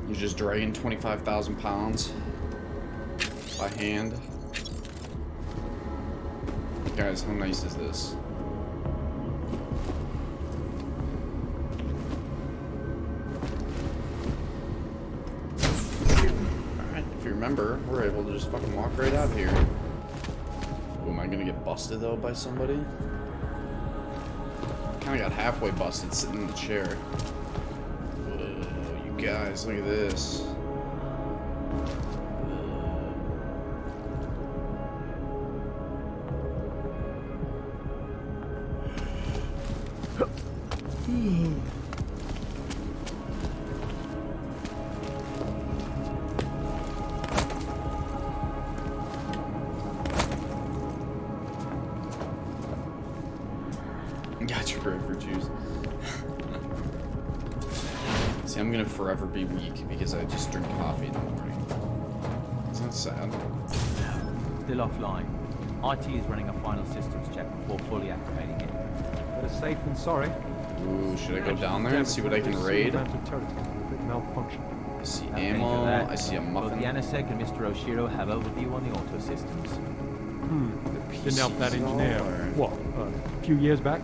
You're just dragging 25,000 pounds by hand. Guys, how nice is this? Alright, if you remember, we're able to just fucking walk right out here. Ooh, am I gonna get busted though by somebody? Kinda got halfway busted sitting in the chair. Whoa, you guys, look at this. Got your grapefruit juice. See, I'm gonna forever be weak because I just drink coffee in the morning. Isn't that sad? Still offline. IT is running a final systems check before fully activating it. Better safe than sorry. Ooh, should I go down there and see what I can raid? I see ammo, I see a Both muffin. Yannisek and Mr. Oshiro have overview on the auto systems. Didn't help that engineer. What, a few years back?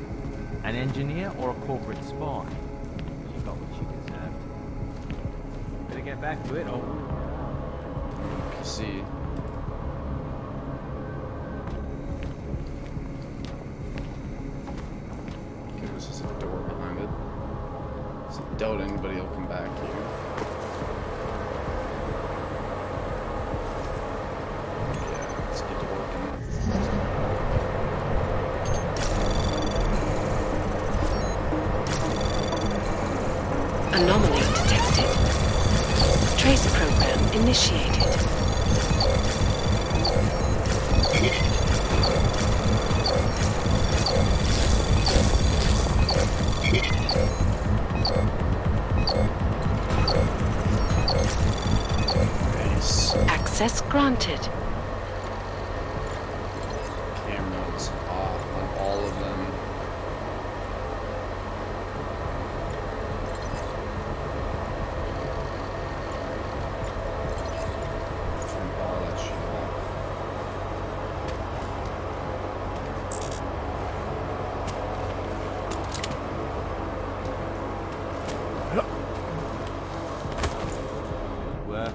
An engineer or a corporate spy? She got what she deserved. Better get back to it, or... PC. Okay, this is a door behind it. So I doubt anybody will come back here. Yeah, let's get to working. Anomaly detected. Trace program initiated. Nice. Access granted. Cameras off on all of them. Turn all that shit off. Where?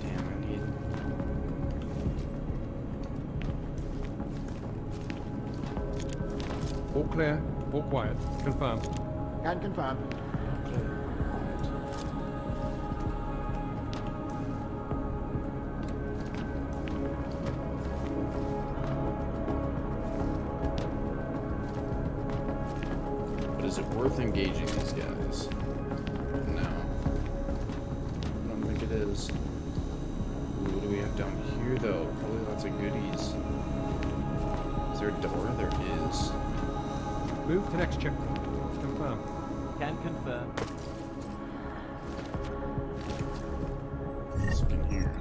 Damn, I need. All clear, all quiet. Confirmed. Can confirm. But is it worth engaging these guys? No. I don't think it is. Ooh, what do we have down here, though? Probably lots of goodies. Is there a door? There is. Move to next checkpoint. Confirmed. Can confirm. Let's look in here.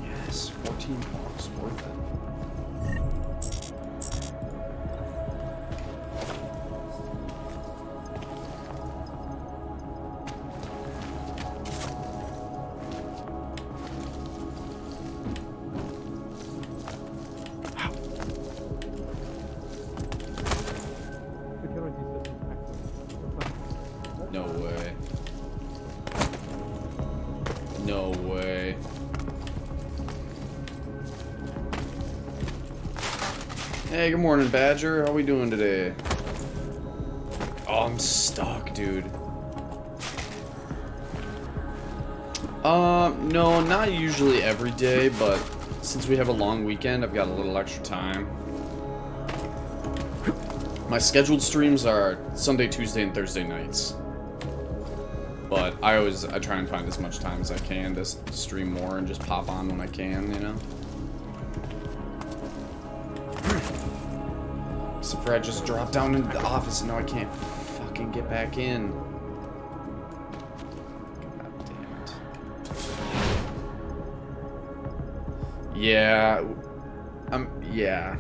Yes, 14 bucks, worth it. Security system active. Confirmed. No way. No way. Hey, good morning, Badger. How we doing today? Oh, I'm stuck, dude. No, not usually every day, but since we have a long weekend, I've got a little extra time. My scheduled streams are Sunday, Tuesday, and Thursday nights. But I try and find as much time as I can to stream more and just pop on when I can, you know? Except for I just dropped down into the office and now I can't fucking get back in. Yeah. Yeah.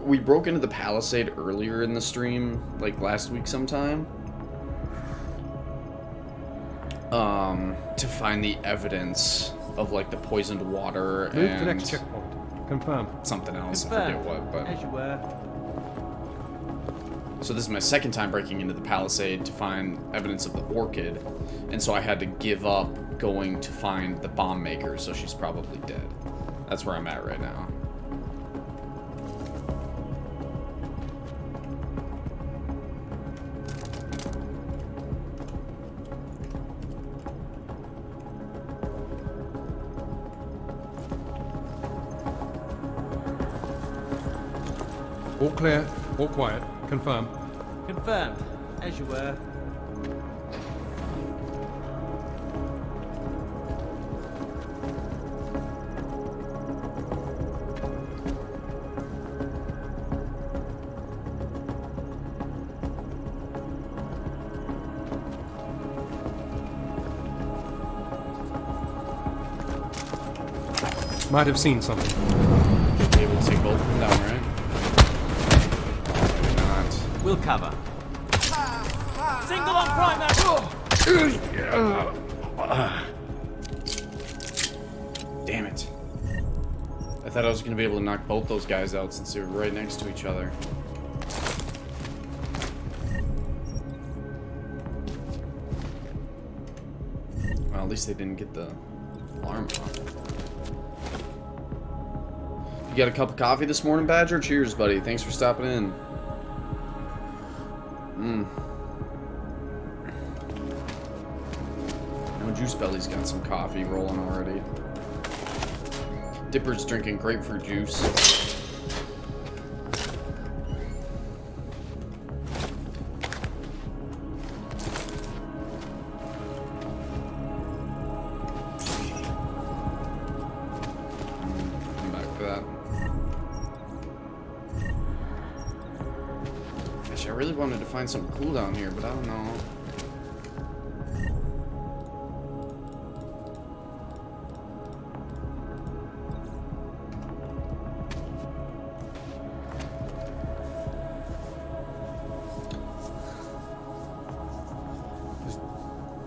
We broke into the palisade earlier in the stream, like last week sometime. To find the evidence of like the poisoned water Move and to next checkpoint. Confirm. something else. I Confirmed. forget what, but As you were. so this is my second time breaking into the palisade to find evidence of the orchid, and so I had to give up going to find the bomb maker, so she's probably dead. That's where I'm at right now. All clear. All quiet. Confirm. Confirmed. As you were. Might have seen something. Should be able to take both of them down, right? Maybe not. We'll cover. Single on primer! Damn it. I thought I was going to be able to knock both those guys out since they were right next to each other. Well, at least they didn't get the alarm off. You got a cup of coffee this morning, Badger? Cheers, buddy. Thanks for stopping in. No, Juice Belly's got some coffee rolling already. Dipper's drinking grapefruit juice. Come back for that. Gosh, I really wanted to find something cool down here, but I don't know.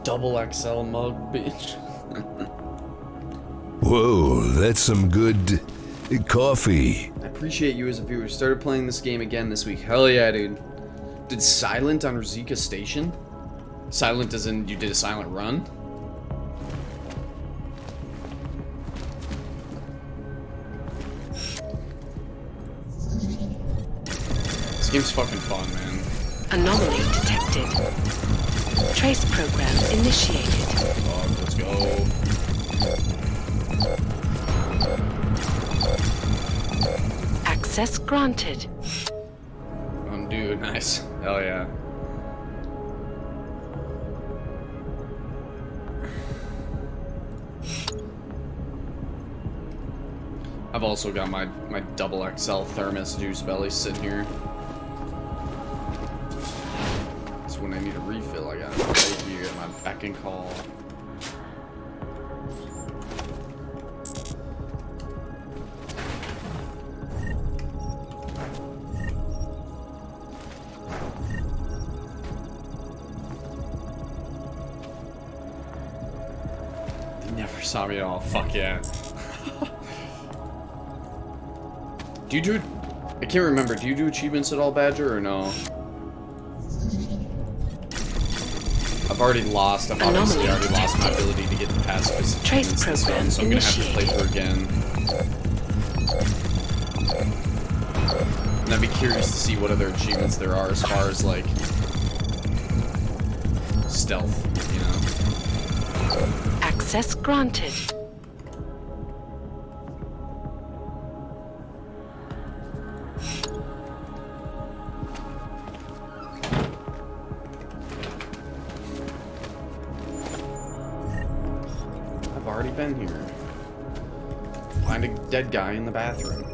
Double XL mug, bitch. Whoa, that's some good coffee. I appreciate you as a viewer. Started playing this game again this week. Hell yeah, dude. Did silent on Rizika Station? Silent as in you did a silent run? This game's fucking fun, man. Anomaly detected. Trace program initiated. Fuck, let's go. Access granted. Undo, nice. Hell yeah. I've also got my double XL thermos Juice Belly sitting here. So when I need a refill, I got it right here at my beck and call. They never saw me at all. Fuck yeah. Do you do... I can't remember. Do you do achievements at all, Badger, or no? I've already lost. I've obviously already lost my ability to get the pacifist Trace achievements and program stuff, so I'm gonna have to play initiated. through again. And I'd be curious to see what other achievements there are as far as, like, stealth, you know? Access granted. I've already been here. Find a dead guy in the bathroom.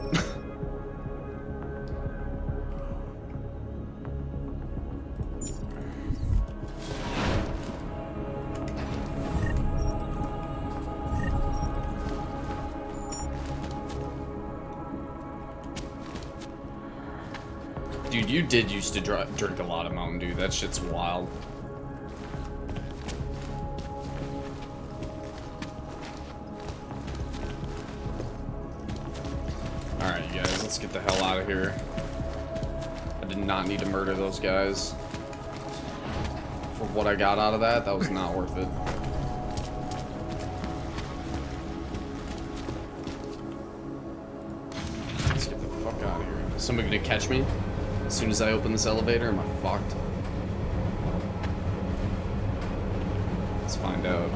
Dude, you did used to drink a lot of Mountain Dew. That shit's wild. Alright, you guys, let's get the hell out of here. I did not need to murder those guys. For what I got out of that, that was not worth it. Let's get the fuck out of here. Is somebody gonna catch me as soon as I open this elevator? Am I fucked? Let's find out.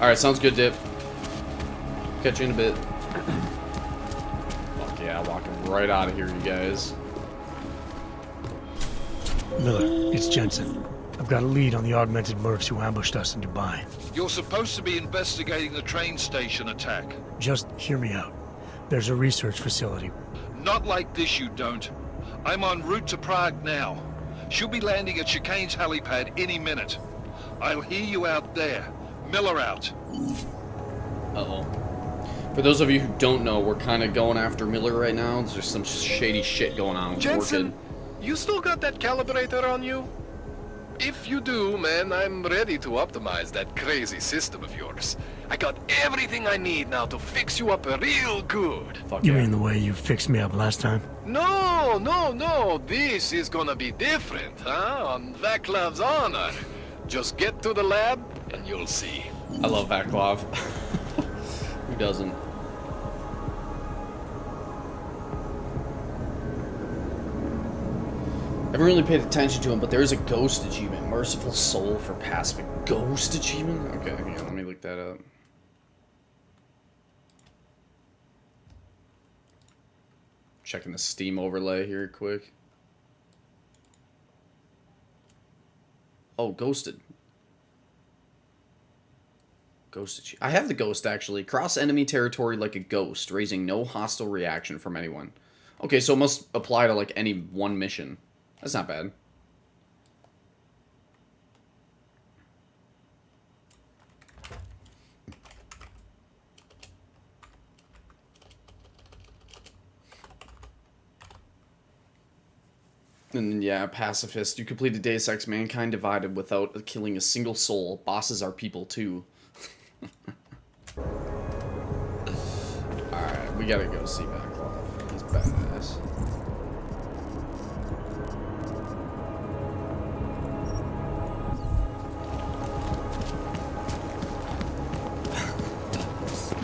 Alright, sounds good, Dip. Catch you in a bit. Fuck yeah, walking right out of here, you guys. Miller, it's Jensen. I've got a lead on the augmented mercs who ambushed us in Dubai. You're supposed to be investigating the train station attack. Just hear me out. There's a research facility. Not like this, you don't. I'm en route to Prague now. She'll be landing at Chicane's helipad any minute. I'll hear you out there. Miller out. Uh-oh. For those of you who don't know, we're kind of going after Miller right now. There's just some shady shit going on with Jensen, you still got that calibrator on you? If you do, man, I'm ready to optimize that crazy system of yours. I got everything I need now to fix you up real good. Fuck You yeah. mean the way you fixed me up last time? No, no, no. This is gonna be different, huh? On Vaclav's honor. Just get to the lab and you'll see. I love Vaclav. Who doesn't? I haven't really paid attention to him, but there is a ghost achievement. Merciful Soul for Pacific. Ghost achievement? Okay, hang on, let me look that up. Checking the Steam overlay here quick. Oh, ghosted. Ghost. I have the ghost, actually. Cross enemy territory like a ghost, raising no hostile reaction from anyone. Okay, so it must apply to, like, any one mission. That's not bad. And then, yeah, pacifist. You completed Deus Ex Mankind Divided without killing a single soul. Bosses are people, too. Alright, we gotta go see Vaclav. He's badass.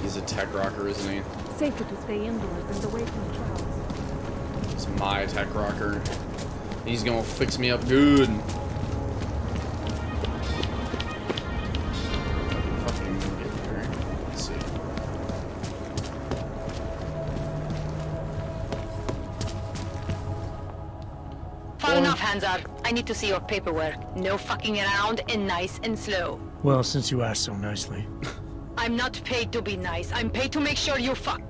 He's a tech rocker, isn't he? Safer to stay indoors and away from crowds. It's my tech rocker. He's gonna fix me up good. Fucking get here. Let's see. Far enough, Hanzar. I need to see your paperwork. No fucking around and nice and slow. Well, since you asked so nicely. I'm not paid to be nice. I'm paid to make sure you fuck.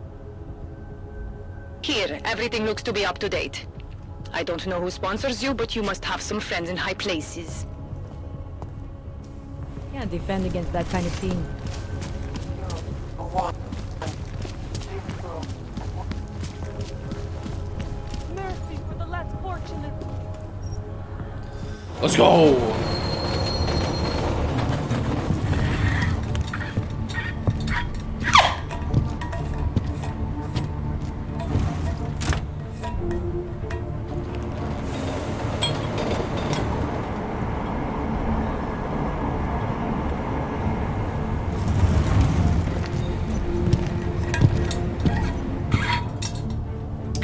Here, everything looks to be up to date. I don't know who sponsors you, but you must have some friends in high places. Can't defend against that kind of thing. Mercy for the less fortunate. Let's go!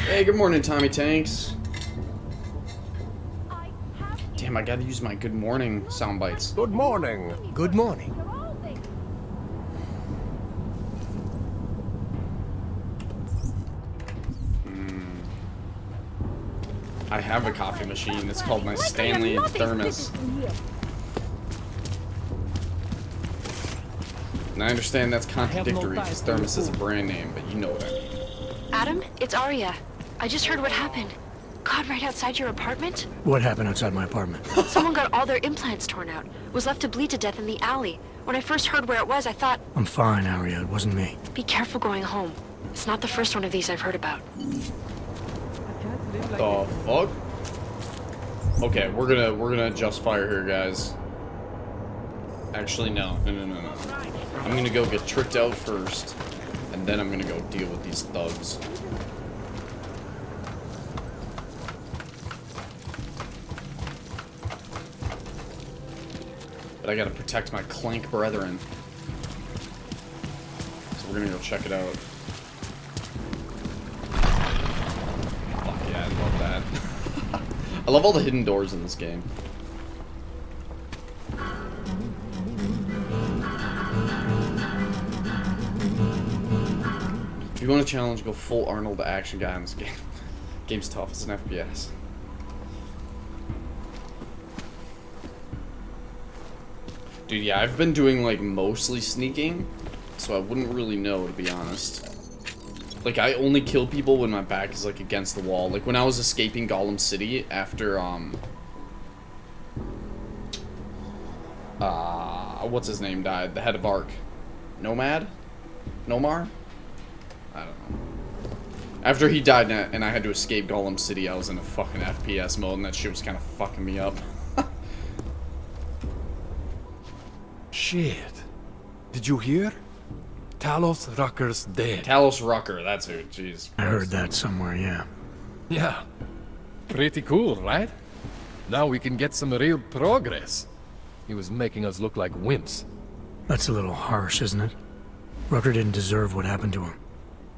Hey, good morning, Tommy Tanks. Damn, I gotta use my good morning sound bites. Good morning. Good morning. I have a coffee machine. It's called my Stanley thermos. And I understand that's contradictory because thermos is a brand name, but you know what I mean. Adam, it's Arya. I just heard what happened. God, right outside your apartment? What happened outside my apartment? Someone got all their implants torn out. Was left to bleed to death in the alley. When I first heard where it was, I thought... I'm fine, Arya. It wasn't me. Be careful going home. It's not the first one of these I've heard about. The fuck? Okay, we're gonna adjust fire here, guys. Actually, no. I'm gonna go get tricked out first, and then I'm gonna go deal with these thugs. But I gotta protect my clank brethren. So we're gonna go check it out. Fuck yeah, I love that. I love all the hidden doors in this game. If you want a challenge, go full Arnold action guy in this game. Game's tough, it's an FPS. Dude, yeah, I've been doing, like, mostly sneaking, so I wouldn't really know, to be honest. Like, I only kill people when my back is, like, against the wall. Like, when I was escaping Gollum City after, what's his name died? The head of Ark. Nomad? Nomar? I don't know. After he died and I had to escape Gollum City, I was in a fucking FPS mode, and that shit was kind of fucking me up. Shit. Did you hear? Talos Rucker's dead. Talos Rucker, that's who. Jeez. I heard that somewhere, yeah. Yeah. Pretty cool, right? Now we can get some real progress. He was making us look like wimps. That's a little harsh, isn't it? Rucker didn't deserve what happened to him.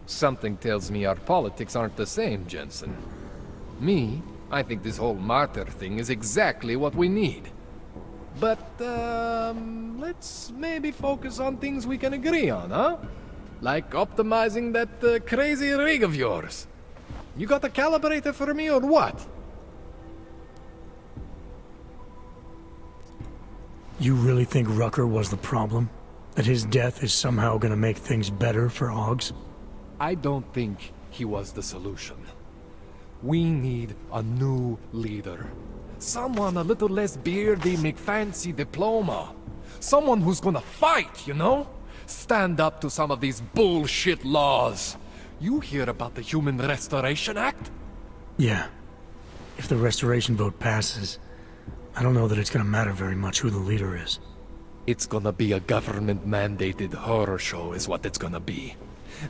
Something tells me our politics aren't the same, Jensen. Me, I think this whole martyr thing is exactly what we need. But, let's maybe focus on things we can agree on, huh? Like optimizing that crazy rig of yours. You got a calibrator for me or what? You really think Rucker was the problem? That his death is somehow gonna make things better for Augs? I don't think he was the solution. We need a new leader. Someone a little less beardy, McFancy diploma. Someone who's gonna fight, you know? Stand up to some of these bullshit laws. You hear about the Human Restoration Act? Yeah. If the restoration vote passes, I don't know that it's gonna matter very much who the leader is. It's gonna be a government-mandated horror show is what it's gonna be.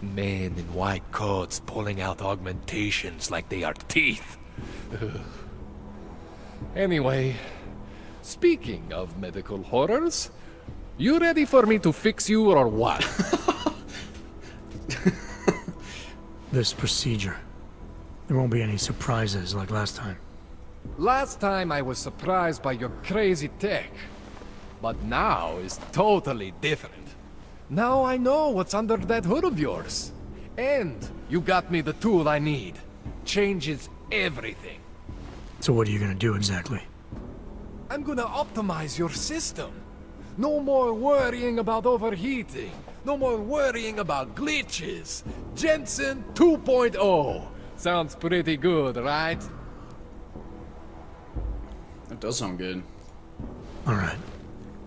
Men in white coats pulling out augmentations like they are teeth. Anyway, speaking of medical horrors, you ready for me to fix you or what? This procedure. There won't be any surprises like last time. Last time I was surprised by your crazy tech. But now is totally different. Now I know what's under that hood of yours. And you got me the tool I need. Changes everything. So what are you gonna do exactly? I'm gonna optimize your system. No more worrying about overheating. No more worrying about glitches. Jensen 2.0. Sounds pretty good, right? That does sound good. Alright.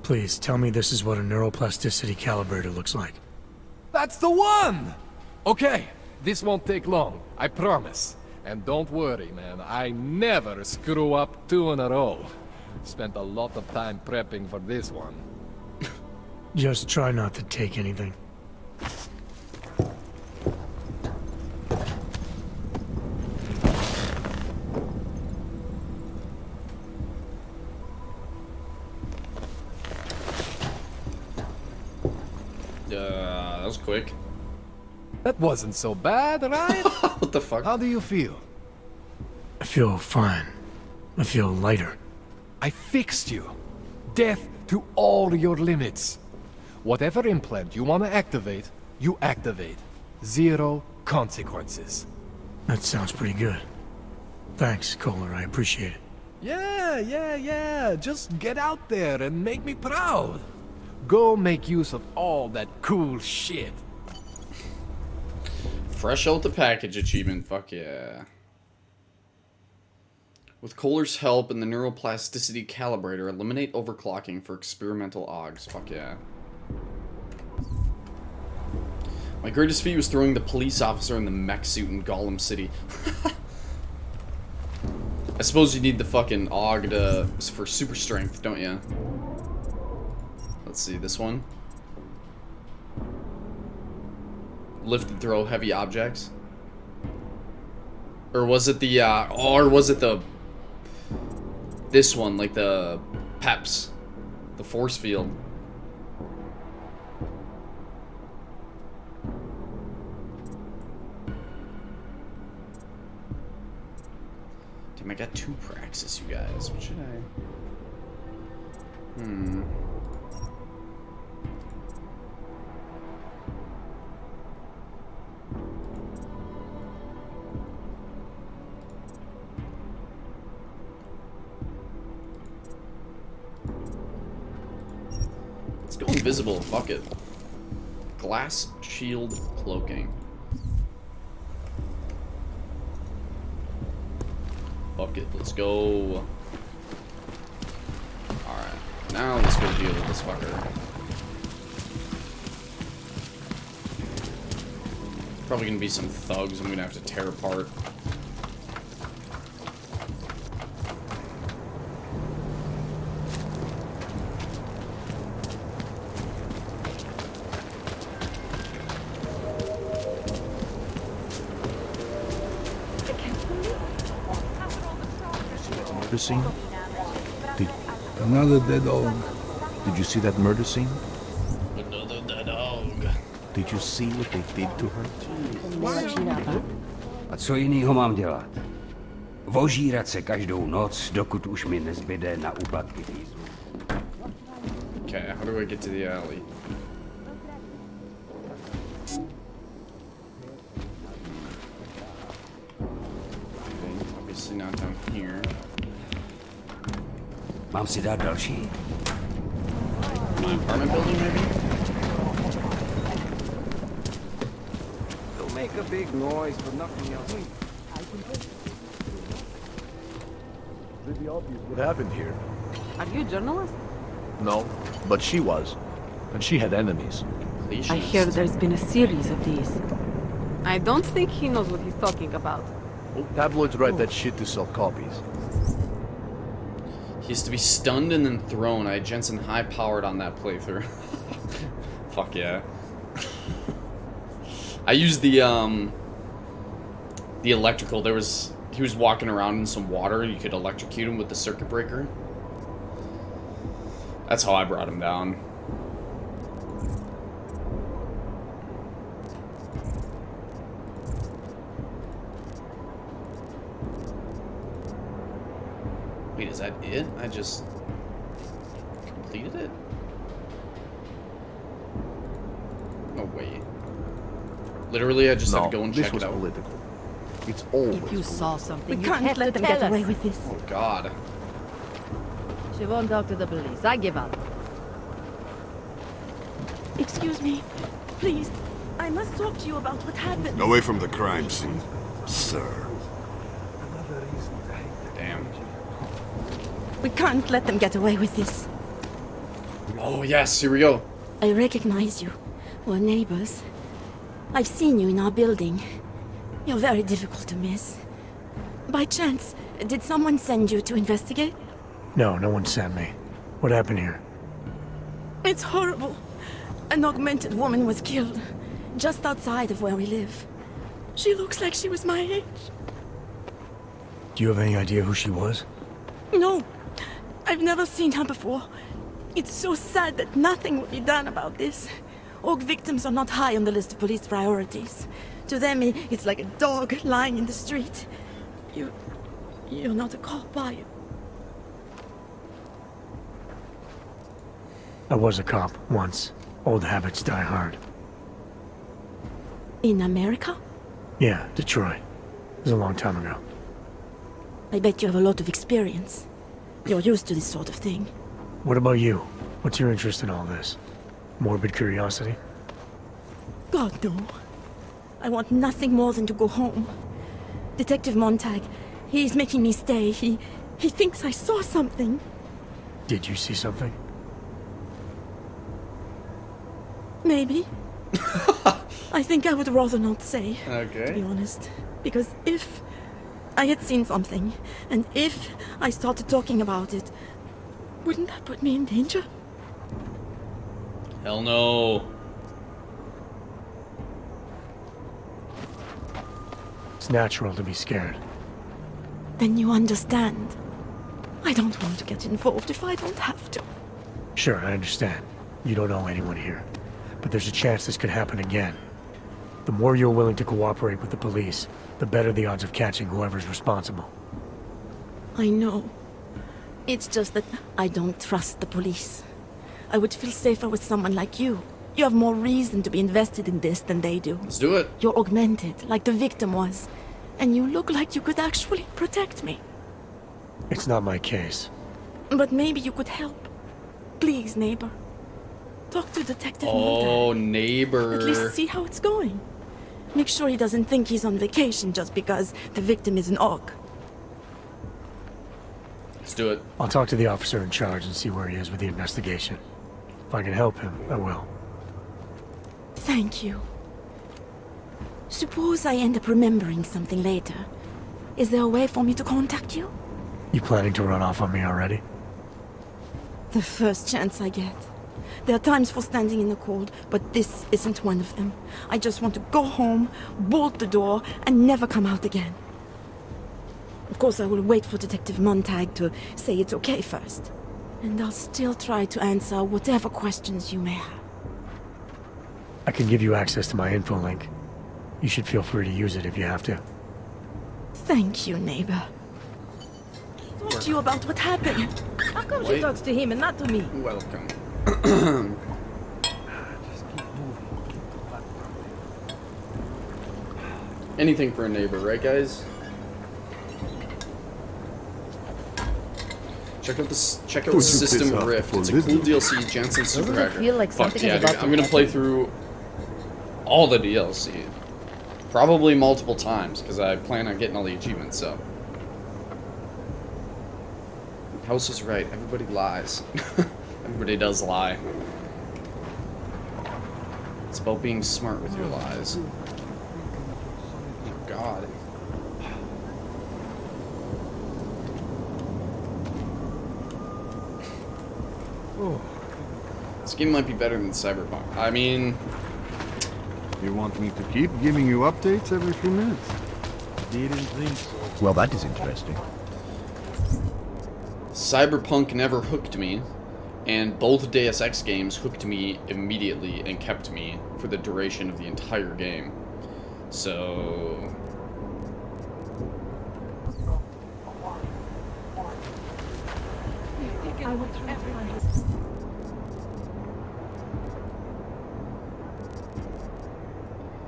Please, tell me this is what a neuroplasticity calibrator looks like. That's the one! Okay, this won't take long, I promise. And don't worry, man, I never screw up 2 in a row. Spent a lot of time prepping for this one. Just try not to take anything. That was quick. That wasn't so bad, right? What the fuck? How do you feel? I feel fine. I feel lighter. I fixed you. Death to all your limits. Whatever implant you want to activate, you activate. 0 consequences. That sounds pretty good. Thanks, Kohler. I appreciate it. Yeah. Just get out there and make me proud. Go make use of all that cool shit. Fresh out the package achievement. Fuck yeah. With Kohler's help and the neuroplasticity calibrator, eliminate overclocking for experimental AUGs. Fuck yeah. My greatest feat was throwing the police officer in the mech suit in Gollum City. I suppose you need the fucking AUG for super strength, don't you? Let's see, this one. Lift and throw heavy objects. Or was it the, or was it the... This one, like the PEPs. The force field. Damn, I got 2 praxis, you guys. What should I... Let's go invisible. Fuck it. Glass shield cloaking. Fuck it. Let's go. Alright. Now let's go deal with this fucker. Probably gonna be some thugs I'm gonna have to tear apart. Murder scene? Another dead dog. Did you see that murder scene? Another dead dog. Did you see what they did to her? A co jinýho mám dělat? Vožírat se každou noc, dokud už mi nezbyde na úplatky fízlu. Okay, how do I get to the alley? Okay, obviously not down here. Mám si dát další? My apartment building, maybe? Don't make a big noise for nothing else. What happened here? Are you a journalist? No, but she was. And she had enemies. I hear there's been a series of these. I don't think he knows what he's talking about. Tabloids write that shit to sell copies. He has to be stunned and then thrown. I had Jensen high-powered on that playthrough. Fuck yeah. I used the electrical. He was walking around in some water. You could electrocute him with the circuit breaker. That's how I brought him down. Wait, is that it? I just completed it? No, wait. Literally, I just have to go and check it out. Political. It's always If you saw something, We you can't have let to them tell get away us. with this. Oh, God. She won't talk to the police. I give up. Excuse me. Please. I must talk to you about what happened. Away from the crime scene, sir. Damn. We can't let them get away with this. Oh, yes, here we go. I recognize you. We're neighbors. I've seen you in our building. You're very difficult to miss. By chance, did someone send you to investigate? No, no one sent me. What happened here? It's horrible. An augmented woman was killed, just outside of where we live. She looks like she was my age. Do you have any idea who she was? No, I've never seen her before. It's so sad that nothing will be done about this. Org victims are not high on the list of police priorities. To them, it's like a dog lying in the street. You're not a cop, are you? I was a cop once. Old habits die hard. In America? Yeah, Detroit. It was a long time ago. I bet you have a lot of experience. You're used to this sort of thing. What about you? What's your interest in all this? Morbid curiosity? God, no. I want nothing more than to go home. Detective Montag, he's making me stay. He thinks I saw something. Did you see something? Maybe. I think I would rather not say, Okay. to be honest. Because if I had seen something, and if I started talking about it, wouldn't that put me in danger? Hell no. It's natural to be scared. Then you understand. I don't want to get involved if I don't have to. Sure, I understand. You don't know anyone here. But there's a chance this could happen again. The more you're willing to cooperate with the police, the better the odds of catching whoever's responsible. I know. It's just that I don't trust the police. I would feel safer with someone like you. You have more reason to be invested in this than they do. Let's do it. You're augmented, like the victim was. And you look like you could actually protect me. It's not my case. But maybe you could help. Please, neighbor. Talk to Detective Oh, Montag. neighbor. At least see how it's going. Make sure he doesn't think he's on vacation just because the victim is an orc. Let's do it. I'll talk to the officer in charge and see where he is with the investigation. If I can help him, I will. Thank you. Suppose I end up remembering something later. Is there a way for me to contact you? You planning to run off on me already? The first chance I get. There are times for standing in the cold, but this isn't one of them. I just want to go home, bolt the door, and never come out again. Of course, I will wait for Detective Montag to say it's okay first. And I'll still try to answer whatever questions you may have. I can give you access to my info link. You should feel free to use it if you have to. Thank you, neighbor. Talk to you about what happened. How come she talks to him and not to me? Welcome. Anything for a neighbor, right, guys? Check out this. Check out Would you piss System off Rift. for It's a cool Lydia? DLC. Jensen Super Doesn't it Hacker. feel like Fuck something yeah, is about dude. to I'm gonna happen? play through all the DLC, probably multiple times, because I plan on getting all the achievements. So, House is right. Everybody lies. Everybody does lie. It's about being smart with your lies. Oh God. This game might be better than Cyberpunk. I mean, You want me to keep giving you updates every few minutes? Didn't think so. Well, that is interesting. Cyberpunk never hooked me, and both Deus Ex games hooked me immediately and kept me for the duration of the entire game. So...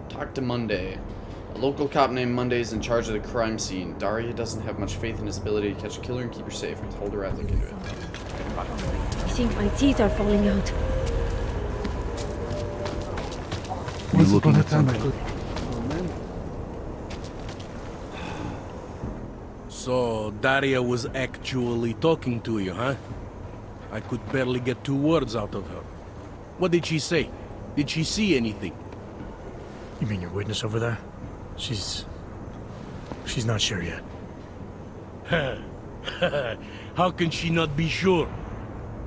Talk to Monday. A local cop named Monday is in charge of the crime scene. Daria doesn't have much faith in his ability to catch a killer and keep her safe. I told her I'd look into it. I think my teeth are falling out. You looking at something? So, Daria was actually talking to you, huh? I could barely get 2 words out of her. What did she say? Did she see anything? You mean your witness over there? She's not sure yet. How can she not be sure?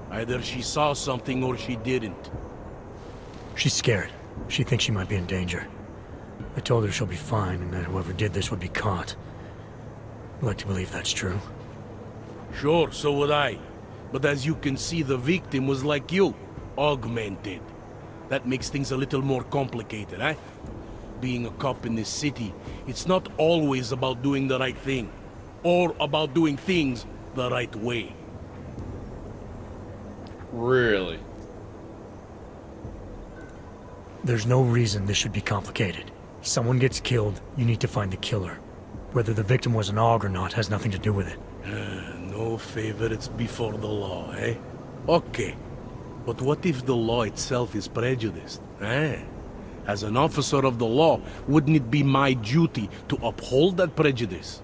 Either she saw something or she didn't. She's scared. She thinks she might be in danger. I told her she'll be fine and that whoever did this would be caught. I'd like to believe that's true. Sure, so would I. But as you can see, the victim was like you, augmented. That makes things a little more complicated, eh? Being a cop in this city, it's not always about doing the right thing, or about doing things the right way. Really? There's no reason this should be complicated. Someone gets killed, you need to find the killer. Whether the victim was an AUG or not has nothing to do with it. No favorites before the law, eh? Okay. But what if the law itself is prejudiced, eh? As an officer of the law, wouldn't it be my duty to uphold that prejudice?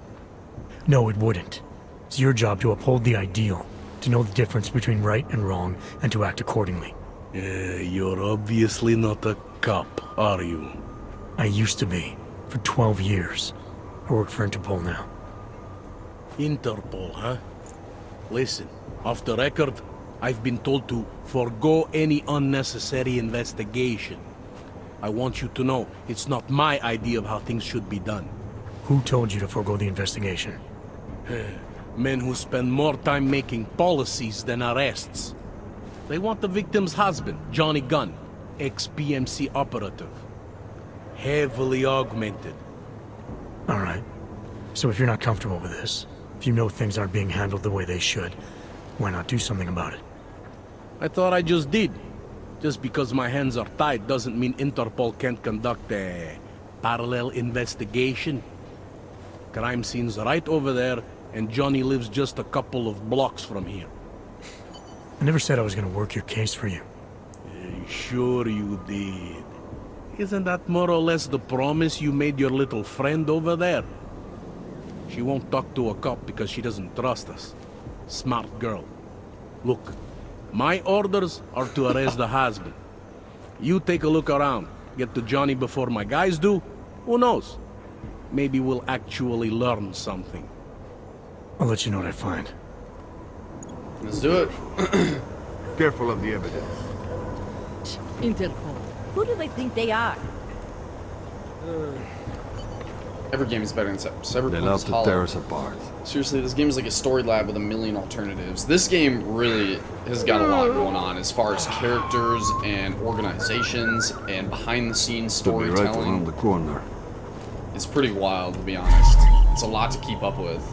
No, it wouldn't. It's your job to uphold the ideal, to know the difference between right and wrong, and to act accordingly. You're obviously not a cop, are you? I used to be, for 12 years. I work for Interpol now. Interpol, huh? Listen, off the record, I've been told to forego any unnecessary investigation. I want you to know it's not my idea of how things should be done. Who told you to forego the investigation? Men who spend more time making policies than arrests. They want the victim's husband, Johnny Gunn, ex-PMC operative. Heavily augmented. All right. So if you're not comfortable with this, if you know things aren't being handled the way they should, why not do something about it? I thought I just did. Just because my hands are tied doesn't mean Interpol can't conduct a parallel investigation. Crime scene's right over there, and Johnny lives just a couple of blocks from here. I never said I was gonna work your case for you. Sure you did. Isn't that more or less the promise you made your little friend over there? She won't talk to a cop because she doesn't trust us. Smart girl. Look, my orders are to arrest the husband. You take a look around. Get to Johnny before my guys do. Who knows? Maybe we'll actually learn something. I'll let you know what I find. Let's do it. Careful of the evidence. Interpol. Who do they think they are? Every game is better than Cyberpunk. They love to tear us apart. Seriously, this game is like a story lab with a million alternatives. This game really has got a lot going on as far as characters and organizations and behind-the-scenes storytelling. Right around the corner. It's pretty wild, to be honest. It's a lot to keep up with.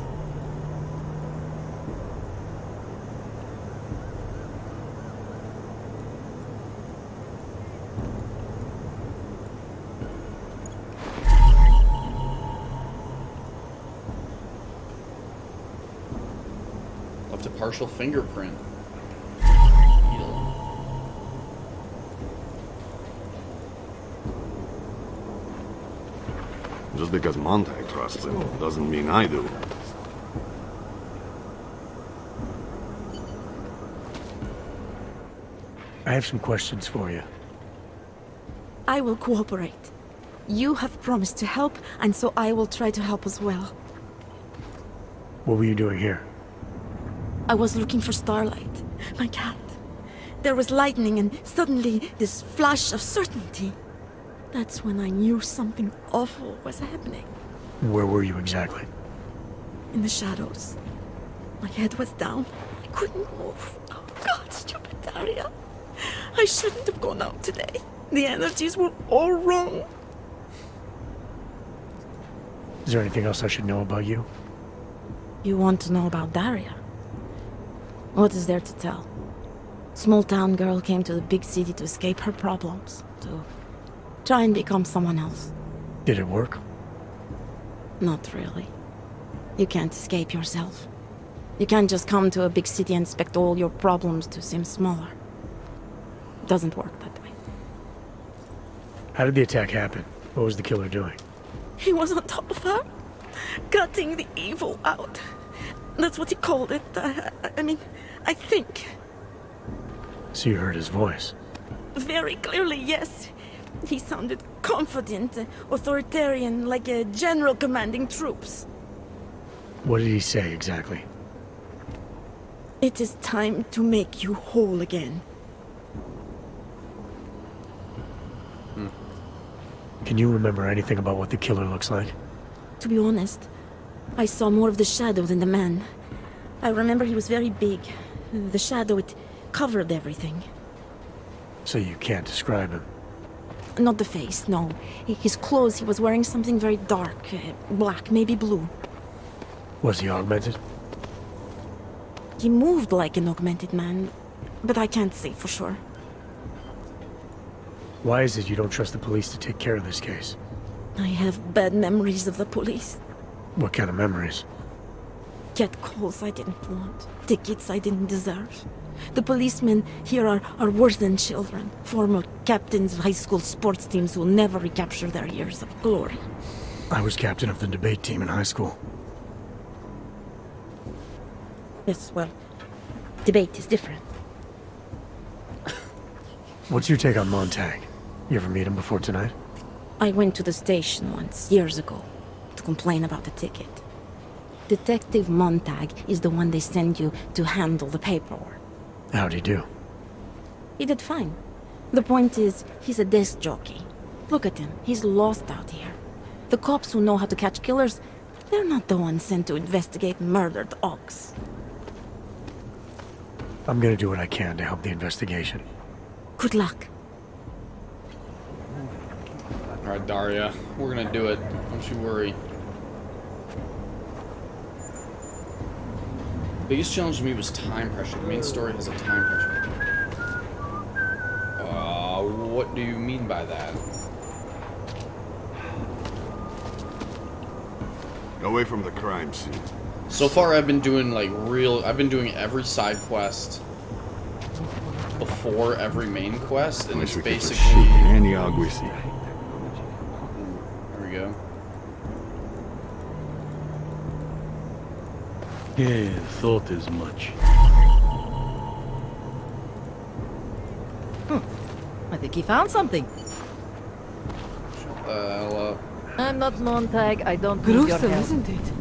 Left a partial fingerprint. Just because Montag trusts him doesn't mean I do. I have some questions for you. I will cooperate. You have promised to help, and so I will try to help as well. What were you doing here? I was looking for Starlight, my cat. There was lightning and suddenly this flash of certainty. That's when I knew something awful was happening. Where were you exactly? In the shadows. My head was down. I couldn't move. Oh God, stupid Daria. I shouldn't have gone out today. The energies were all wrong. Is there anything else I should know about you? You want to know about Daria? What is there to tell? Small town girl came to the big city to escape her problems, to try and become someone else. Did it work? Not really. You can't escape yourself. You can't just come to a big city and expect all your problems to seem smaller. It doesn't work that way. How did the attack happen? What was the killer doing? He was on top of her, cutting the evil out. That's what he called it. I mean, I think. So you heard his voice? Very clearly, yes. He sounded confident, authoritarian, like a general commanding troops. What did he say exactly? It is time to make you whole again. Can you remember anything about what the killer looks like? To be honest, I saw more of the shadow than the man. I remember he was very big. The shadow, it covered everything. So you can't describe him? Not the face, no. His clothes, he was wearing something very dark. Black, maybe blue. Was he augmented? He moved like an augmented man, but I can't say for sure. Why is it you don't trust the police to take care of this case? I have bad memories of the police. What kind of memories? Get calls I didn't want, tickets I didn't deserve. The policemen here are worse than children. Former captains of high school sports teams who will never recapture their years of glory. I was captain of the debate team in high school. Yes, well, debate is different. What's your take on Montag? You ever meet him before tonight? I went to the station once, years ago, to complain about the ticket. Detective Montag is the one they send you to handle the paperwork. How'd he do? He did fine. The point is, he's a desk jockey. Look at him, he's lost out here. The cops who know how to catch killers, they're not the ones sent to investigate murdered ox. I'm gonna do what I can to help the investigation. Good luck. Alright, Daria. We're gonna do it. Don't you worry. Biggest challenge to me was time pressure. The main story has a time pressure. What do you mean by that? Away from the crime scene. So far, I've been doing I've been doing every side quest before every main quest, and it's basically. There we go. Yeah, thought as much. I think he found something. Shut the hell up. I'm not Montag. I don't need your Gruesome, help. isn't it?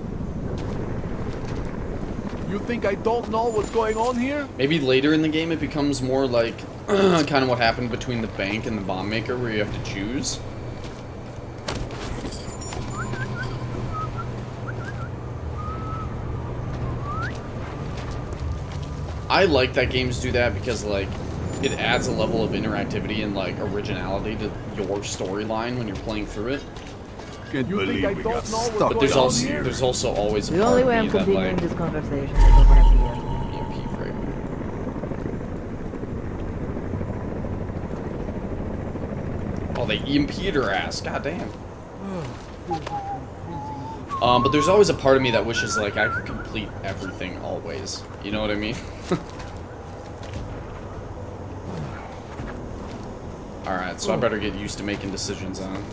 You think I don't know what's going on here? Maybe later in the game it becomes more like kind of what happened between the bank and the bomb maker, where you have to choose. I like that games do that because, like, it adds a level of interactivity and, like, originality to your storyline when you're playing through it. Can't believe we got stuck. But there's also always a The part only of way me I'm that, continuing like, this conversation is over a beer. EMP fragment. Oh, they EMP'd her ass. God damn. But there's always a part of me that wishes, like, I could complete everything always. You know what I mean? Alright, so I better get used to making decisions on it.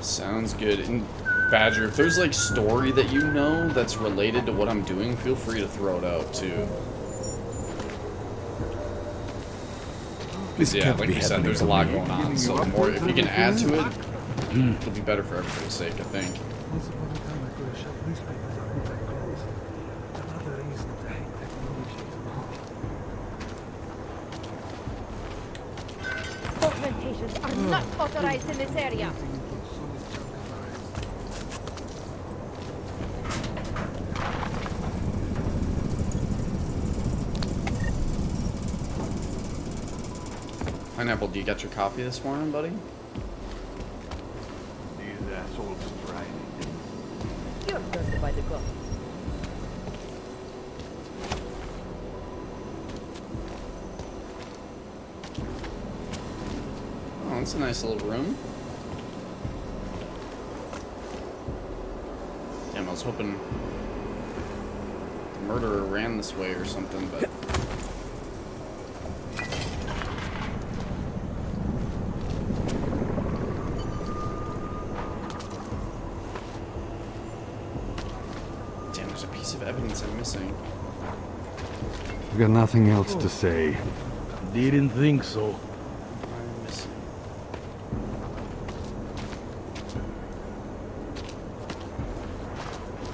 Sounds good. And Badger, if there's, like, story that you know that's related to what I'm doing, feel free to throw it out, too. Yeah, like you said, there's a lot going on, so the more, if you can add to it, it'll be better for everybody's sake, I think. Augmentations are not authorized in this area. Pineapple, do you got your coffee this morning, buddy? These assholes tried. You're done by the gun. Oh, that's a nice little room. Damn, I was hoping the murderer ran this way or something, but... Damn, there's a piece of evidence I'm missing. I've got nothing else to say. Didn't think so. I'm missing.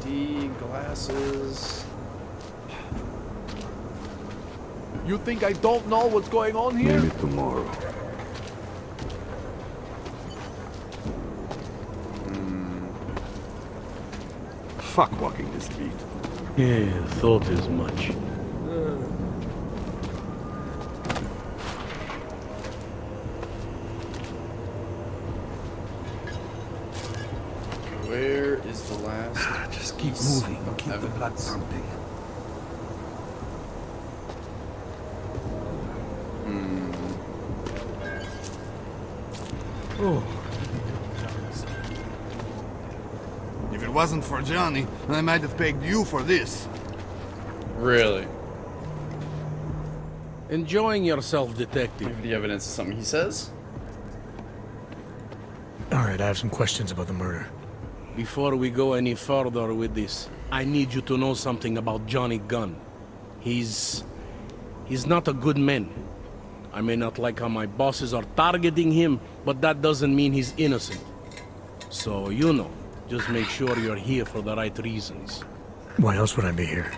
D glasses. You think I don't know what's going on here? Maybe tomorrow. Fuck walking this beat. Yeah, thought as much. Where is the last? Just keep piece moving. of Keep the blood evidence? pumping. Oh. wasn't for Johnny, I might have pegged you for this. Really? Enjoying yourself, detective. Maybe the evidence is something he says? Alright, I have some questions about the murder. Before we go any further with this, I need you to know something about Johnny Gunn. He's not a good man. I may not like how my bosses are targeting him, but that doesn't mean he's innocent. So, you know, just make sure you're here for the right reasons. Why else would I be here?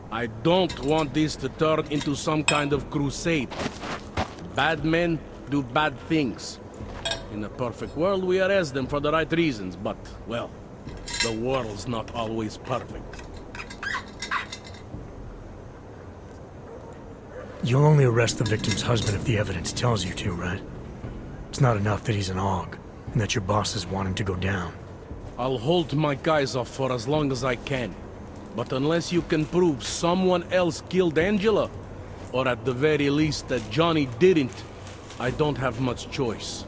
I don't want this to turn into some kind of crusade. Bad men do bad things. In a perfect world, we arrest them for the right reasons, but, well, the world's not always perfect. You'll only arrest the victim's husband if the evidence tells you to, right? It's not enough that he's an AUG, and that your bosses want him to go down. I'll hold my guys off for as long as I can. But unless you can prove someone else killed Angela, or at the very least that Johnny didn't, I don't have much choice.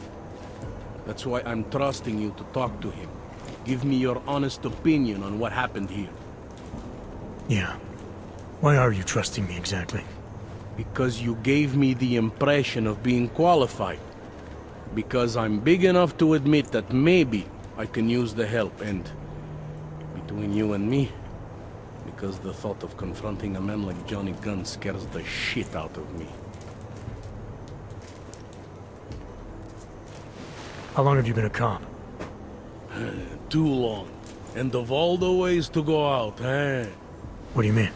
That's why I'm trusting you to talk to him. Give me your honest opinion on what happened here. Yeah. Why are you trusting me exactly? Because you gave me the impression of being qualified. Because I'm big enough to admit that maybe I can use the help, and between you and me, because the thought of confronting a man like Johnny Gunn scares the shit out of me. How long have you been a cop? Too long. And of all the ways to go out, eh? What do you mean?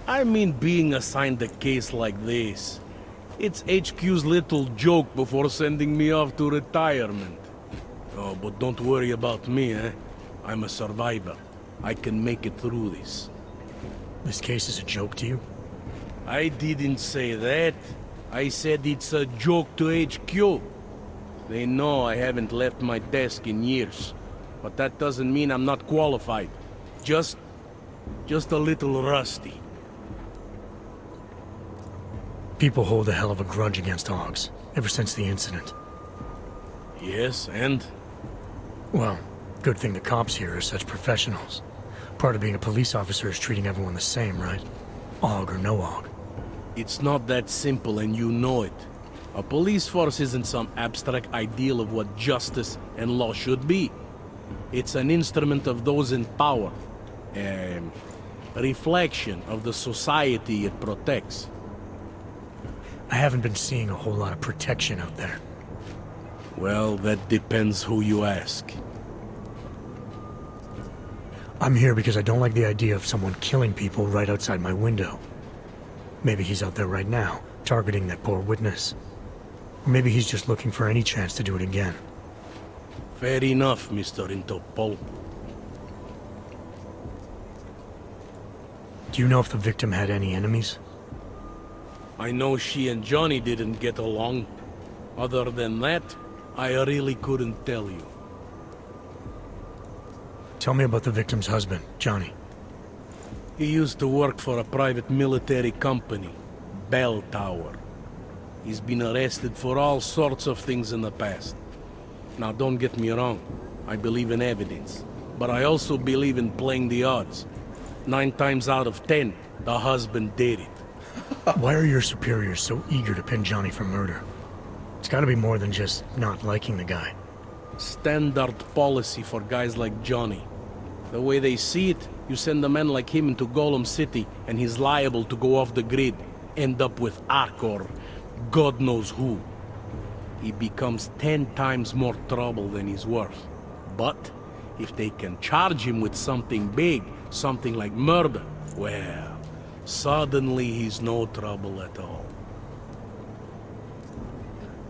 I mean being assigned a case like this. It's HQ's little joke before sending me off to retirement. Oh, but don't worry about me, eh? I'm a survivor. I can make it through this. This case is a joke to you? I didn't say that. I said it's a joke to HQ. They know I haven't left my desk in years. But that doesn't mean I'm not qualified. Just a little rusty. People hold a hell of a grudge against AUGs, ever since the incident. Yes, and? Well, good thing the cops here are such professionals. Part of being a police officer is treating everyone the same, right? AUG or no AUG. It's not that simple, and you know it. A police force isn't some abstract ideal of what justice and law should be. It's an instrument of those in power. A reflection of the society it protects. I haven't been seeing a whole lot of protection out there. Well, that depends who you ask. I'm here because I don't like the idea of someone killing people right outside my window. Maybe he's out there right now, targeting that poor witness. Or maybe he's just looking for any chance to do it again. Fair enough, Mr. Interpol. Do you know if the victim had any enemies? I know she and Johnny didn't get along. Other than that, I really couldn't tell you. Tell me about the victim's husband, Johnny. He used to work for a private military company, Bell Tower. He's been arrested for all sorts of things in the past. Now, don't get me wrong. I believe in evidence. But I also believe in playing the odds. 9 times out of 10, the husband did it. Why are your superiors so eager to pin Johnny for murder? It's gotta be more than just not liking the guy. Standard policy for guys like Johnny. The way they see it, you send a man like him into Golem City, and he's liable to go off the grid, end up with Ark or God knows who. He becomes 10 times more trouble than he's worth. But if they can charge him with something big, something like murder, well, suddenly he's no trouble at all.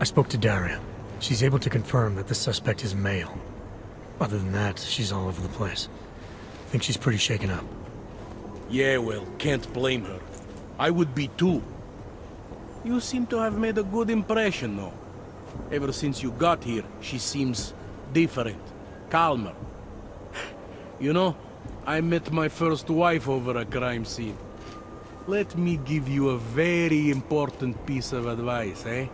I spoke to Daria. She's able to confirm that the suspect is male. Other than that, she's all over the place. I think she's pretty shaken up. Yeah, well, can't blame her. I would be too. You seem to have made a good impression, though. Ever since you got here, she seems different, calmer. You know, I met my first wife over a crime scene. Let me give you a very important piece of advice, eh?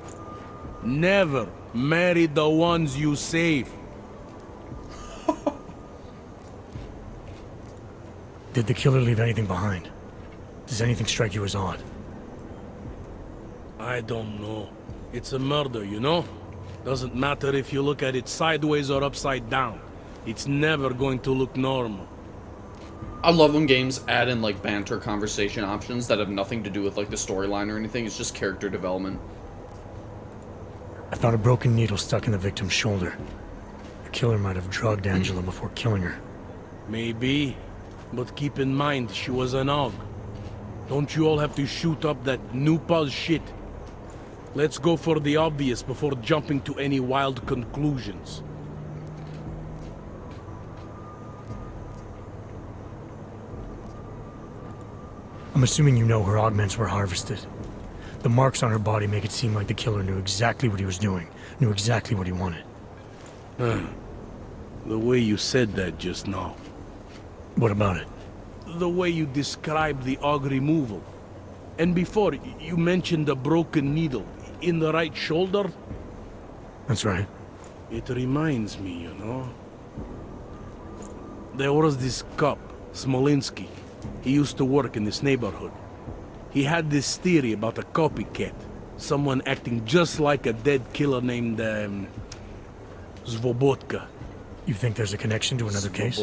Never marry the ones you save. Did the killer leave anything behind? Does anything strike you as odd? I don't know. It's a murder, you know? Doesn't matter if you look at it sideways or upside down. It's never going to look normal. I love when games add in like banter conversation options that have nothing to do with like the storyline or anything. It's just character development. I found a broken needle stuck in the victim's shoulder. The killer might have drugged Angela before killing her. Maybe, but keep in mind she was an AUG. Don't you all have to shoot up that new pause shit? Let's go for the obvious before jumping to any wild conclusions. I'm assuming you know her augments were harvested. The marks on her body make it seem like the killer knew exactly what he was doing, knew exactly what he wanted. The way you said that just now. What about it? The way you described the AUG removal. And before, you mentioned a broken needle in the right shoulder? That's right. It reminds me, you know. There was this cop, Smolinski. He used to work in this neighborhood. He had this theory about a copycat. Someone acting just like a dead killer named, Svobotka. You think there's a connection to another case?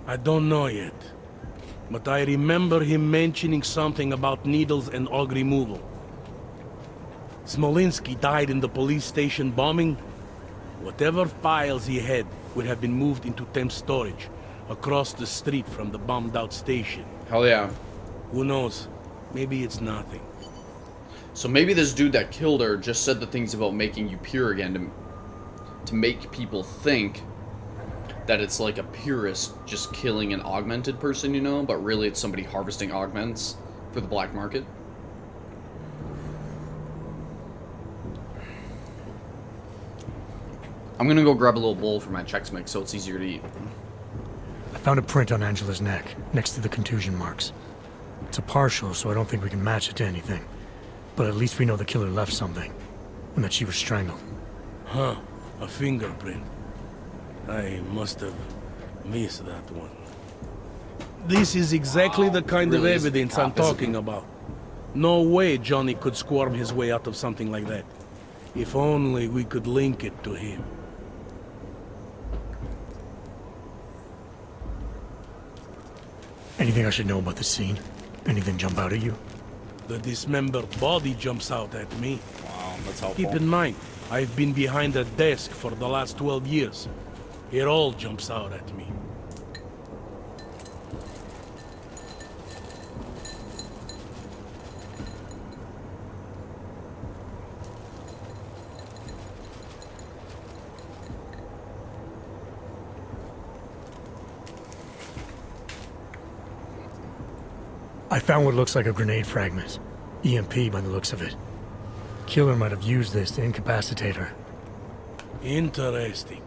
I don't know yet. But I remember him mentioning something about needles and AUG removal. Smolinski died in the police station bombing. Whatever files he had would have been moved into temp storage, across the street from the bombed-out station. Hell yeah. Who knows? Maybe it's nothing. So maybe this dude that killed her just said the things about making you pure again to make people think that it's like a purist just killing an augmented person, you know? But really it's somebody harvesting augments for the black market. I'm gonna go grab a little bowl for my Chex Mix so it's easier to eat. I found a print on Angela's neck, next to the contusion marks. It's a partial, so I don't think we can match it to anything. But at least we know the killer left something, and that she was strangled. Huh, a fingerprint. I must have missed that one. This is exactly the kind of evidence I'm talking about. No way Johnny could squirm his way out of something like that. If only we could link it to him. Anything I should know about the scene? Anything jump out at you? The dismembered body jumps out at me. Wow, that's helpful. Keep in mind, I've been behind a desk for the last 12 years. It all jumps out at me. I found what looks like a grenade fragment. EMP by the looks of it. Killer might have used this to incapacitate her. Interesting.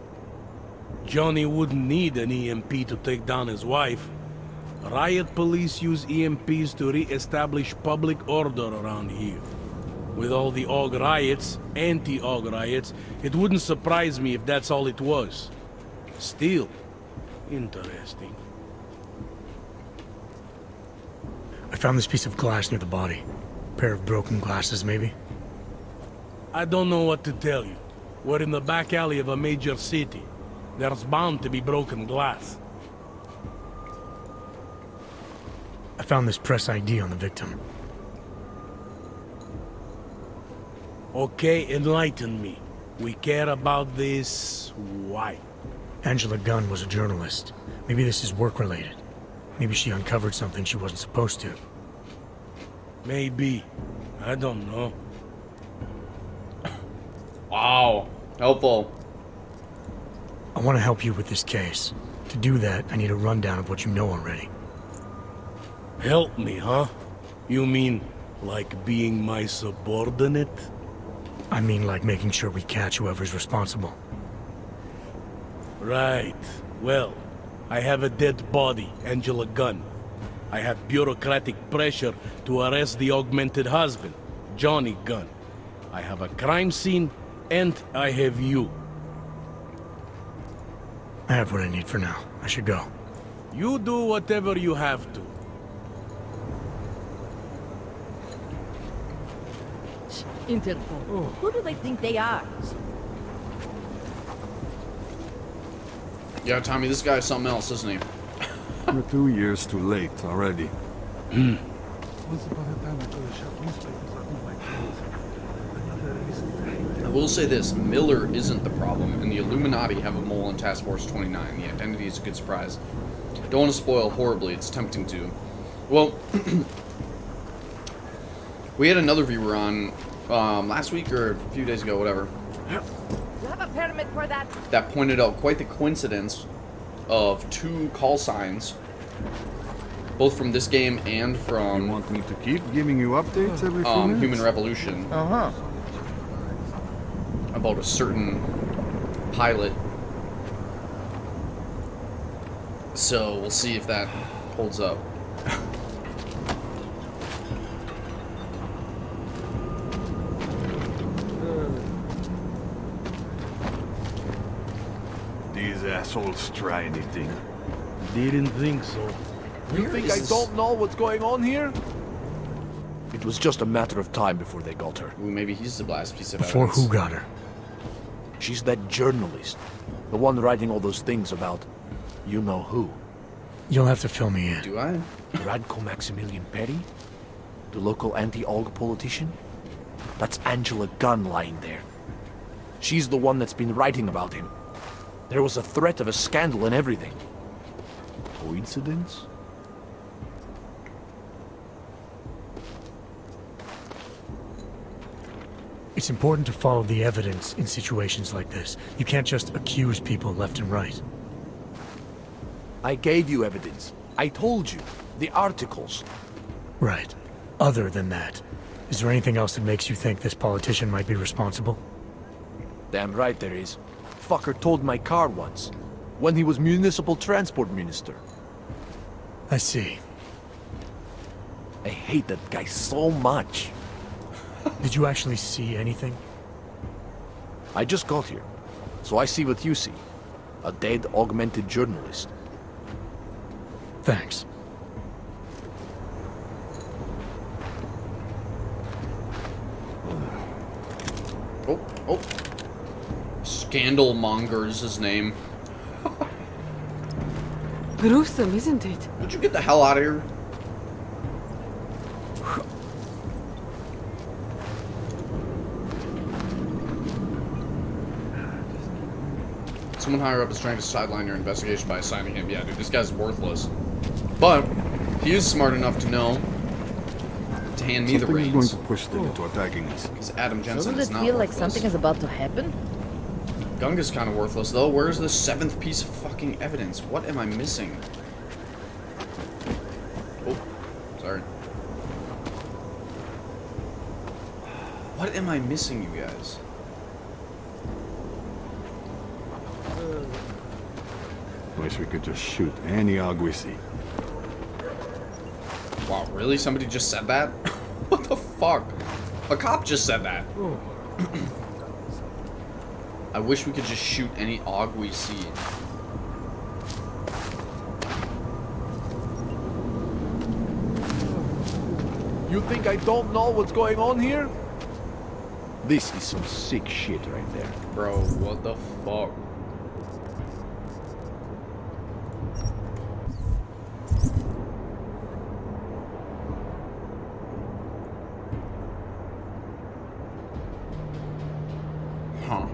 Johnny wouldn't need an EMP to take down his wife. Riot police use EMPs to re-establish public order around here. With all the AUG riots, anti-AUG riots, it wouldn't surprise me if that's all it was. Still, interesting. I found this piece of glass near the body. A pair of broken glasses, maybe? I don't know what to tell you. We're in the back alley of a major city. There's bound to be broken glass. I found this press ID on the victim. Okay, enlighten me. We care about this... why? Angela Gunn was a journalist. Maybe this is work-related. Maybe she uncovered something she wasn't supposed to. Maybe. I don't know. Wow. Helpful. I want to help you with this case. To do that, I need a rundown of what you know already. Help me, huh? You mean, like being my subordinate? I mean like making sure we catch whoever's responsible. Right. Well, I have a dead body, Angela Gunn. I have bureaucratic pressure to arrest the augmented husband, Johnny Gunn. I have a crime scene, and I have you. I have what I need for now. I should go. You do whatever you have to. Interpol. Who do they think they are? Yeah, Tommy, this guy's something else, isn't he? You're 2 years too late already. I will say this, Miller isn't the problem, and the Illuminati have a mole in Task Force 29. The identity is a good surprise. Don't want to spoil horribly, it's tempting to. Well, we had another viewer on last week or a few days ago, whatever, You have a permit for that? that pointed out quite the coincidence of 2 call signs, both from this game and from You want me to keep giving you updates every few minutes? Human Revolution. Uh-huh. About a certain pilot. So we'll see if that holds up. These assholes try anything. Didn't think so. You think I don't know what's going on here? It was just a matter of time before they got her. Ooh, maybe he's the last piece of Before evidence. who got her? She's that journalist. The one writing all those things about you know who. You'll have to fill me in. Do I? Radko Maximilian Perry? The local anti-AUG politician? That's Angela Gunn lying there. She's the one that's been writing about him. There was a threat of a scandal and everything. Coincidence? It's important to follow the evidence in situations like this. You can't just accuse people left and right. I gave you evidence. I told you. The articles. Right. Other than that, is there anything else that makes you think this politician might be responsible? Damn right there is. Fucker told my car once. When he was municipal transport minister. I see. I hate that guy so much. Did you actually see anything? I just got here. So I see what you see. A dead, augmented journalist. Thanks. Oh. Scandal Monger is his name. Gruesome, isn't it? Would you get the hell out of here? Someone higher up is trying to sideline your investigation by assigning him. Yeah, dude, this guy's worthless. But he is smart enough to know to hand me the Something is going reins. to push them into attacking us. Because Adam Jensen Doesn't is it not feel like worthless. something is about to happen? Gungah's kind of worthless, though. Where's the 7th piece of fucking evidence? What am I missing? Oh, sorry. What am I missing, you guys? Wish we could just shoot any AUG we see. Wow, really? Somebody just said that? What the fuck? A cop just said that. I wish we could just shoot any AUG we see. You think I don't know what's going on here? This is some sick shit right there. Bro, what the fuck? Huh.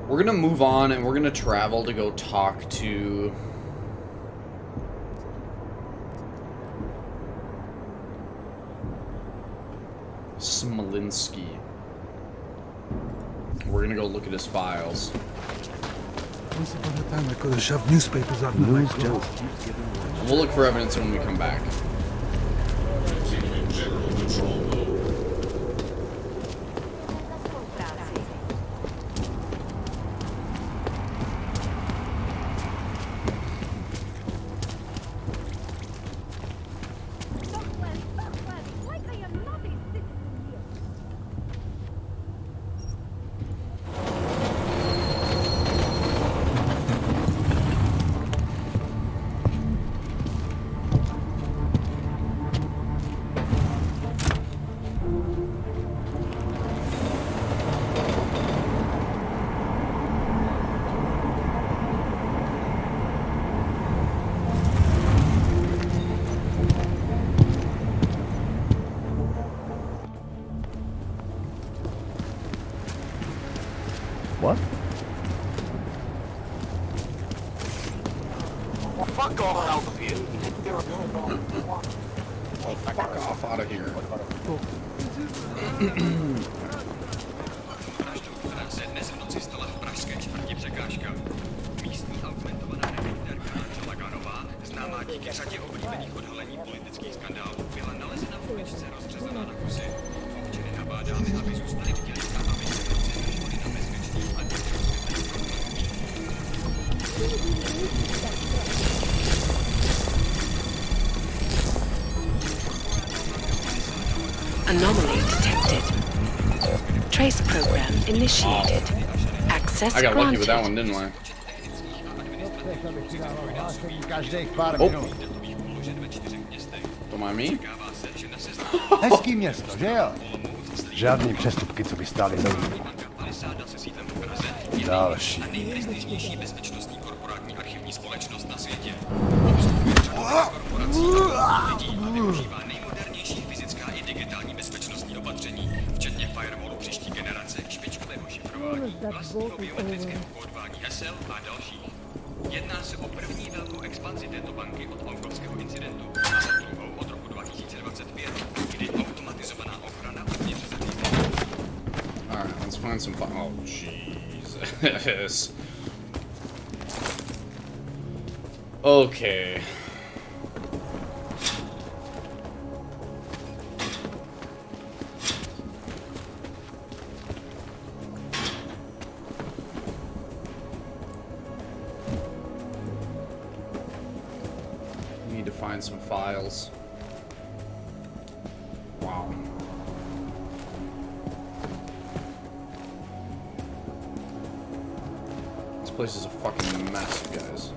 We're gonna move on and we're gonna travel to go talk to Smolinski. We're gonna go look at his files. Once upon a time, I could have shoved newspapers out my clothes. And we'll look for evidence when we come back. out of here. Anomaly detected. Trace program initiated. Access I got lucky granted. with that one, didn't I? Oh. Don't mind me. Hezký město, že jo? Žádný přestupky, co by stály za ní. Další. Nejprestižnější bezpečnostní korporátní archivní společnost na světě. Využívá nejmodernější fyzická i digitální bezpečnostní opatření, včetně firewallu příští generace, špičkového šifrování, vlastního biometrického kódování hesel a dalších. Jedná se o první velkou expanzi této banky od augovského incidentu a druhou od roku 2025, kdy automatizovaná ochrana uvnitř zařízení. Alright, let's find some fun. Oh, Jesus. Okay. Need to find some files. Wow. This place is a fucking mess, you guys.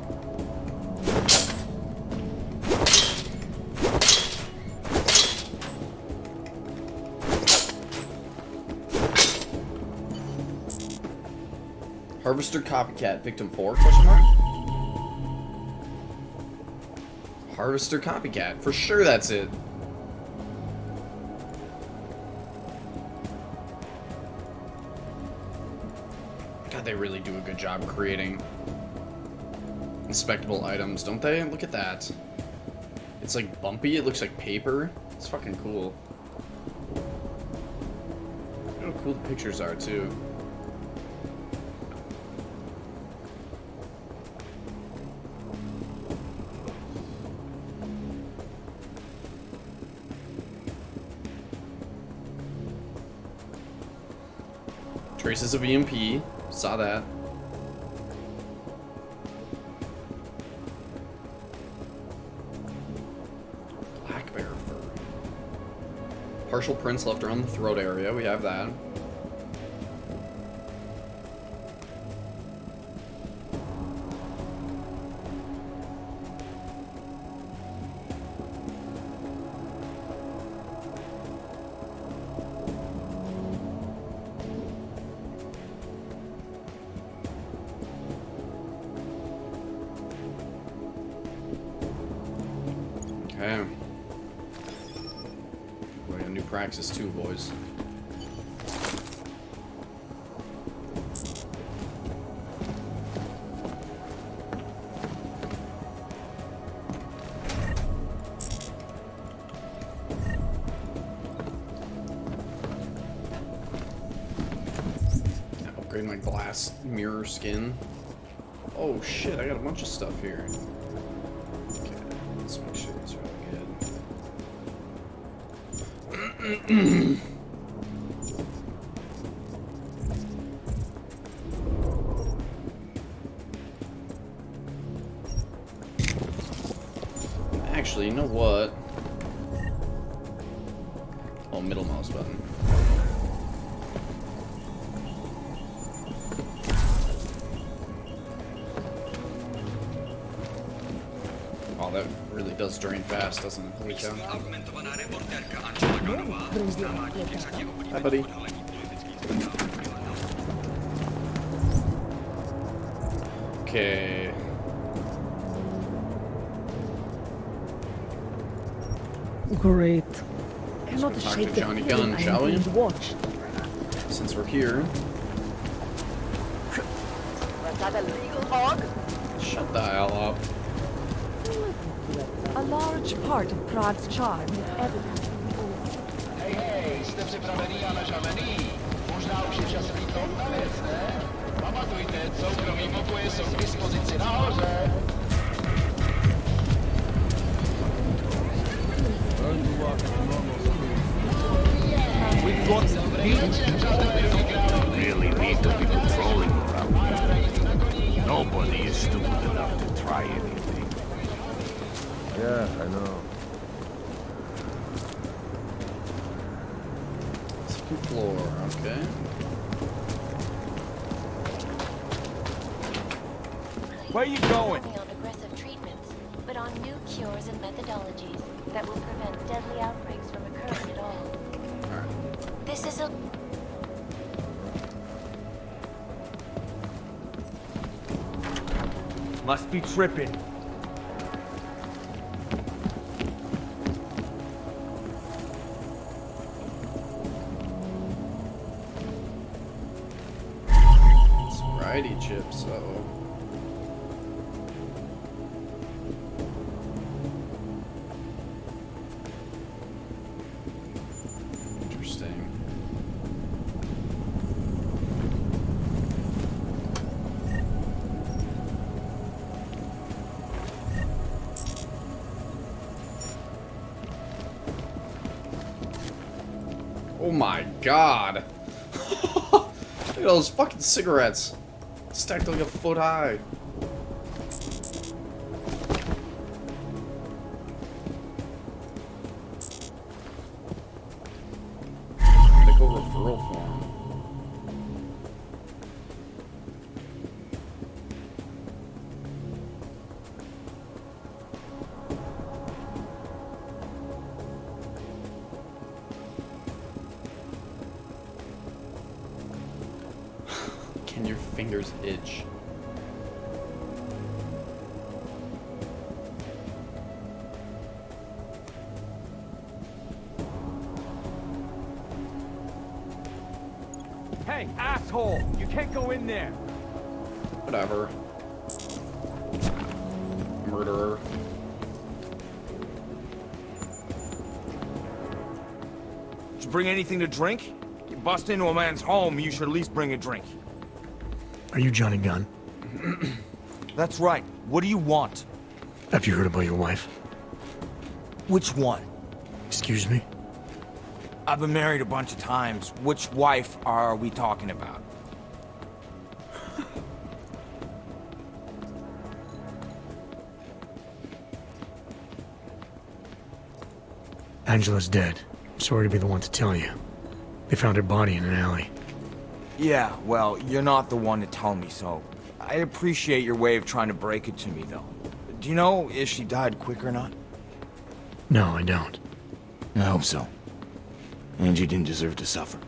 Harvester copycat victim 4? Question mark? Harvester copycat. For sure that's it. God, they really do a good job creating inspectable items, don't they? Look at that. It's like bumpy, it looks like paper. It's fucking cool. Look how cool the pictures are too. Traces of EMP. Saw that. Black bear fur. Partial prints left around the throat area. We have that. Okay. We got a new praxis too, boys. Upgrade my glass mirror skin. Oh shit, I got a bunch of stuff here. Let's make sure these are all good. Actually, you know what? Oh, middle mouse button. Oh, that really does drain fast, doesn't it? Holy cow. Hi, buddy. Okay. Great. Cannot talk to Johnny Gunn, shall we? Since we're here. Was that a legal hog? Shut the hell up. A large part of Prague's charm is evident in the připravený a nažavený. Možná už je čas vlítnout na věc, ne? Pamatujte, soukromý pokoje jsou k dispozici nahoře. Really need to be patrolling around here. Nobody is stupid enough to try anything. Yeah, I know. Second floor, okay. Where are you going? Not only on aggressive treatments, but on new cures and methodologies that will prevent deadly outbreaks from occurring at all. This is a... Must be tripping. Sobriety chips, uh-oh. Interesting. Oh my god! Look at those fucking cigarettes! Stacked like a foot high. Medical referral form. Can your fingers itch? Hey, asshole! You can't go in there! Whatever. Murderer. Did you bring anything to drink? You bust into a man's home, you should at least bring a drink. Are you Johnny Gunn? That's right. What do you want? Have you heard about your wife? Which one? Excuse me? I've been married a bunch of times. Which wife are we talking about? Angela's dead. Sorry to be the one to tell you. They found her body in an alley. Yeah, well, you're not the one to tell me, so I appreciate your way of trying to break it to me, though. Do you know if she died quick or not? No, I don't. I hope so. Angie didn't deserve to suffer.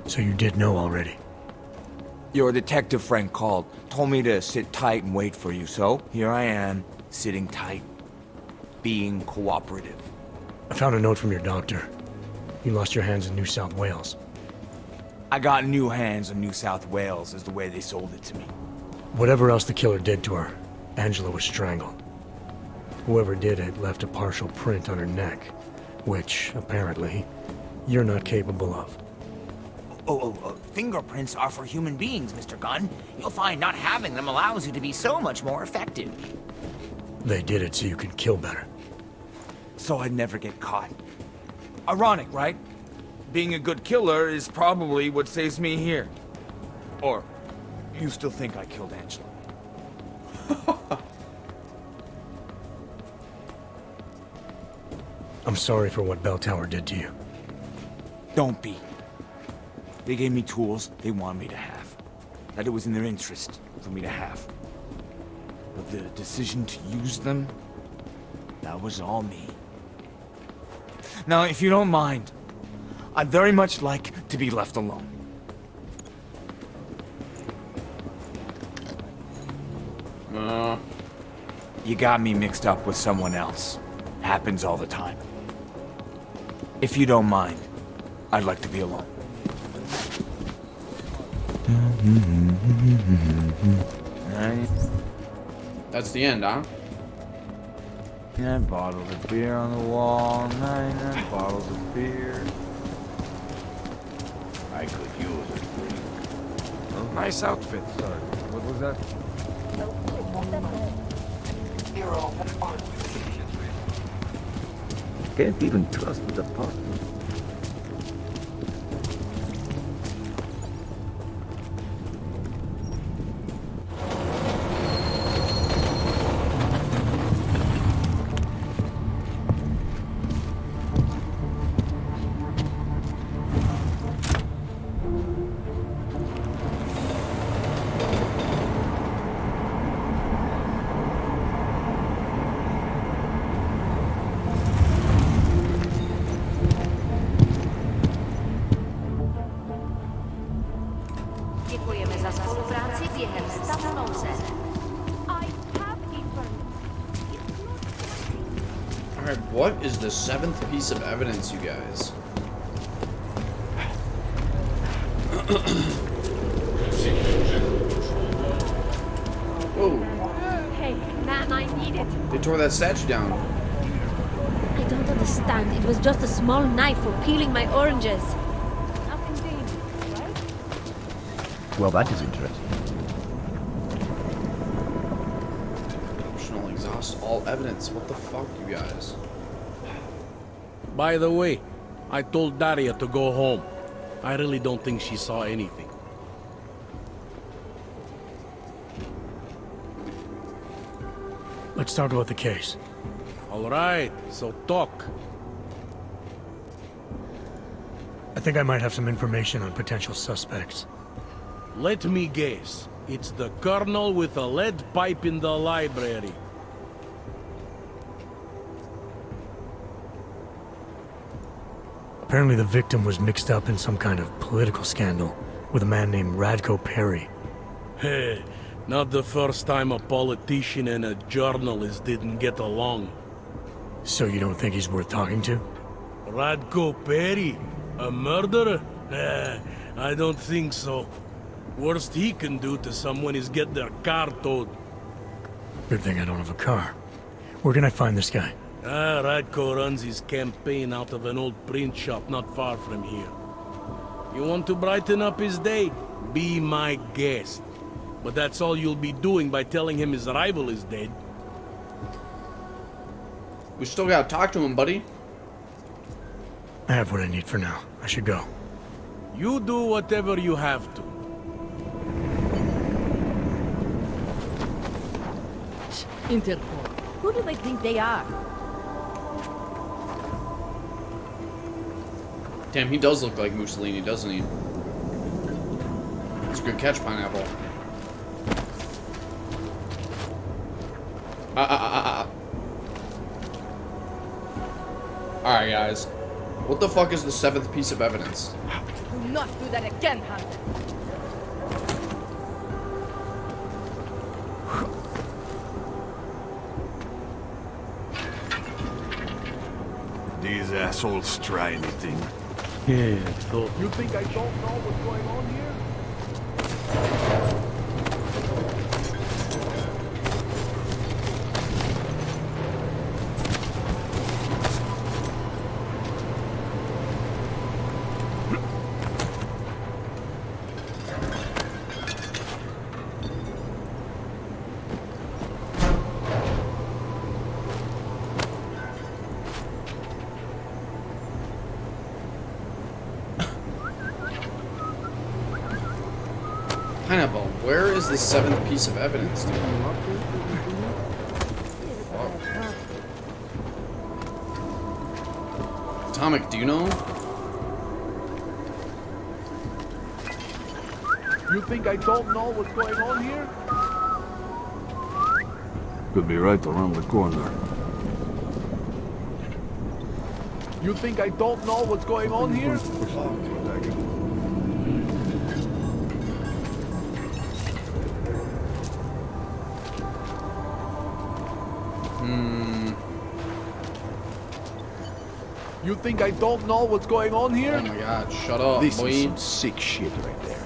So you did know already? Your detective friend called, told me to sit tight and wait for you, so here I am, sitting tight, being cooperative. I found a note from your doctor. You lost your hands in New South Wales. I got new hands in New South Wales, is the way they sold it to me. Whatever else the killer did to her, Angela was strangled. Whoever did it left a partial print on her neck, which, apparently, you're not capable of. Fingerprints are for human beings, Mr. Gunn. You'll find not having them allows you to be so much more effective. They did it so you could kill better. So I'd never get caught. Ironic, right? Being a good killer is probably what saves me here. Or, you still think I killed Angela? I'm sorry for what Bell Tower did to you. Don't be. They gave me tools they wanted me to have. That it was in their interest for me to have. But the decision to use them, that was all me. Now, if you don't mind, I'd very much like to be left alone. You got me mixed up with someone else. Happens all the time. If you don't mind, I'd like to be alone. That's the end, huh? 9 bottles of beer on the wall, 9 bottles of beer. I could use a drink. Nice outfit, sir. What was that? Can't even trust the apartment. Děkujeme za spolupráci během stavu nouze. Alright, what is the 7th piece of evidence, you guys? Whoa. Hey, man, I need it. They tore that statue down. I don't understand. It was just a small knife for peeling my oranges. Well, that is interesting. Optional exhaust all evidence. What the fuck, you guys? By the way, I told Daria to go home. I really don't think she saw anything. Let's talk about the case. All right, so talk. I think I might have some information on potential suspects. Let me guess. It's the colonel with a lead pipe in the library. Apparently the victim was mixed up in some kind of political scandal with a man named Radko Perry. Hey, not the first time a politician and a journalist didn't get along. So you don't think he's worth talking to? Radko Perry? A murderer? I don't think so. Worst he can do to someone is get their car towed. Good thing I don't have a car. Where can I find this guy? Radko runs his campaign out of an old print shop not far from here. You want to brighten up his day? Be my guest. But that's all you'll be doing by telling him his rival is dead. We still gotta talk to him, buddy. I have what I need for now. I should go. You do whatever you have to. Interpol. Who do they think they are? Damn, he does look like Mussolini, doesn't he? It's a good catch, Pineapple. Alright, guys. What the fuck is the 7th piece of evidence? Do not do that again, Hunter. These assholes try anything. Yeah, so You think I don't know what's going on here? Pineapple, where is the 7th piece of evidence, dude? Fuck. Atomic, do you know? You think I don't know what's going on here? Could be right around the corner. You think I don't know what's going on here? You think I don't know what's going on here? Oh my god, shut up, This boy. is some sick shit right there.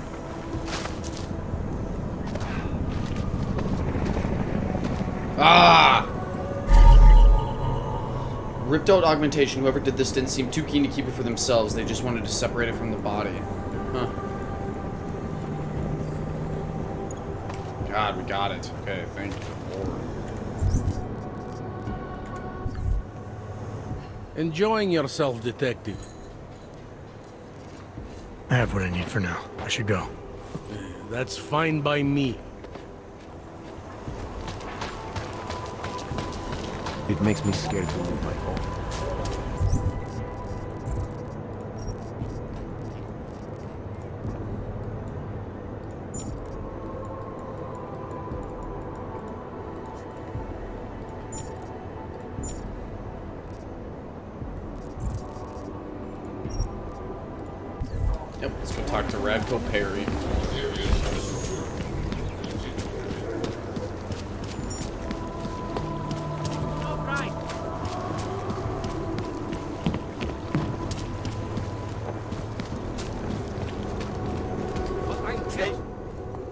Ah! Ripped out augmentation. Whoever did this didn't seem too keen to keep it for themselves. They just wanted to separate it from the body. Huh. God, we got it. Okay, thank you, Lord. Enjoying yourself, detective? I have what I need for now. I should go. That's fine by me. It makes me scared to leave my home. Yep, let's go talk to Radko Perry.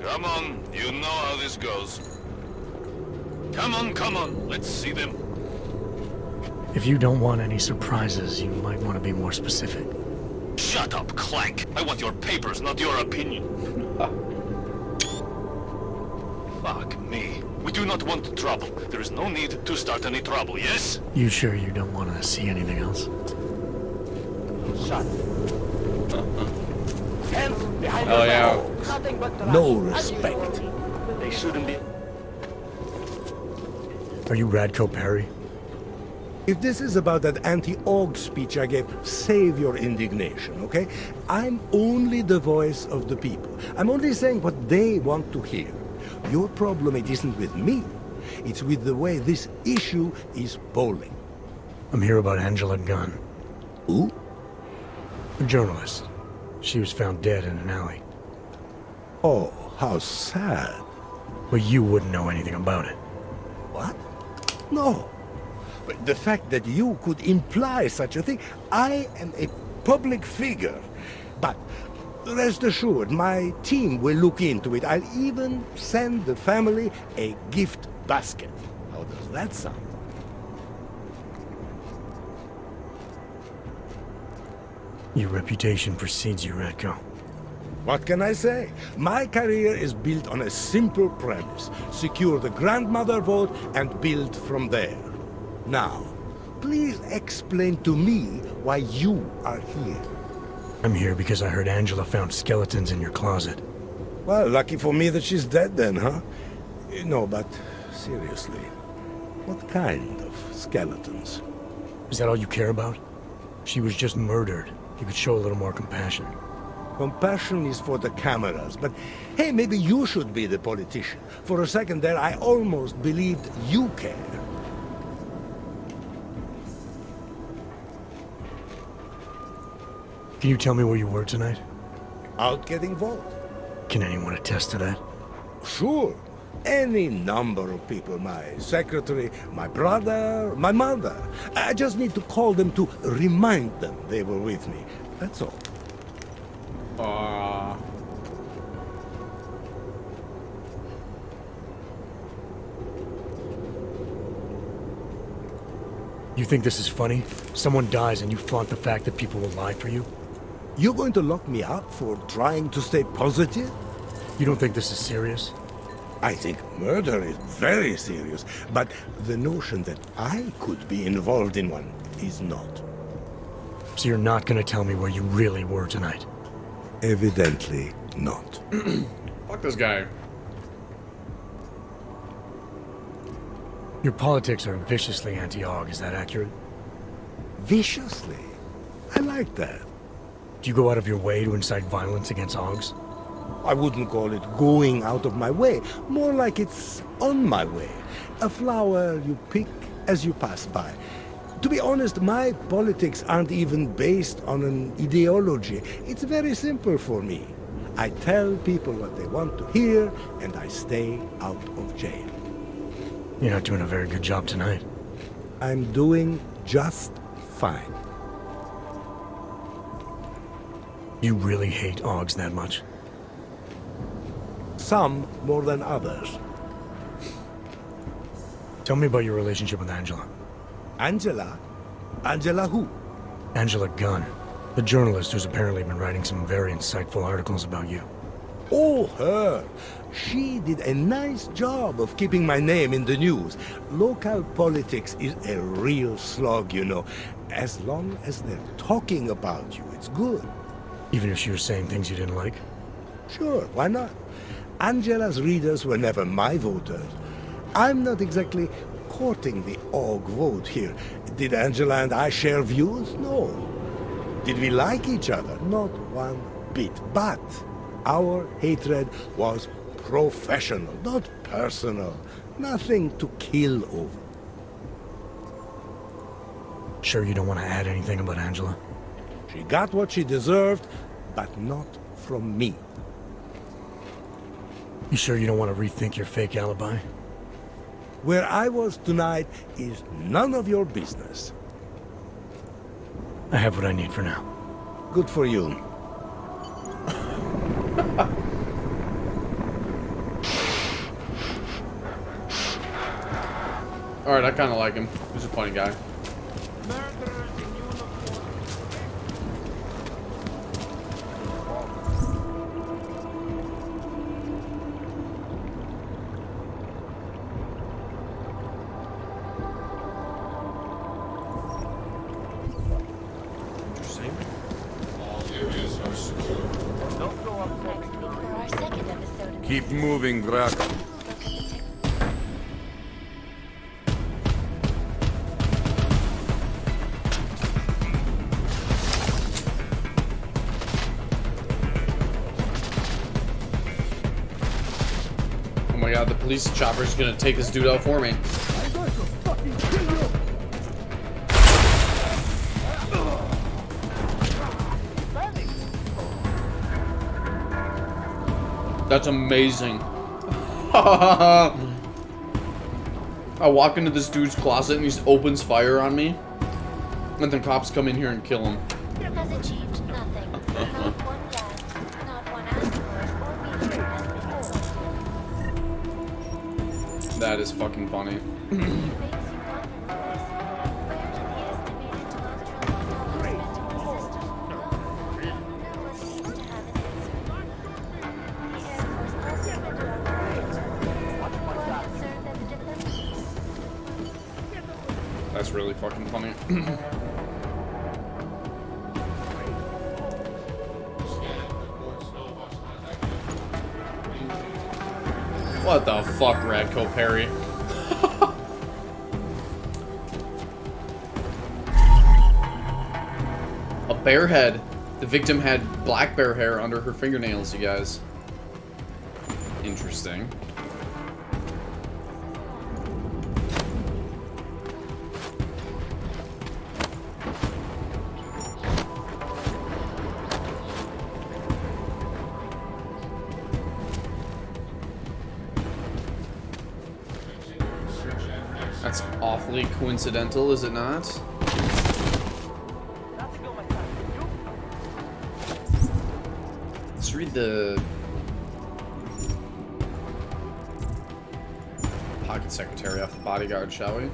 Come on, you know how this goes. Come on, let's see them. If you don't want any surprises, you might want to be more specific. Shut up, Clank. I want your papers, not your opinion. Fuck me. We do not want trouble. There is no need to start any trouble, yes? You sure you don't want to see anything else? Shut. Hands behind Oh, your yeah. back. Nothing but No respect. They shouldn't be. Are you Radko Perry? If this is about that anti-Aug speech I gave, save your indignation, okay? I'm only the voice of the people. I'm only saying what they want to hear. Your problem, it isn't with me. It's with the way this issue is polling. I'm here about Angela Gunn. Who? A journalist. She was found dead in an alley. Oh, how sad. But you wouldn't know anything about it. What? No. But the fact that you could imply such a thing, I am a public figure. But rest assured, my team will look into it. I'll even send the family a gift basket. How does that sound? Your reputation precedes you, Radko. What can I say? My career is built on a simple premise. Secure the grandmother vote and build from there. Now, please explain to me why you are here. I'm here because I heard Angela found skeletons in your closet. Well, lucky for me that she's dead then, huh? No, but seriously, what kind of skeletons? Is that all you care about? She was just murdered. You could show a little more compassion. Compassion is for the cameras, but hey, maybe you should be the politician. For a second there, I almost believed you care. Can you tell me where you were tonight? Out getting vote. Can anyone attest to that? Sure. Any number of people. My secretary, my brother, my mother. I just need to call them to remind them they were with me. That's all. You think this is funny? Someone dies and you flaunt the fact that people will lie for you? You're going to lock me up for trying to stay positive? You don't think this is serious? I think murder is very serious, but the notion that I could be involved in one is not. So you're not gonna tell me where you really were tonight? Evidently not. Fuck this guy. Your politics are viciously anti-Aug, is that accurate? Viciously? I like that. Do you go out of your way to incite violence against Augs? I wouldn't call it going out of my way. More like it's on my way. A flower you pick as you pass by. To be honest, my politics aren't even based on an ideology. It's very simple for me. I tell people what they want to hear, and I stay out of jail. You're not doing a very good job tonight. I'm doing just fine. You really hate Augs that much? Some more than others. Tell me about your relationship with Angela. Angela? Angela who? Angela Gunn. The journalist who's apparently been writing some very insightful articles about you. Oh, her. She did a nice job of keeping my name in the news. Local politics is a real slog, you know. As long as they're talking about you, it's good. Even if she was saying things you didn't like? Sure, why not? Angela's readers were never my voters. I'm not exactly courting the AUG vote here. Did Angela and I share views? No. Did we like each other? Not one bit. But our hatred was professional, not personal. Nothing to kill over. Sure you don't want to add anything about Angela? She got what she deserved, but not from me. You sure you don't want to rethink your fake alibi? Where I was tonight is none of your business. I have what I need for now. Good for you. Alright, I kind of like him. He's a funny guy. Keep moving, Grak. Oh my god, the police chopper's gonna take this dude out for me. That's amazing. I walk into this dude's closet and he just opens fire on me. And then cops come in here and kill him. Has achieved nothing. Not one gas, not one asteroid or meteor has been hit. That is fucking funny. That's really fucking funny. What the fuck, Radco Perry? A bear head. The victim had black bear hair under her fingernails, you guys. Interesting. That's awfully coincidental, is it not? Let's read the pocket secretary off the bodyguard, shall we?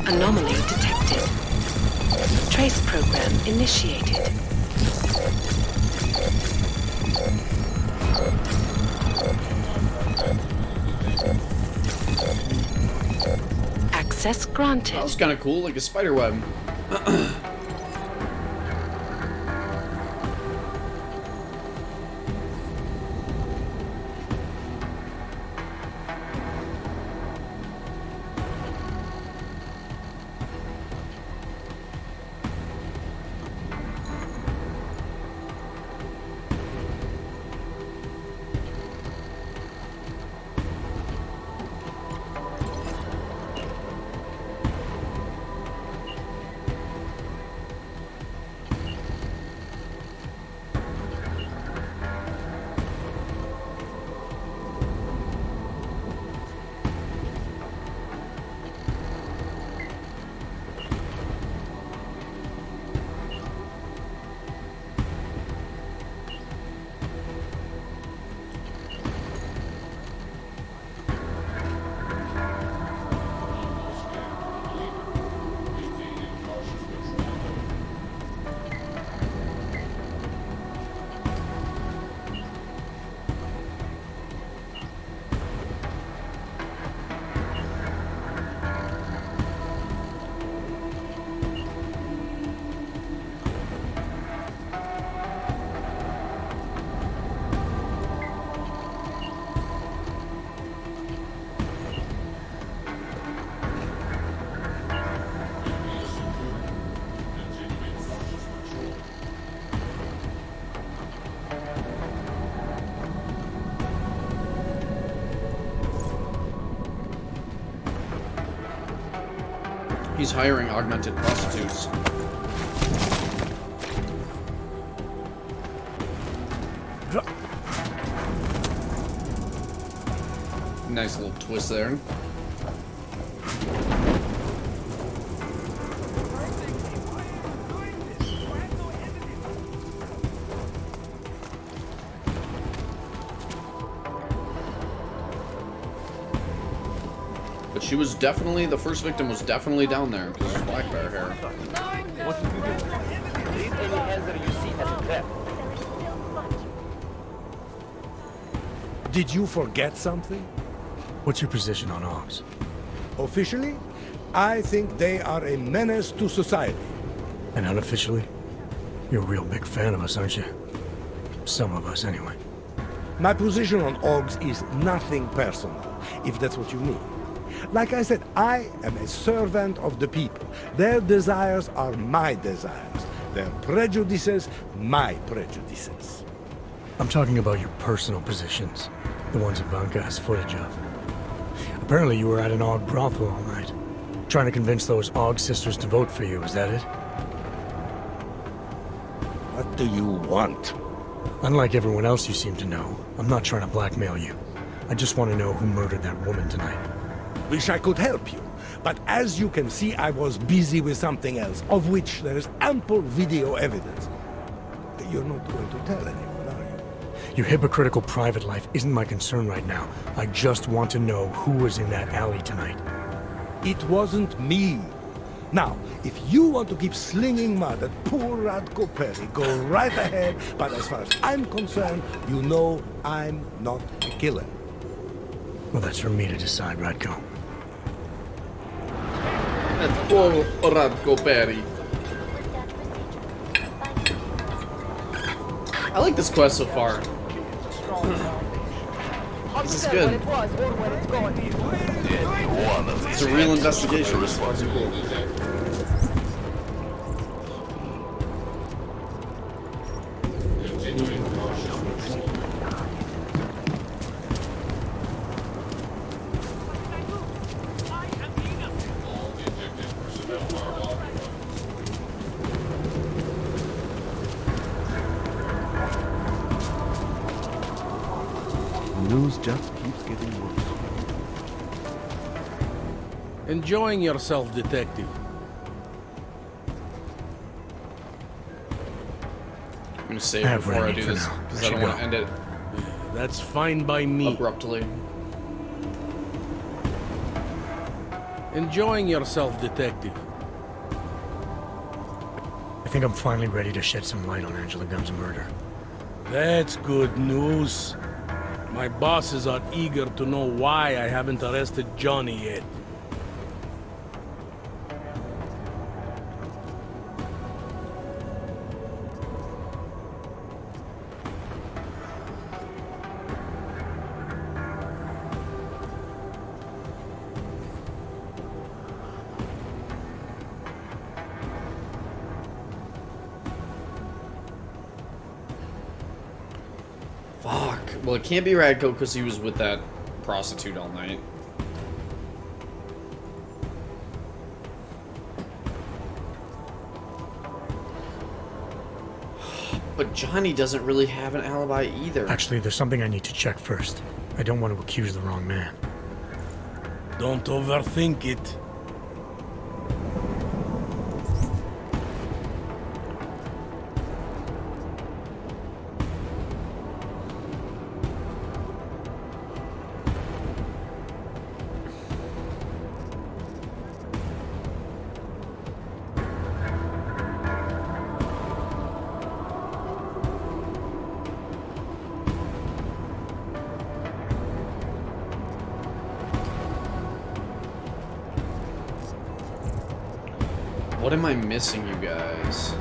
Anomaly detected. Trace program initiated. Access granted. That was kind of cool, like a spider web. He's hiring augmented prostitutes. Nice little twist there. But she was definitely, the first victim was definitely down there because it's black bear hair. What did you do? Treat any hazard you see as a threat. Did you forget something? What's your position on Augs? Officially, I think they are a menace to society. And unofficially? You're a real big fan of us, aren't you? Some of us, anyway. My position on Augs is nothing personal, if that's what you mean. Like I said, I am a servant of the people. Their desires are my desires. Their prejudices, my prejudices. I'm talking about your personal positions. The ones Ivanka has footage of. Apparently you were at an Aug brothel all night. Trying to convince those Aug sisters to vote for you, is that it? What do you want? Unlike everyone else you seem to know, I'm not trying to blackmail you. I just want to know who murdered that woman tonight. Wish I could help you, but as you can see, I was busy with something else, of which there is ample video evidence. You're not going to tell anyone, are you? Your hypocritical private life isn't my concern right now. I just want to know who was in that alley tonight. It wasn't me. Now, if you want to keep slinging mud at poor Radko Perry, go right ahead, but as far as I'm concerned, you know I'm not a killer. Well, that's for me to decide, Radko. At poor Radko Perry. I like this quest so far. This is good. It's a real investigation. This is fucking cool. The news just keeps getting worse. Enjoying yourself, detective. I'm gonna save before I do this because I don't want to end it. That's fine by me. Abruptly. Enjoying yourself, detective. I think I'm finally ready to shed some light on Angela Gunn's murder. That's good news. My bosses are eager to know why I haven't arrested Johnny yet. Fuck. Well, it can't be Radko because he was with that prostitute all night. But Johnny doesn't really have an alibi either. Actually, there's something I need to check first. I don't want to accuse the wrong man. Don't overthink it. What am I missing, you guys?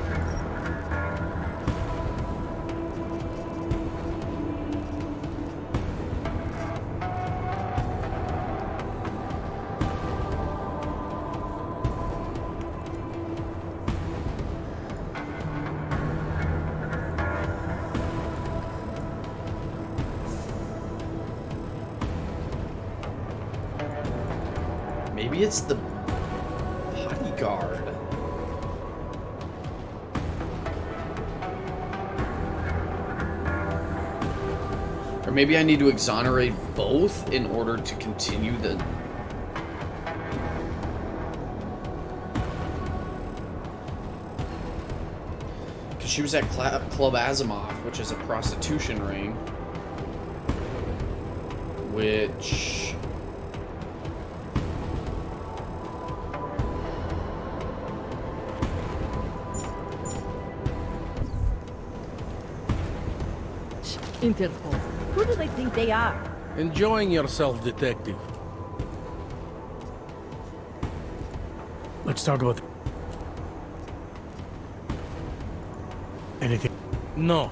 Maybe it's the body guard. Or maybe I need to exonerate both in order to continue the... Because she was at Club Asimov, which is a prostitution ring. Which... Interpol. Who do they think they are? Enjoying yourself, detective. Let's talk about anything. No.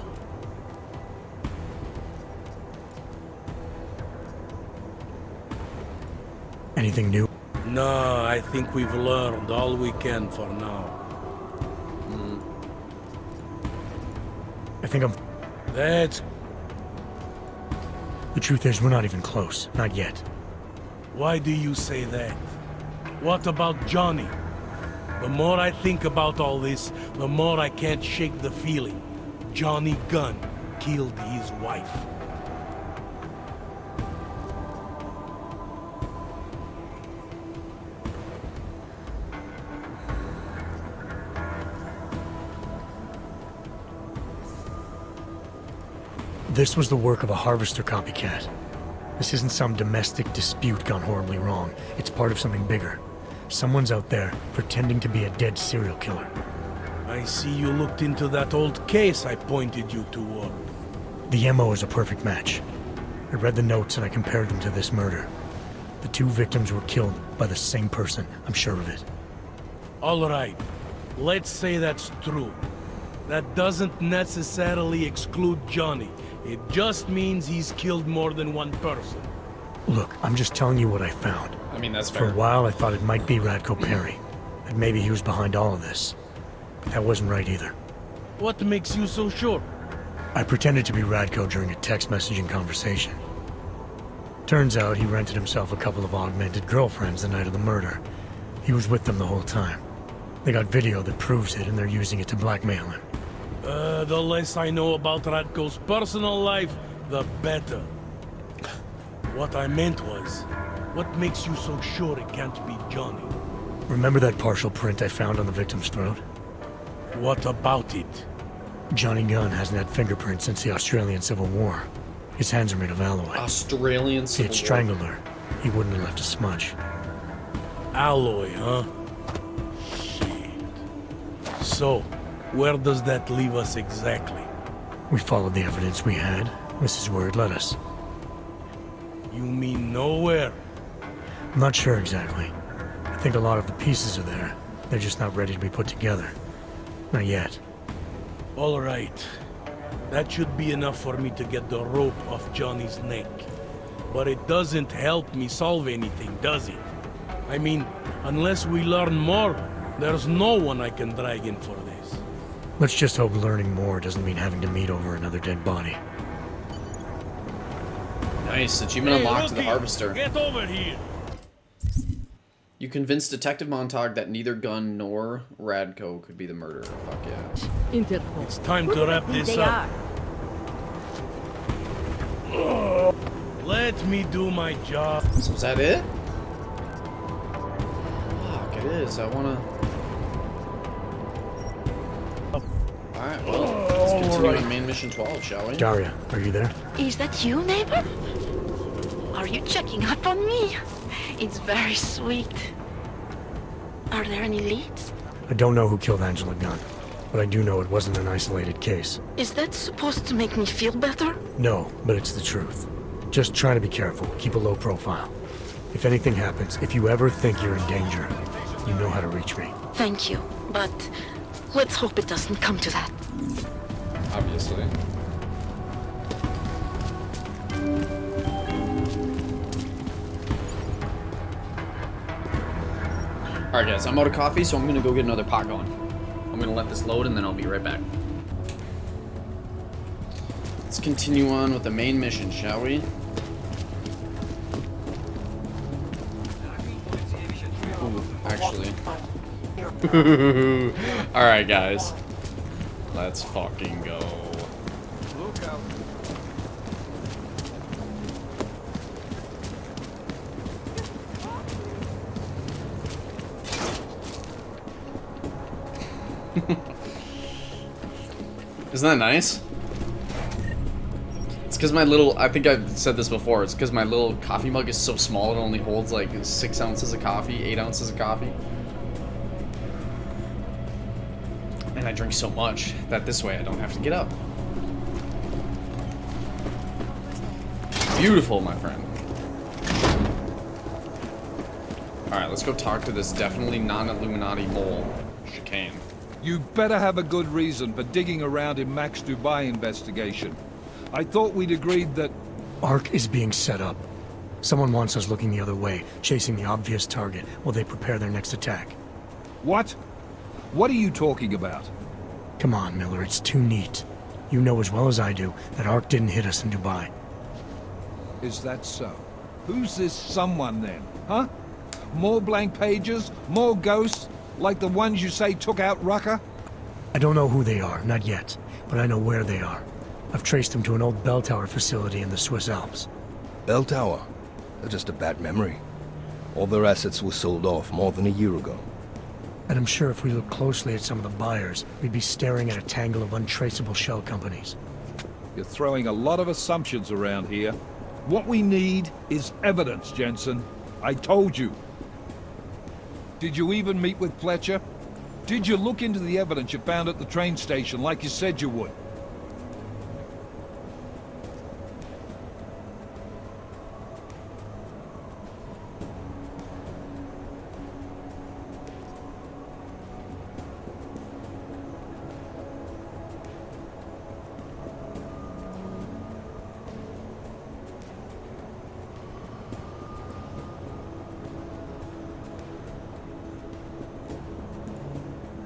Anything new? No, I think we've learned all we can for now. I think I'm... That's... The truth is, we're not even close. Not yet. Why do you say that? What about Johnny? The more I think about all this, the more I can't shake the feeling. Johnny Gunn killed his wife. This was the work of a harvester copycat. This isn't some domestic dispute gone horribly wrong. It's part of something bigger. Someone's out there pretending to be a dead serial killer. I see you looked into that old case I pointed you toward. The MO is a perfect match. I read the notes and I compared them to this murder. The two victims were killed by the same person, I'm sure of it. All right, let's say that's true. That doesn't necessarily exclude Johnny. It just means he's killed more than one person. Look, I'm just telling you what I found. I mean, that's For fair. a while, I thought it might be Radko Perry. And maybe he was behind all of this. But that wasn't right either. What makes you so sure? I pretended to be Radko during a text messaging conversation. Turns out he rented himself a couple of augmented girlfriends the night of the murder. He was with them the whole time. They got video that proves it, and they're using it to blackmail him. The less I know about Radko's personal life, the better. What I meant was, what makes you so sure it can't be Johnny? Remember that partial print I found on the victim's throat? What about it? Johnny Gunn hasn't had fingerprints since the Australian Civil War. His hands are made of alloy. Australian If he Civil had strangled her, he wouldn't have left a smudge. Alloy, huh? Shit. So, where does that leave us exactly? We followed the evidence we had. This is where it led us. You mean nowhere? I'm not sure exactly. I think a lot of the pieces are there. They're just not ready to be put together. Not yet. All right. That should be enough for me to get the rope off Johnny's neck. But it doesn't help me solve anything, does it? I mean, unless we learn more, there's no one I can drag in for this. Let's just hope learning more doesn't mean having to meet over another dead body. Nice. Achievement unlocked to the rookie, harvester. Get over here! You convinced Detective Montag that neither Gunn nor Radko could be the murderer. Fuck yeah. Interpol. It's time Who to do they wrap think this they up. are? Let me do my job. So is that it? Fuck, it is. I wanna... Alright, well, let's continue on main mission 12, shall we? Daria, are you there? Is that you, neighbor? Are you checking up on me? It's very sweet. Are there any leads? I don't know who killed Angela Gunn, but I do know it wasn't an isolated case. Is that supposed to make me feel better? No, but it's the truth. Just trying to be careful, keep a low profile. If anything happens, if you ever think you're in danger, you know how to reach me. Thank you, but let's hope it doesn't come to that. Obviously. Alright guys, I'm out of coffee, so I'm gonna go get another pot going. I'm gonna let this load and then I'll be right back. Let's continue on with the main mission, shall we? Ooh, actually. Alright, guys. Let's fucking go. Look out. Isn't that nice? It's because my little, I think I've said this before, it's because my little coffee mug is so small it only holds like 6 ounces of coffee, 8 ounces of coffee. And I drink so much that this way I don't have to get up. Beautiful, my friend. Alright, let's go talk to this definitely non-Illuminati mole, Chicane. You better have a good reason for digging around in Mac's Dubai investigation. I thought we'd agreed that... Ark is being set up. Someone wants us looking the other way, chasing the obvious target while they prepare their next attack. What? What are you talking about? Come on, Miller, it's too neat. You know as well as I do that Ark didn't hit us in Dubai. Is that so? Who's this someone then, huh? More blank pages? More ghosts? Like the ones you say took out Rucker? I don't know who they are, not yet, but I know where they are. I've traced them to an old bell tower facility in the Swiss Alps. Bell tower? They're just a bad memory. All their assets were sold off more than a year ago. And I'm sure if we look closely at some of the buyers, we'd be staring at a tangle of untraceable shell companies. You're throwing a lot of assumptions around here. What we need is evidence, Jensen. I told you. Did you even meet with Fletcher? Did you look into the evidence you found at the train station like you said you would?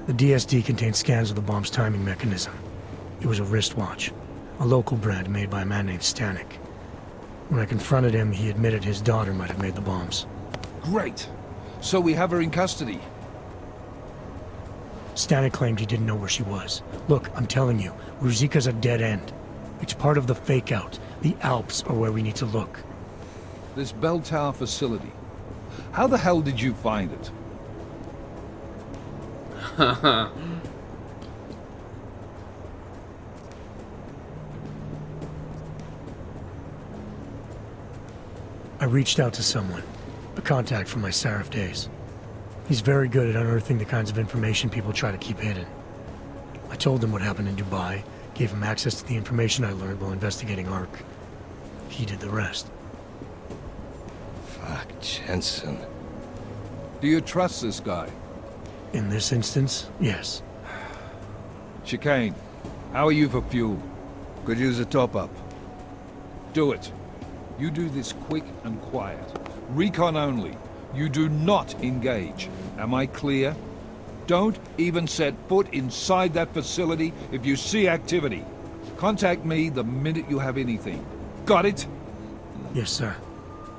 The DSD contained scans of the bomb's timing mechanism. It was a wristwatch, a local brand made by a man named Stanek. When I confronted him, he admitted his daughter might have made the bombs. Great. So we have her in custody. Stanek claimed he didn't know where she was. Look, I'm telling you, Ruzika's a dead end. It's part of the fake-out. The Alps are where we need to look. This bell tower facility. How the hell did you find it? I reached out to someone, a contact from my Seraph days. He's very good at unearthing the kinds of information people try to keep hidden. I told him what happened in Dubai, gave him access to the information I learned while investigating Ark. He did the rest. Fuck, Jensen. Do you trust this guy? In this instance, yes. Chicane, how are you for fuel? Could use a top-up. Do it. You do this quick and quiet. Recon only. You do not engage. Am I clear? Don't even set foot inside that facility if you see activity. Contact me the minute you have anything. Got it? Yes, sir.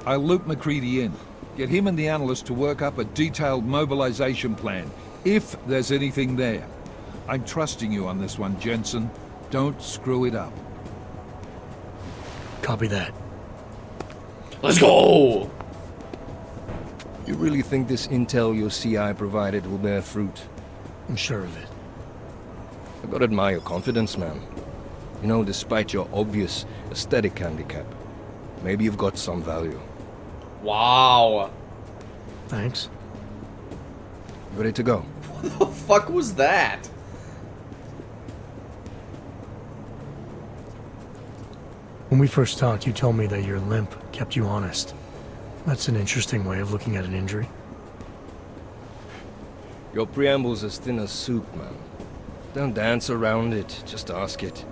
I'll loop McCready in. Get him and the analyst to work up a detailed mobilization plan, if there's anything there. I'm trusting you on this one, Jensen. Don't screw it up. Copy that. Let's go! You really think this intel your CI provided will bear fruit? I'm sure of it. I gotta admire your confidence, man. You know, despite your obvious aesthetic handicap, maybe you've got some value. Wow. Thanks. Ready to go? What the fuck was that? When we first talked, you told me that your limp kept you honest. That's an interesting way of looking at an injury. Your preamble's as thin as soup, man. Don't dance around it, just ask it.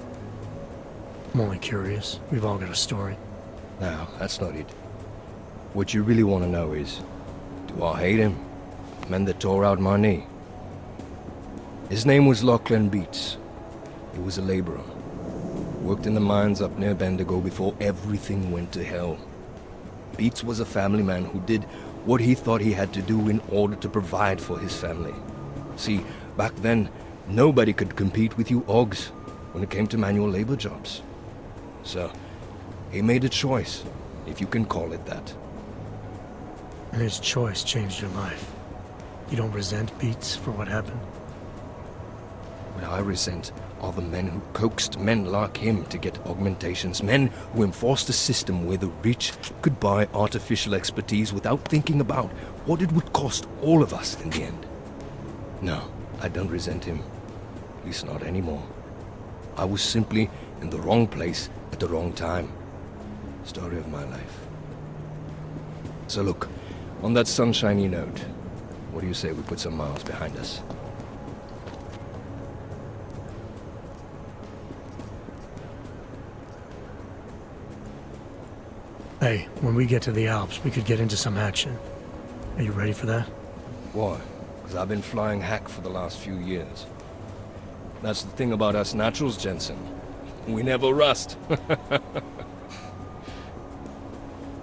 I'm only curious. We've all got a story. No, that's not it. What you really want to know is, do I hate him? Men that tore out my knee. His name was Lachlan Beats. He was a laborer. Worked in the mines up near Bendigo before everything went to hell. Beats was a family man who did what he thought he had to do in order to provide for his family. See, back then, nobody could compete with you Oggs when it came to manual labor jobs. So, he made a choice, if you can call it that. And his choice changed your life. You don't resent Beats for what happened? What I resent are the men who coaxed men like him to get augmentations, men who enforced a system where the rich could buy artificial expertise without thinking about what it would cost all of us in the end. No, I don't resent him. At least not anymore. I was simply in the wrong place at the wrong time. Story of my life. So look, on that sunshiny note, what do you say we put some miles behind us? Hey, when we get to the Alps, we could get into some action. Are you ready for that? Why? Because I've been flying hack for the last few years. That's the thing about us naturals, Jensen. We never rust.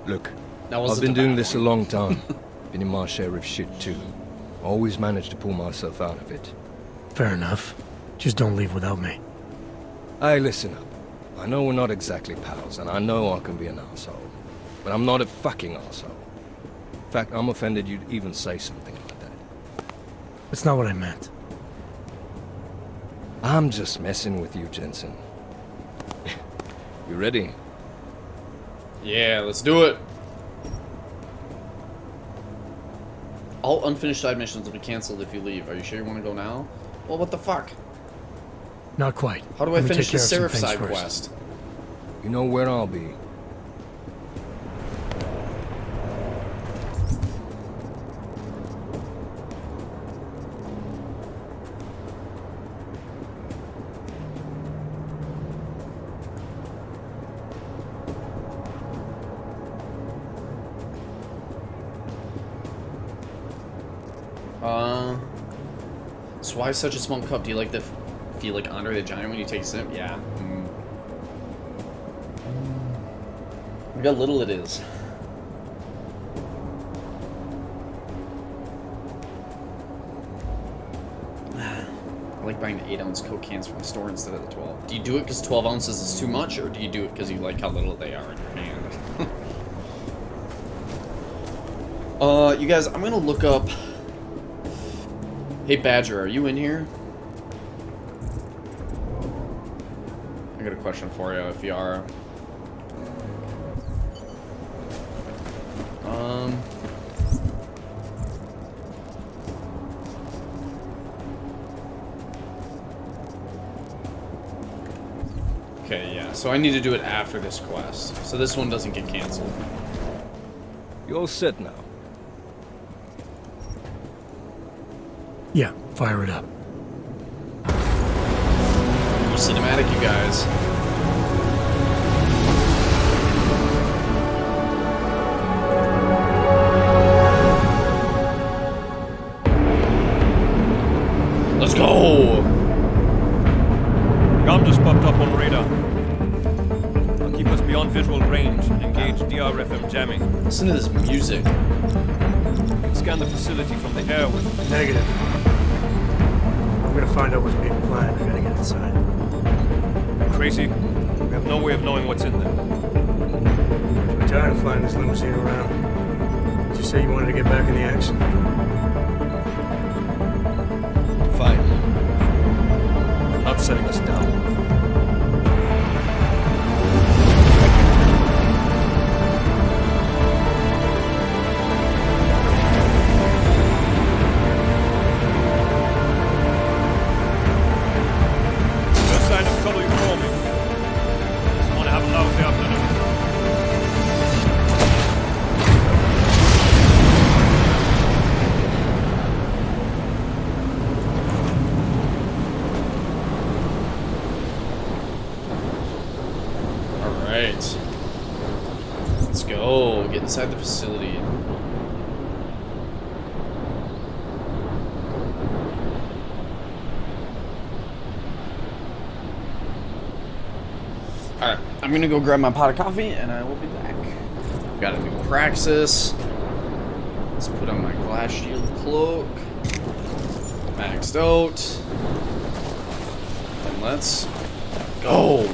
Look, I've been doing this a long time. Been in my share of shit too. Always managed to pull myself out of it. Fair enough. Just don't leave without me. Hey, listen up. I know we're not exactly pals, and I know I can be an asshole. But I'm not a fucking asshole. In fact, I'm offended you'd even say something like that. That's not what I meant. I'm just messing with you, Jensen. You ready? Yeah, let's do it. All unfinished side missions will be canceled if you leave. Are you sure you want to go now? Well, what the fuck? Not quite. How do I finish the Seraph side quest? You know where I'll be. So why such a small cup? Do you like the feel like Andre the Giant when you take a sip? Yeah. Look how little it is. I like buying the 8-ounce Coke cans from the store instead of the 12. Do you do it because 12 ounces is too much, or do you do it because you like how little they are in your hand? You guys, I'm gonna look up. Hey Badger, are you in here? I got a question for you if you are. Okay, yeah, so I need to do it after this quest. So this one doesn't get canceled. You're set now. Yeah, fire it up. Cinematic, you guys. Let's go! Gun just popped up on radar. I'll keep us beyond visual range and engage DRFM jamming. Listen to this music. You can scan the facility from the air with... Negative. I'm gonna find out what's being planned. I gotta get inside. Crazy. We have no way of knowing what's in there. I'm tired of flying this limousine around. Did you say you wanted to get back in the action? Fine. I'm not setting us down. Inside the facility. Alright, I'm gonna go grab my pot of coffee and I will be back. I've got a new Praxis. Let's put on my glass shield cloak. Maxed out. And let's go.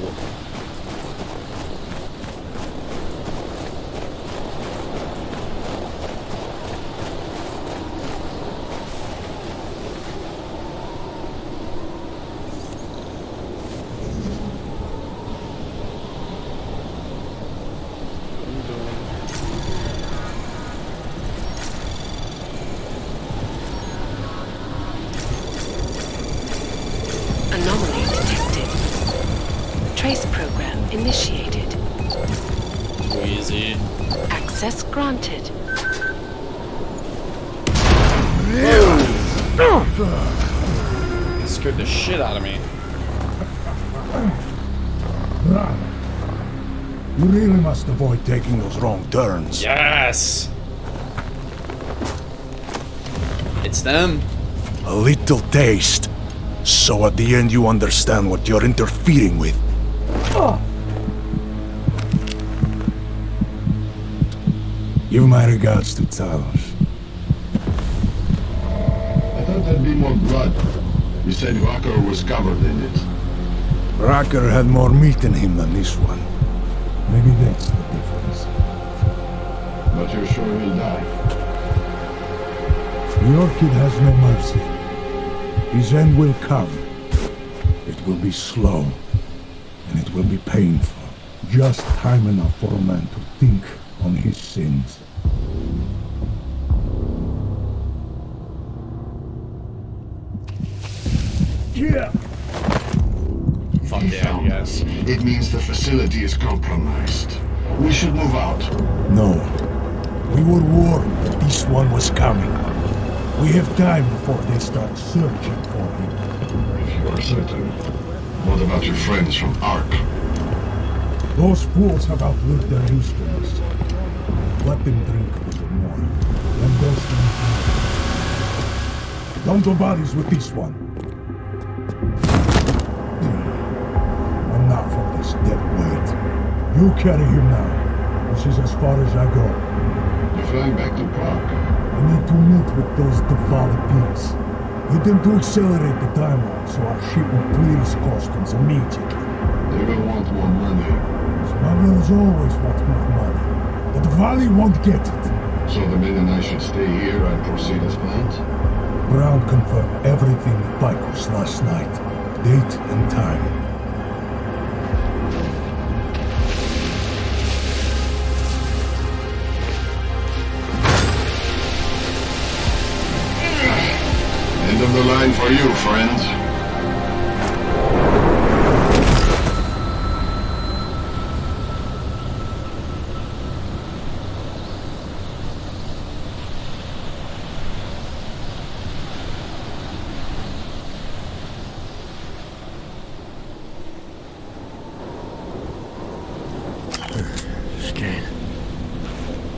Anomaly detected. Trace program initiated. Easy. Access granted. That scared the shit out of me. Run. You really must avoid taking those wrong turns. Yes! It's them. A little taste. So at the end you understand what you're interfering with. Give my regards to Talos. I thought there'd be more blood. You said Walker was covered in it. Racker had more meat in him than this one. Maybe that's the difference. But you're sure he'll die? The Orchid has no mercy. His end will come. It will be slow, and it will be painful. Just time enough for a man to think on his sins. Yeah! Fuck yeah, yes. It means the facility is compromised. We should move out. No. We were warned that this one was coming. We have time before they start searching for him. If you are certain, what about your friends from Ark? Those fools have outlived their usefulness. Let them drink a little more. Then go stand here. Don't do bodies with this one. Enough of this dead weight. You carry him now. This is as far as I go. You're flying back to Prague. I need to meet with those devoted pigs. Get them to accelerate the timeline so our ship will clear its customs immediately. They will want more money. Smugglers always want more money, but the Valley won't get it. So the men and I should stay here and proceed as planned? Brown confirmed everything with Picos last night. Date and time. End of the line for you, friend.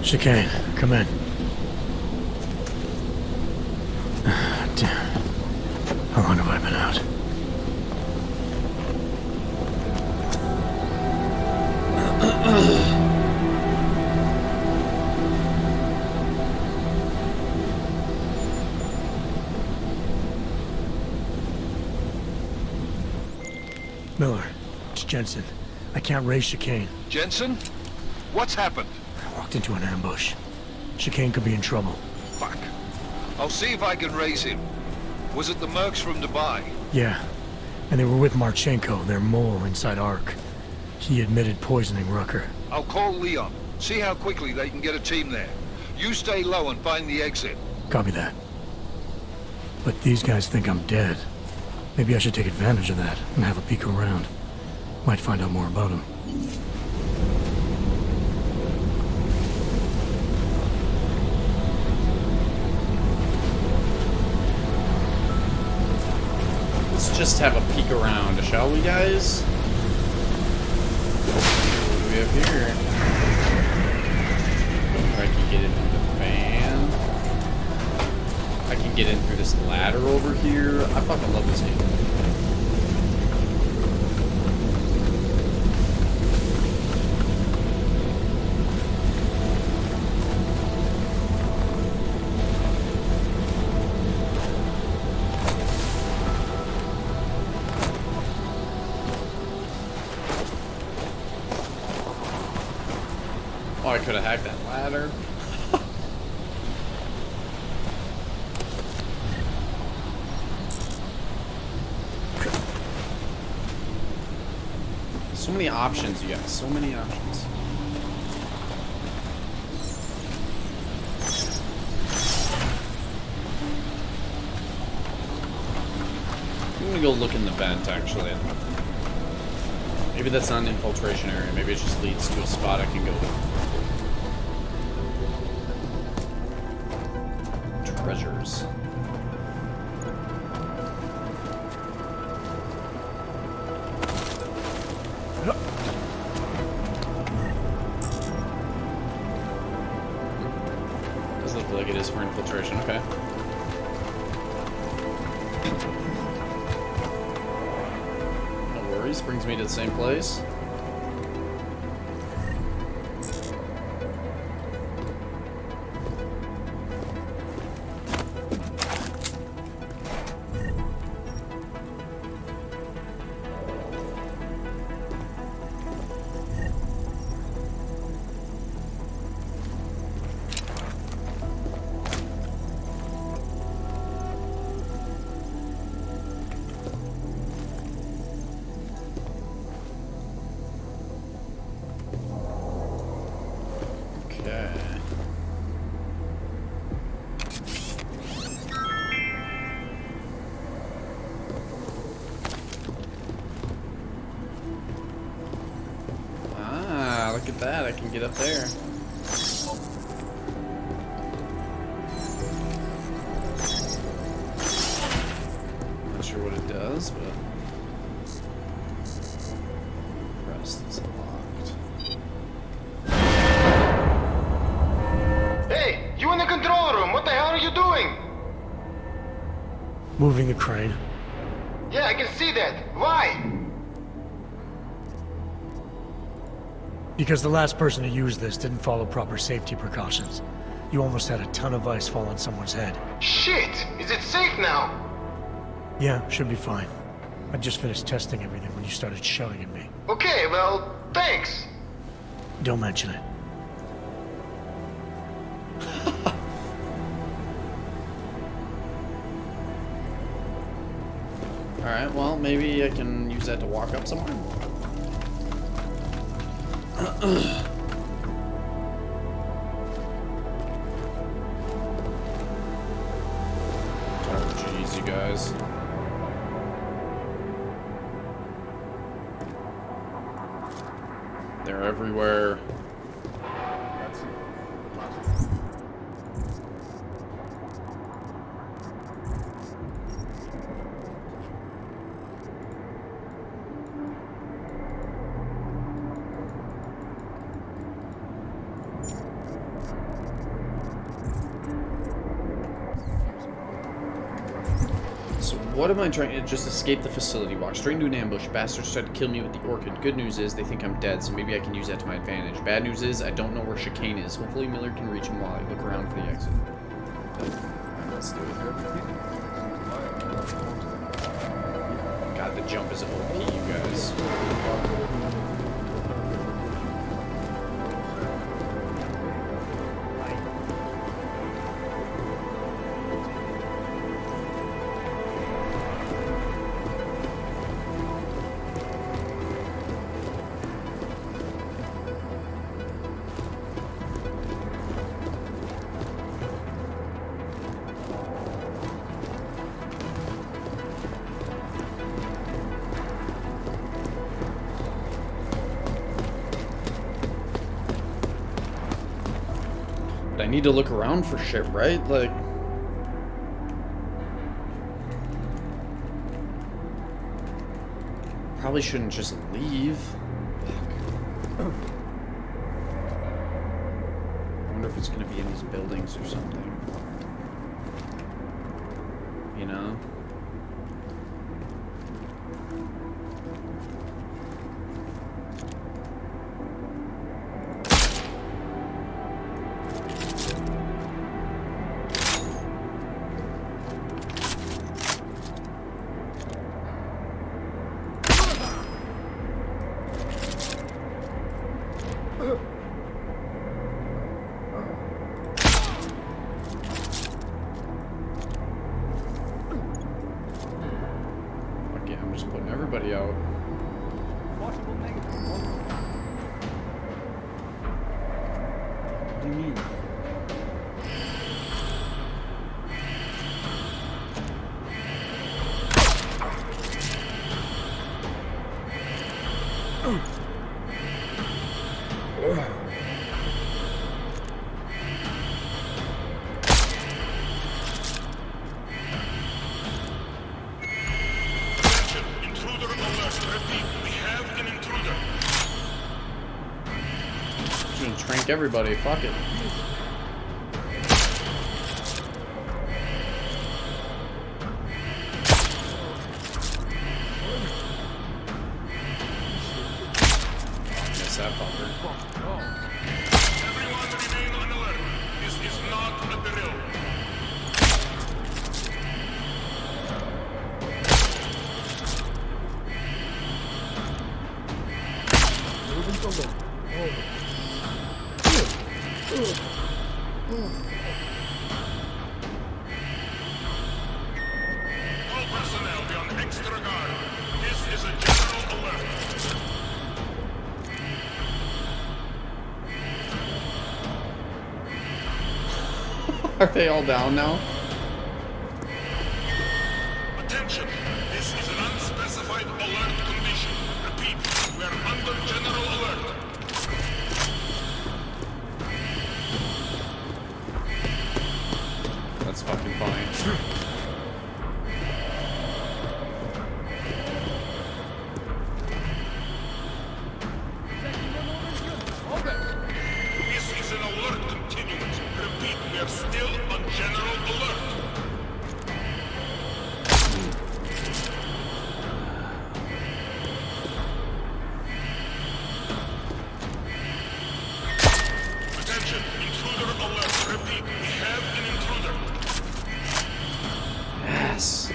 Chicane, come in. Damn. How long have I been out? Miller, it's Jensen. I can't raise Chicane. Jensen? What's happened? I walked into an ambush. Chicane could be in trouble. Fuck. I'll see if I can raise him. Was it the mercs from Dubai? Yeah. And they were with Marchenko, their mole inside Ark. He admitted poisoning Rucker. I'll call Leon. See how quickly they can get a team there. You stay low and find the exit. Copy that. But these guys think I'm dead. Maybe I should take advantage of that and have a peek around. Might find out more about him. Let's just have a peek around, shall we, guys? What do we have here? I can get in through the fan. I can get in through this ladder over here. I fucking love this game. could have hacked that ladder. So many options, you guys. So many options. I'm gonna go look in the vent, actually. Maybe that's not an infiltration area. Maybe it just leads to a spot I can go to. Treasures. Does look like it is for infiltration, okay. No worries, brings me to the same place. Look at that, I can get up there. Not sure what it does, but rest is locked. Hey, you in the control room, what the hell are you doing? Moving the crane. Yeah, I can see that. Why? Because the last person to use this didn't follow proper safety precautions. You almost had a ton of ice fall on someone's head. Shit! Is it safe now? Yeah, should be fine. I just finished testing everything when you started shouting at me. Okay, well, thanks. Don't mention it. Alright, well, maybe I can use that to walk up somewhere. Oh, jeez, you guys. They're everywhere. What am I trying to just escape the facility? Walk straight into an ambush. Bastards tried to kill me with the orchid. Good news is they think I'm dead, so maybe I can use that to my advantage. Bad news is I don't know where Chicane is. Hopefully Miller can reach him while I look around for the exit. Let's do it. God, the jump is OP, you guys. I need to look around for shit, right? Like... Probably shouldn't just leave. Fuck. I wonder if it's gonna be in these buildings or something. You know? everybody out. What do you mean? Trank everybody, fuck it. Miss that fucker. Everyone remain on alert. This is not a drill. All personnel be on extra guard. This is a general alert. Are they all down now? Attention! This is an unspecified alert condition. Repeat, we are under general alert. That's fucking funny. This is an alert continuance. Repeat, we are still on general alert. Attention, intruder alert. Repeat, we have an intruder. Yes.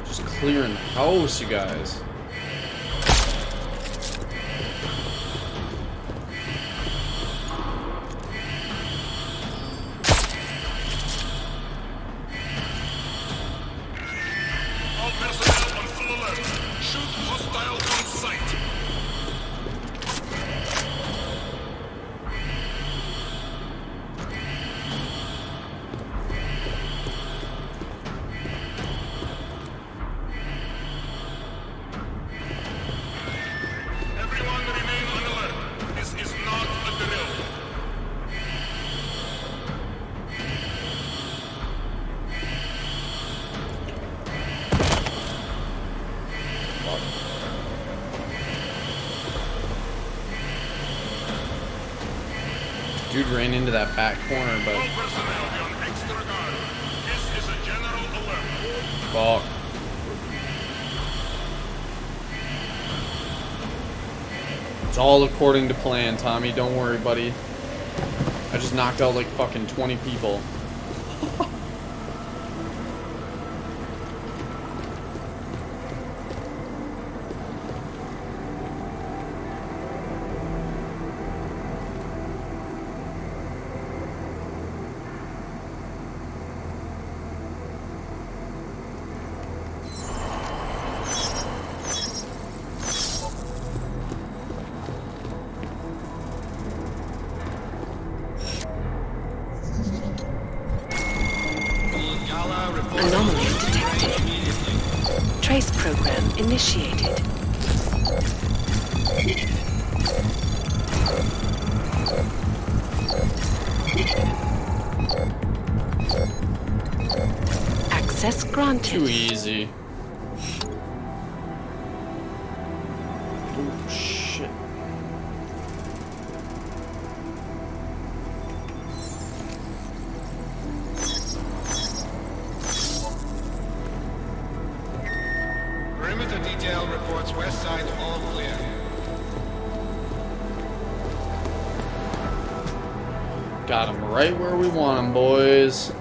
Just clearing the house, you guys. All personnel on full alert. Shoot hostile on sight. Everyone remain on alert. This is not a drill. Dude ran into that back corner, but All personnel be on extra guard. This is a general alert. fuck. It's all according to plan, Tommy. Don't worry, buddy. I just knocked out like fucking 20 people. Anomaly detected. Trace program initiated. Access granted. Too easy. Oh shit. Perimeter detail reports west side all clear. Got him right where we want him, boys.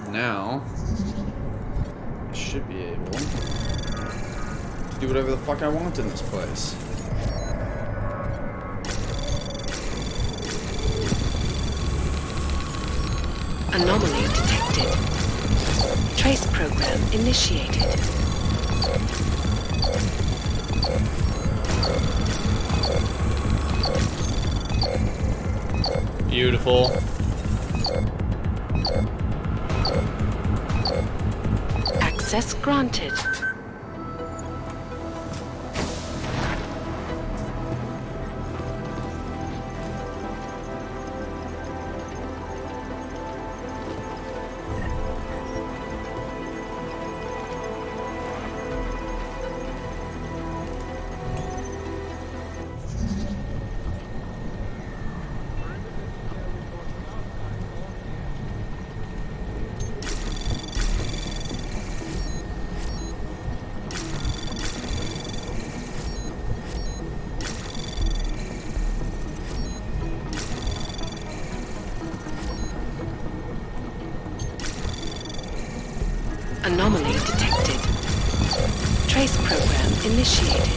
Now, I should be able to do whatever the fuck I want in this place. Anomaly detected. Trace program initiated. Beautiful. Access granted. Anomaly detected. Trace program initiated.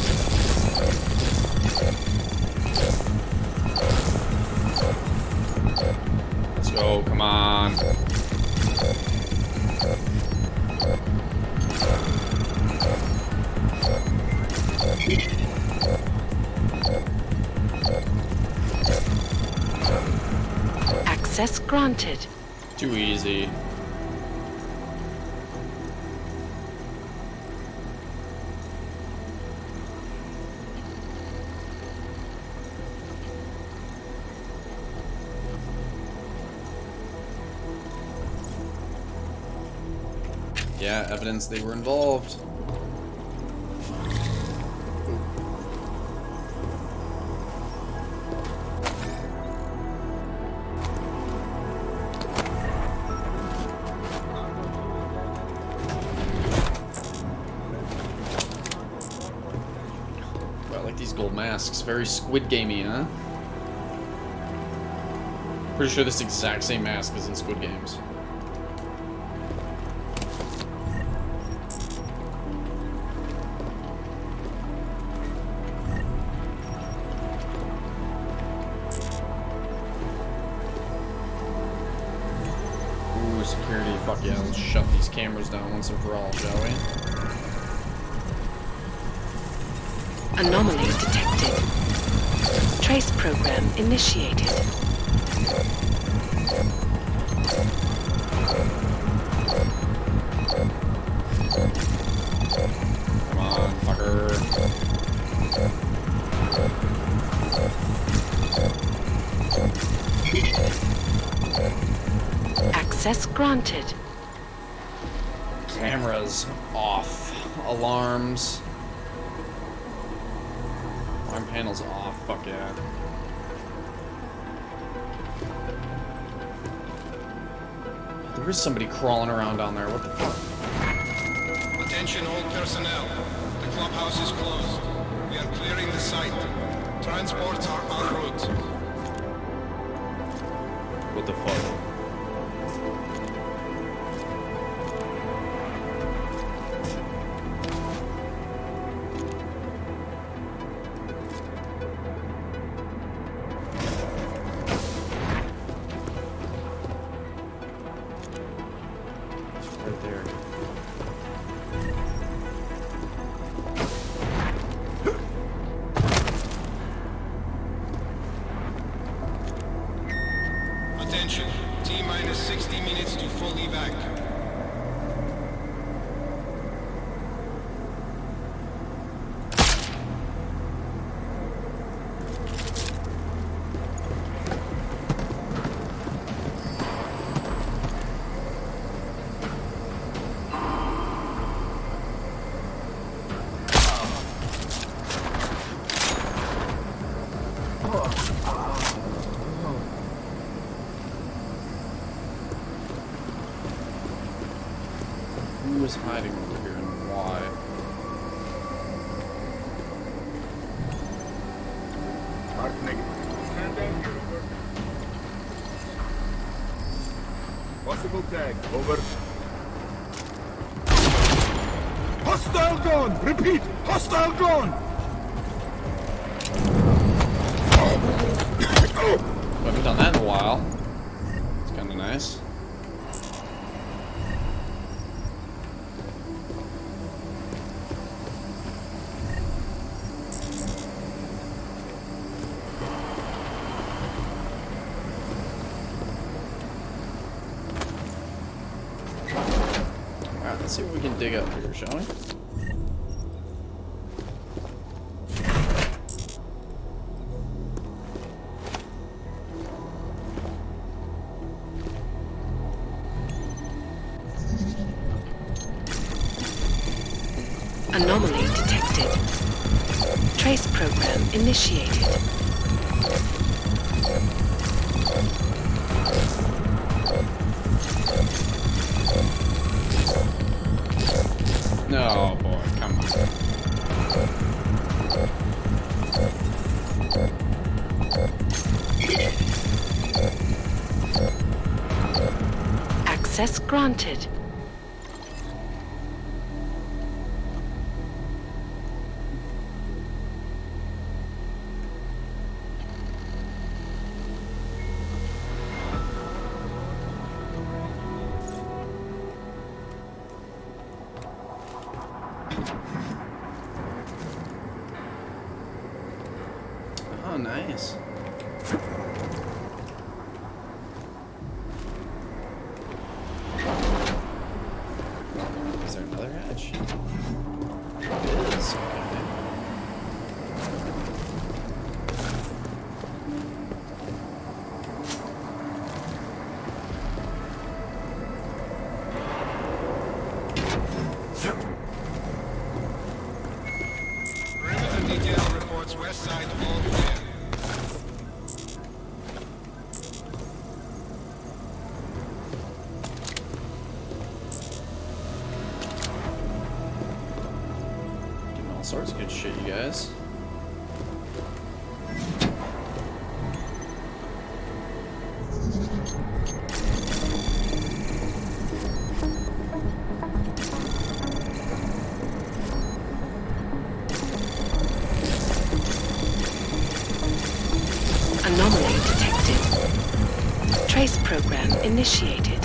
Let's go, come on. Access granted. Too easy. Yeah, evidence they were involved. I like these gold masks. Very Squid Gamey, huh? Pretty sure this exact same mask is in Squid Games. Security, fuck yeah, let's shut these cameras down once and for all, shall we? Anomaly detected. Trace program initiated. Come on, fucker. Access granted. Cameras off. Alarms. Alarm panels off. Fuck yeah. There is somebody crawling around down there. What the fuck? Attention all personnel. The clubhouse is closed. We are clearing the site. Transports are en route. What the fuck? Right there. Attention. T-minus 60 minutes to full evac. Who is hiding over here and why? Mark negative. Possible tag, over. Hostile gone! Repeat! Hostile gone! We haven't done that in a while. It's kind of nice. let's see what we can dig up here, shall we? Anomaly detected. Trace program initiated. No, boy, come on. Access granted. Oh, nice. Is there another hatch? It is. Okay. Perimeter detail reports west side all clear. Doing all sorts of good shit, you guys. Anomaly detected. Trace program initiated.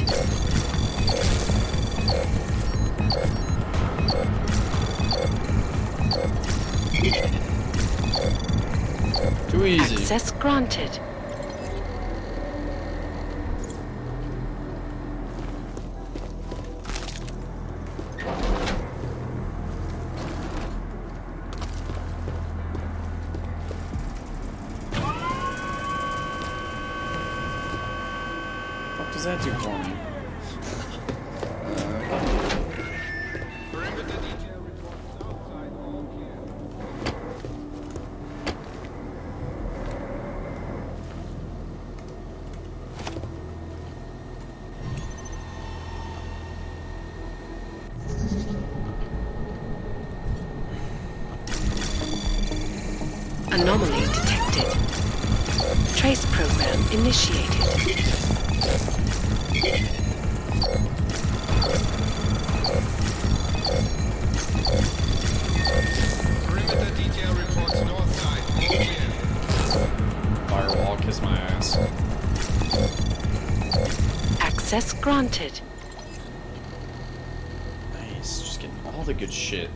Too easy. Access granted. What does that do for me? Perimeter detail reports outside all clear. Anomaly detected. Trace program initiated. Perimeter detail reports north side all clear. Firewall, kiss my ass. Access granted. Nice, just getting all the good shit.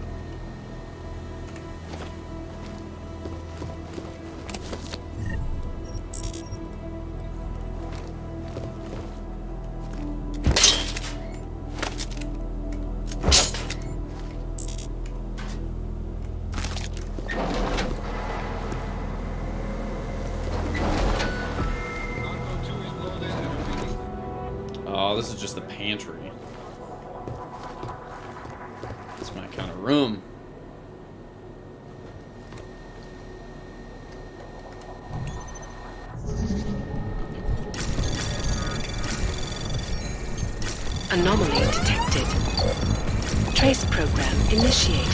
Oh, this is just the pantry. It's my kind of room. Anomaly detected. Trace program initiated.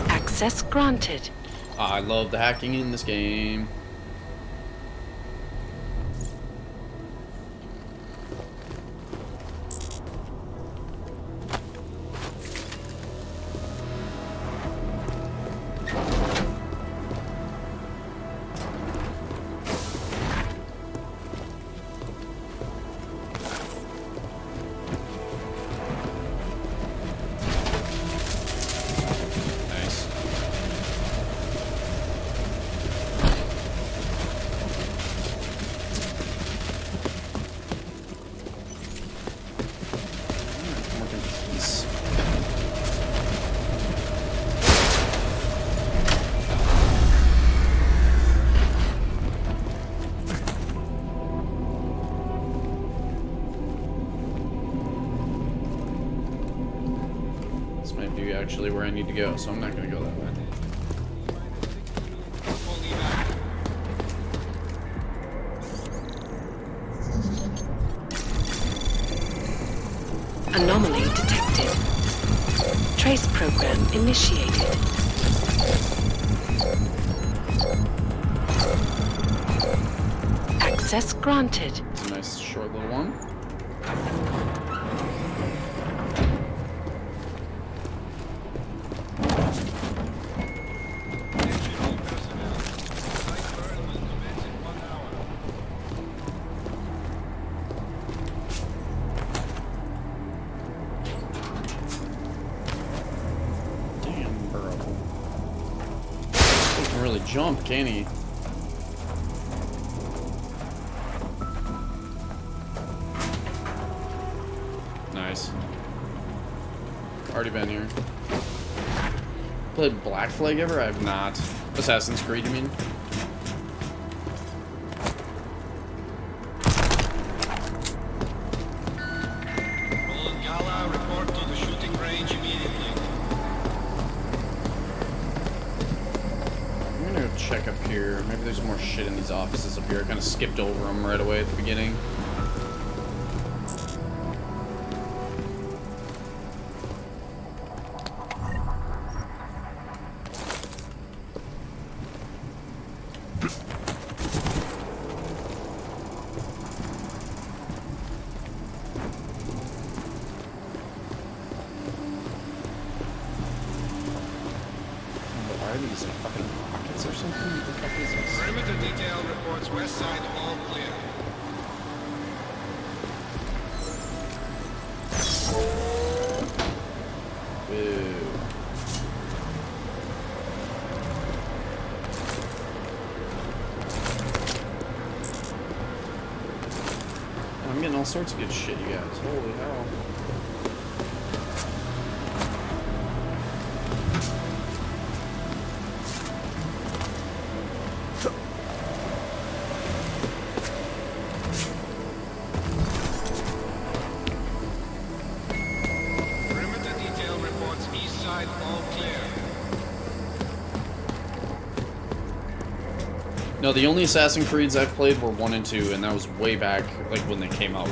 Access granted. I love the hacking in this game. Nice. actually, where I need to go, so I'm not gonna go that way. Anomaly detected. Trace program initiated. Access granted. It's a nice short little one. Jump, can he? Nice. Already been here. Played Black Flag ever? I have not. Assassin's Creed, you mean? Gala, report to the shooting range immediately. I'm gonna go check up here. Maybe there's more shit in these offices up here. I kind of skipped over them right away at the beginning. Why are these like fucking rockets or something? What the fuck is this? Perimeter detail reports west side all clear. Ew. I'm getting all sorts of good shit, you guys. Holy hell. Perimeter detail reports east side all clear. No, the only Assassin's Creeds I've played were 1 and 2, and that was way back, like, when they came out.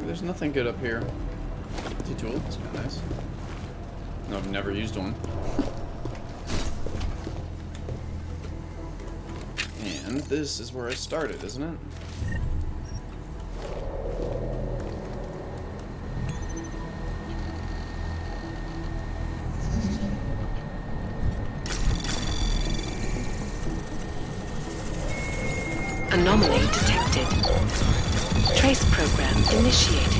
There's nothing good up here. T-tool, it's kind of nice. No, I've never used one. And this is where I started, isn't it? Anomaly detected. Trace program initiated.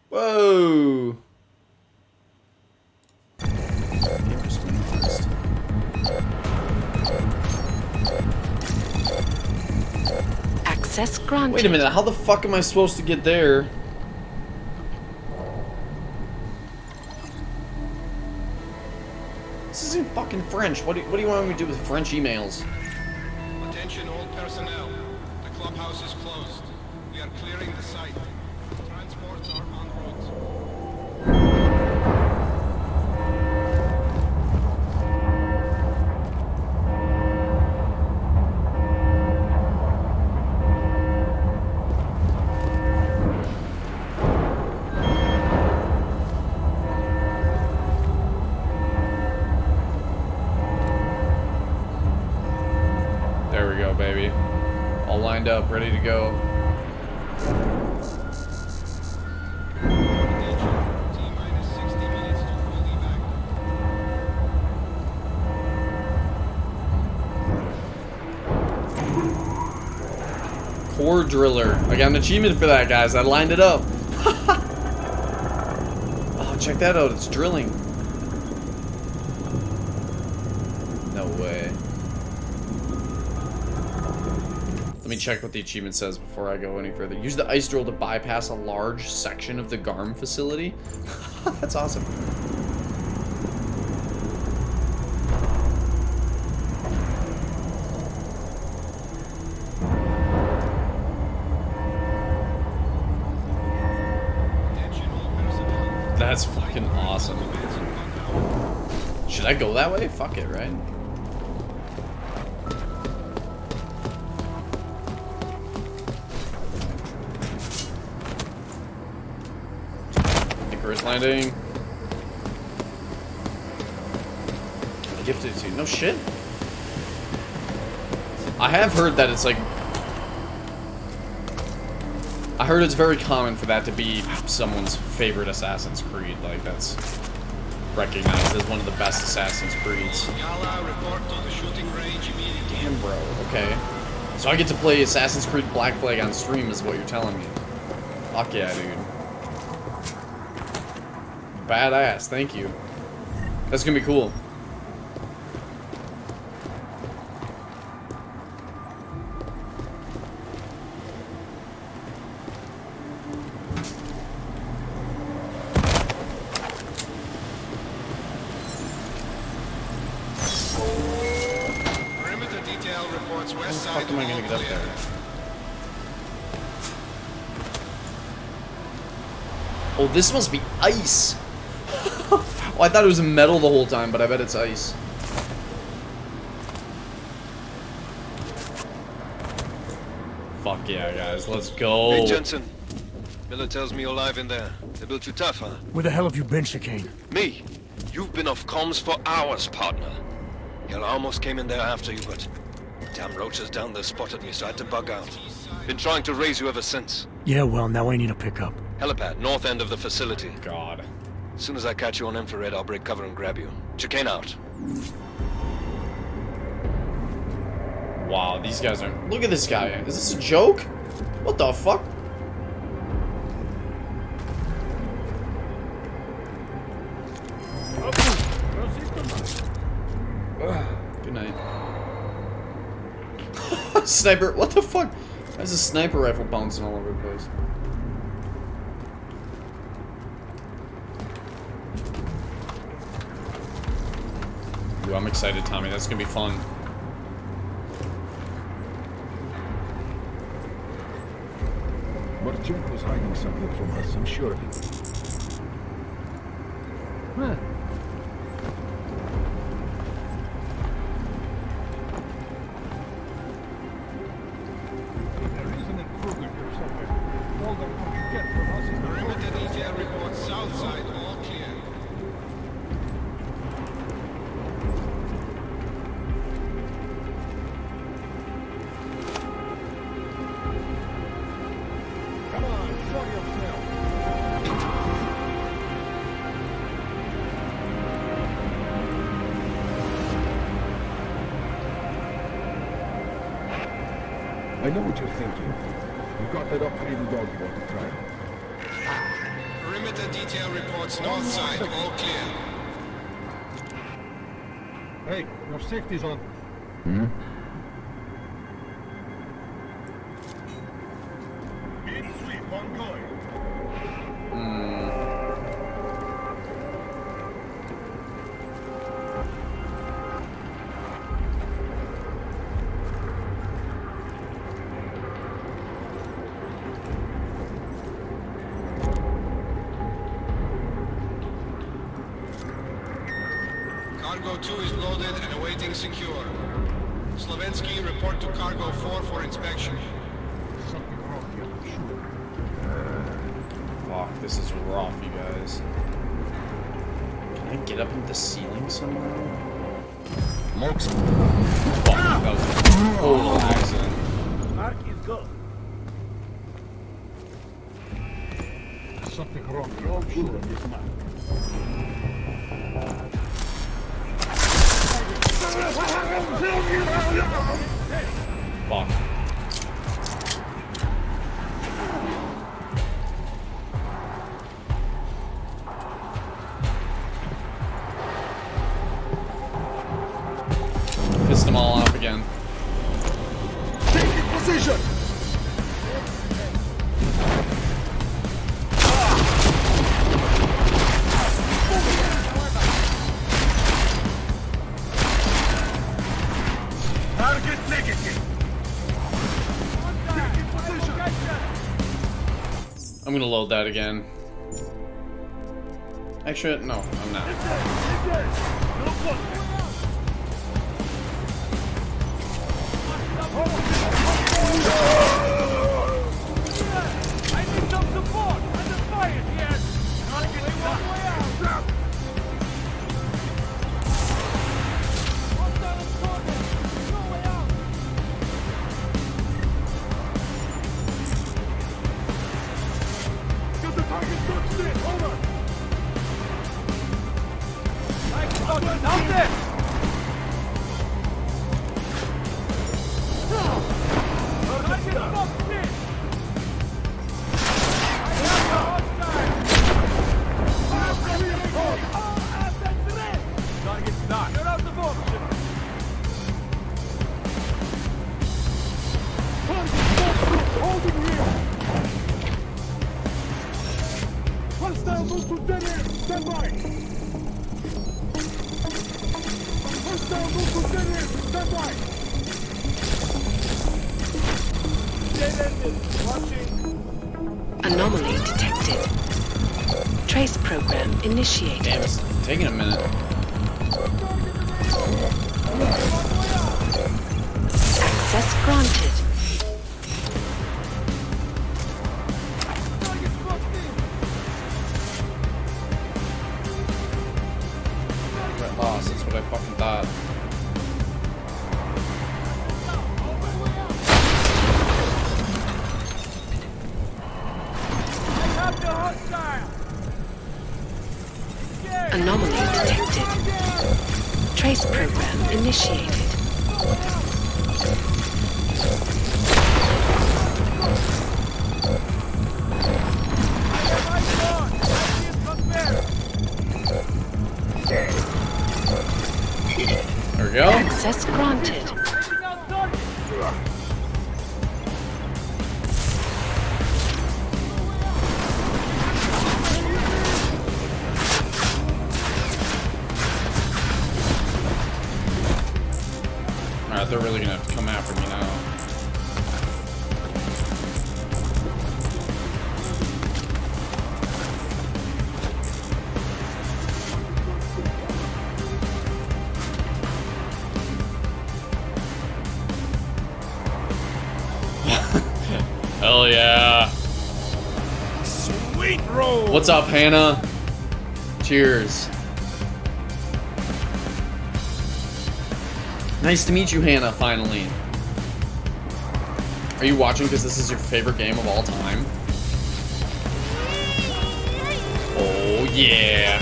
Whoa! Access granted. Wait a minute, how the fuck am I supposed to get there? This isn't fucking French. What do you want me to do with French emails? Attention all personnel. The clubhouse is closed. We are clearing the site. Transports are en route. There we go, baby. All lined up, ready to go. Attention. Core driller. I got an achievement for that, guys. I lined it up. Oh, check that out. It's drilling. No way. Let me check what the achievement says before I go any further. Use the ice drill to bypass a large section of the GARM facility. That's awesome. That's fucking awesome. Should I go that way? Fuck it, right? Icarus landing. I gifted it to you. No shit. I have heard that it's like... I heard it's very common for that to be someone's favorite Assassin's Creed. Like, that's recognized as one of the best Assassin's Creeds. Damn, bro. Okay. So I get to play Assassin's Creed Black Flag on stream is what you're telling me. Fuck yeah, dude. Badass. Thank you. That's gonna be cool. How the fuck am I gonna get up there? Oh, this must be ice! Oh, I thought it was metal the whole time, but I bet it's ice. Fuck yeah, guys, let's go! Hey, Jensen. Miller tells me you're alive in there. They built you tough, huh? Where the hell have you been, Chicane? Me? You've been off comms for hours, partner. Hell, I almost came in there after you, but... damn roaches down there spotted me, so I had to bug out. Been trying to raise you ever since. Yeah, well, now I need a pickup. Helipad, north end of the facility. God. As soon as I catch you on infrared, I'll break cover and grab you. Chicane out. Wow, these guys are... Look at this guy. Is this a joke? What the fuck? Good night. Sniper, what the fuck? There's a sniper rifle bouncing all over the place. Ooh, I'm excited, Tommy. That's gonna be fun. Marchenko's hiding something from us, I'm sure of it. Huh. Perimeter detail reports south side, all clear. Come on, show yourself. I know what you're thinking. You got that upgraded dog you want to try. Perimeter detail reports north side, all clear. Hey, your safety's on. Hmm? Sweep ongoing. Cargo 2 is loaded and awaiting secure. Slovensky, report to Cargo 4 for inspection. Something wrong here, sure. Fuck, this is rough, you guys. Can I get up into the ceiling somehow? Locks. Fuck, that was a total accident. Mark is go. Something wrong here, sure, on this map. Fuck. I'm gonna load that again. Actually, no, I'm not. I need some support! Under fire here! Target is one way out! Hostile escorted! No way out! Get the target boxed in! Hold on! Like out there! Target boxed in! Target's not. You're out of option. Holding here. Hostile move to dead end. Stand by. Hostile move to dead end. Stand by. Dead ended. Watching. Anomaly detected. Trace program initiated. Damn, it's taking a minute. Access granted. Got lost, that's what I fucking thought. Anomaly detected. Trace program initiated. There we go. Access granted. Alright, they're really gonna have to come after me now. Hell yeah. Sweet roll. What's up, Hannah? Cheers. Nice to meet you, Hannah, finally. Are you watching because this is your favorite game of all time? Oh, yeah.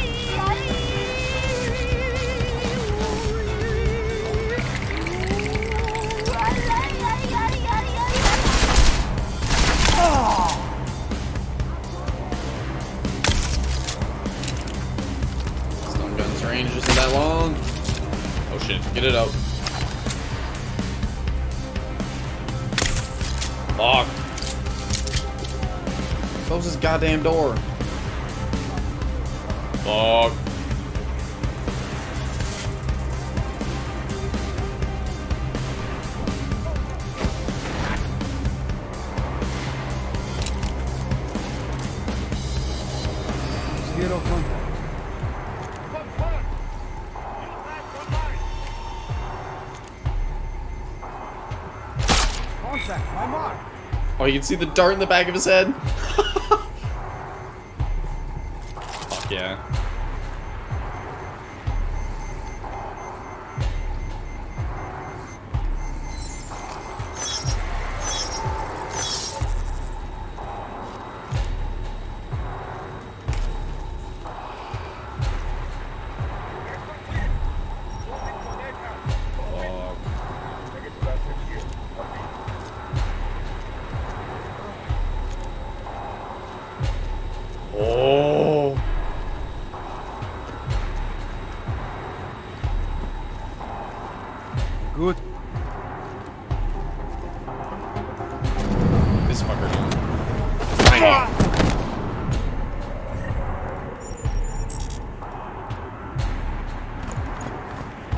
Stun gun's range isn't that long. Oh shit, get it out. Fuck. Close this goddamn door. Fuck. Zero contact. Contact, my mark. Oh, you can see the dart in the back of his head? Fuck yeah. Oh. Good. This fucker doing. Bang.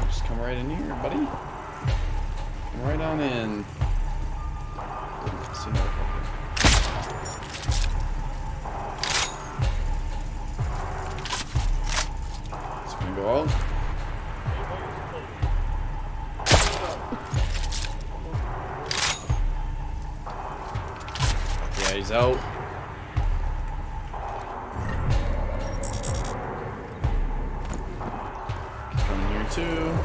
Just come right in here, buddy. Come right on in. See no fucker. gonna go out. Yeah, he's out. Coming here too.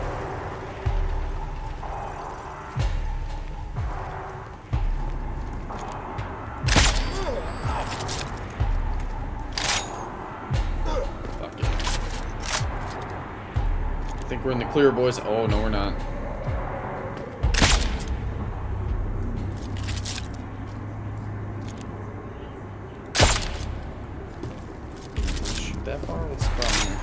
Fuck it. I think we're in the clear, boys. Oh, no, we're not. Shoot that far? What's the problem here?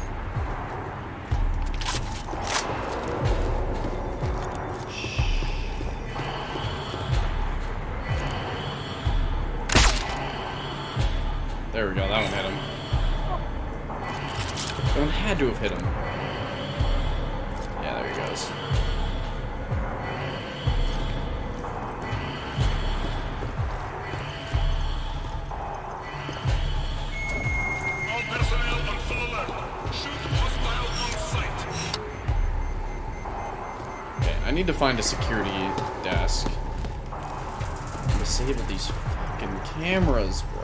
There we go, that one hit him. That one had to have hit him. Yeah, there he goes. All personnel on full alert. Shoot hostile on sight. Okay, I need to find a security desk. Disable these fucking cameras, bro.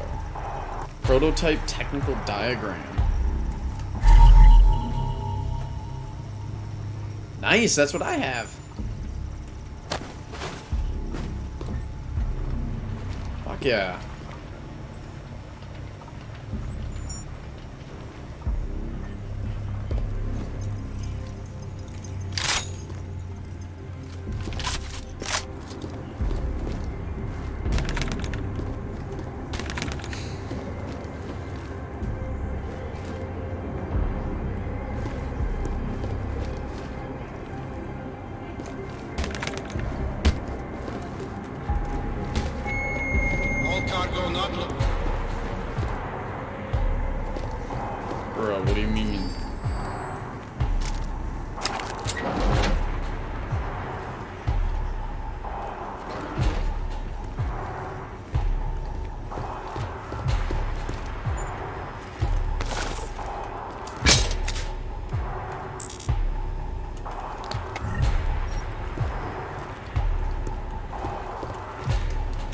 Prototype technical diagram. Nice, that's what I have. Fuck yeah. All cargo not look. Bro, what do you mean?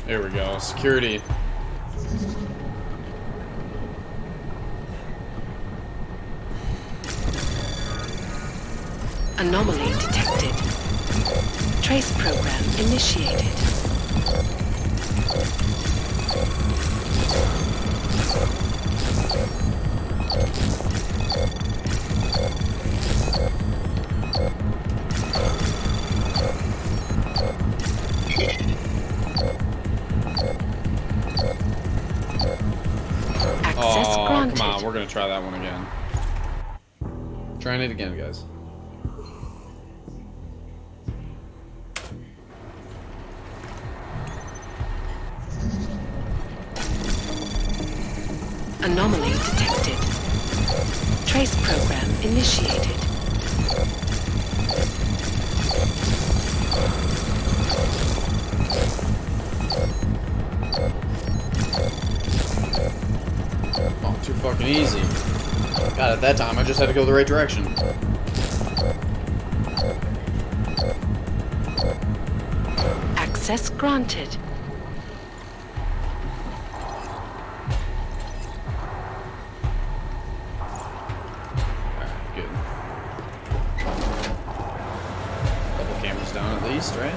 There we go. Security. Anomaly detected. Trace program initiated. Access Oh, granted. come on. We're gonna try that one again. Trying it again, guys. Anomaly detected. Trace program initiated. Oh, too fucking easy. God, at that time, I just had to go the right direction. Access granted. Alright, good. Couple cameras down at least, right?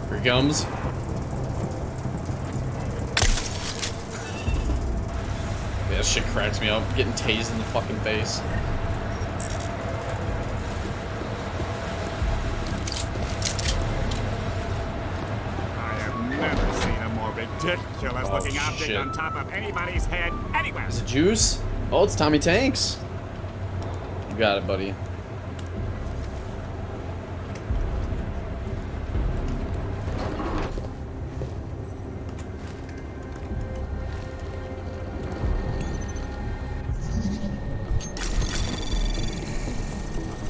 Here he comes. Yeah, that shit cracks me up. Getting tased in the fucking face. I have never seen a more ridiculous looking Oh, object shit. on top of anybody's head anywhere. Is it Juice? Oh, it's Tommy Tanks. You got it, buddy.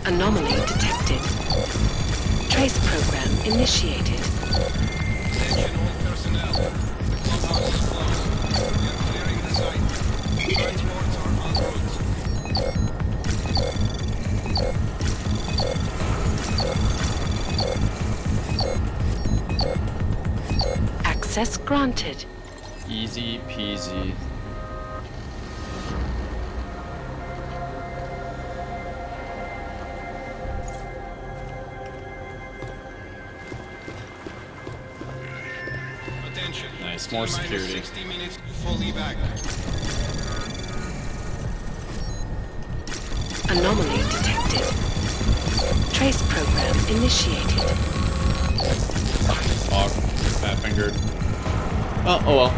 Anomaly detected. Trace program initiated. Attention all personnel. The clubhouse is closed. We are clearing the site. Transports are en route. Access granted. Easy peasy. Attention. Nice, more T-minus security. 60 minutes to fully back. Anomaly detected. Trace program initiated. Fuck. Fat fingered. Oh well.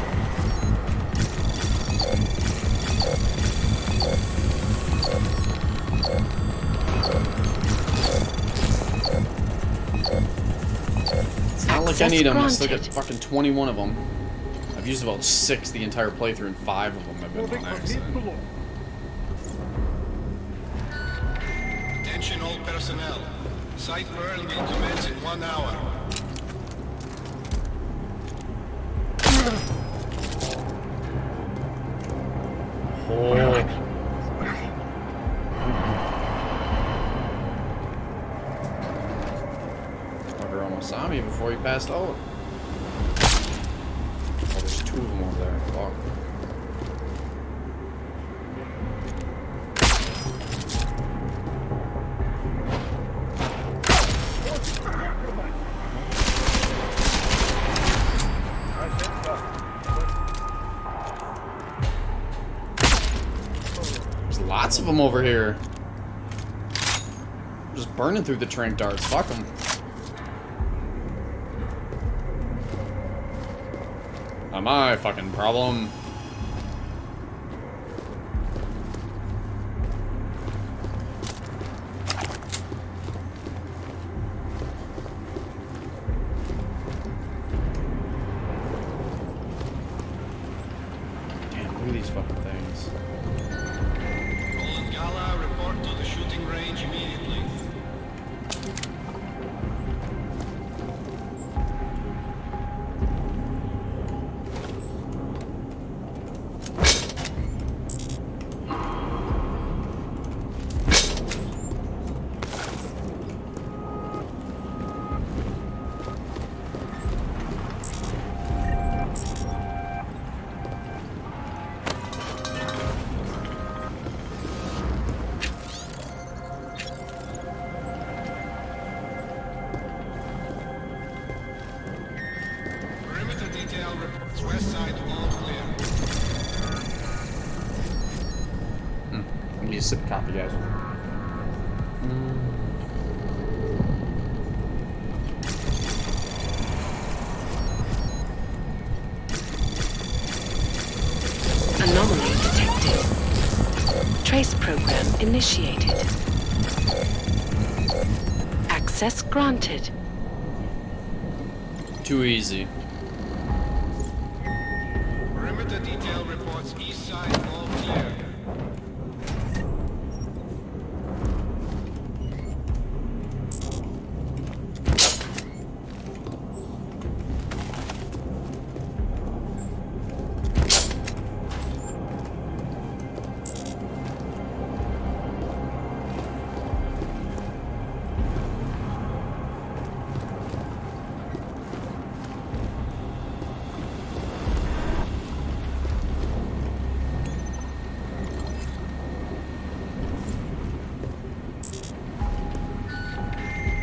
It's not like I need them. I still got fucking 21 of them. I've used about 6 the entire playthrough, and 5 of them have been on accident. Attention all personnel. Site burn will commence in 1 hour. Oh. Fucker almost saw me before he passed out. Oh, there's 2 of them over there. Fuck. Lots of them over here. Just burning through the trank darts. Fuck them. Not my fucking problem. Damn, look at these fucking things. Gala, report to the shooting range immediately. Perimeter detail reports west side all clear. Let me just sip coffee, guys. Anomaly detected. Trace program initiated. Access granted. Too easy. Perimeter detail reports east side all clear.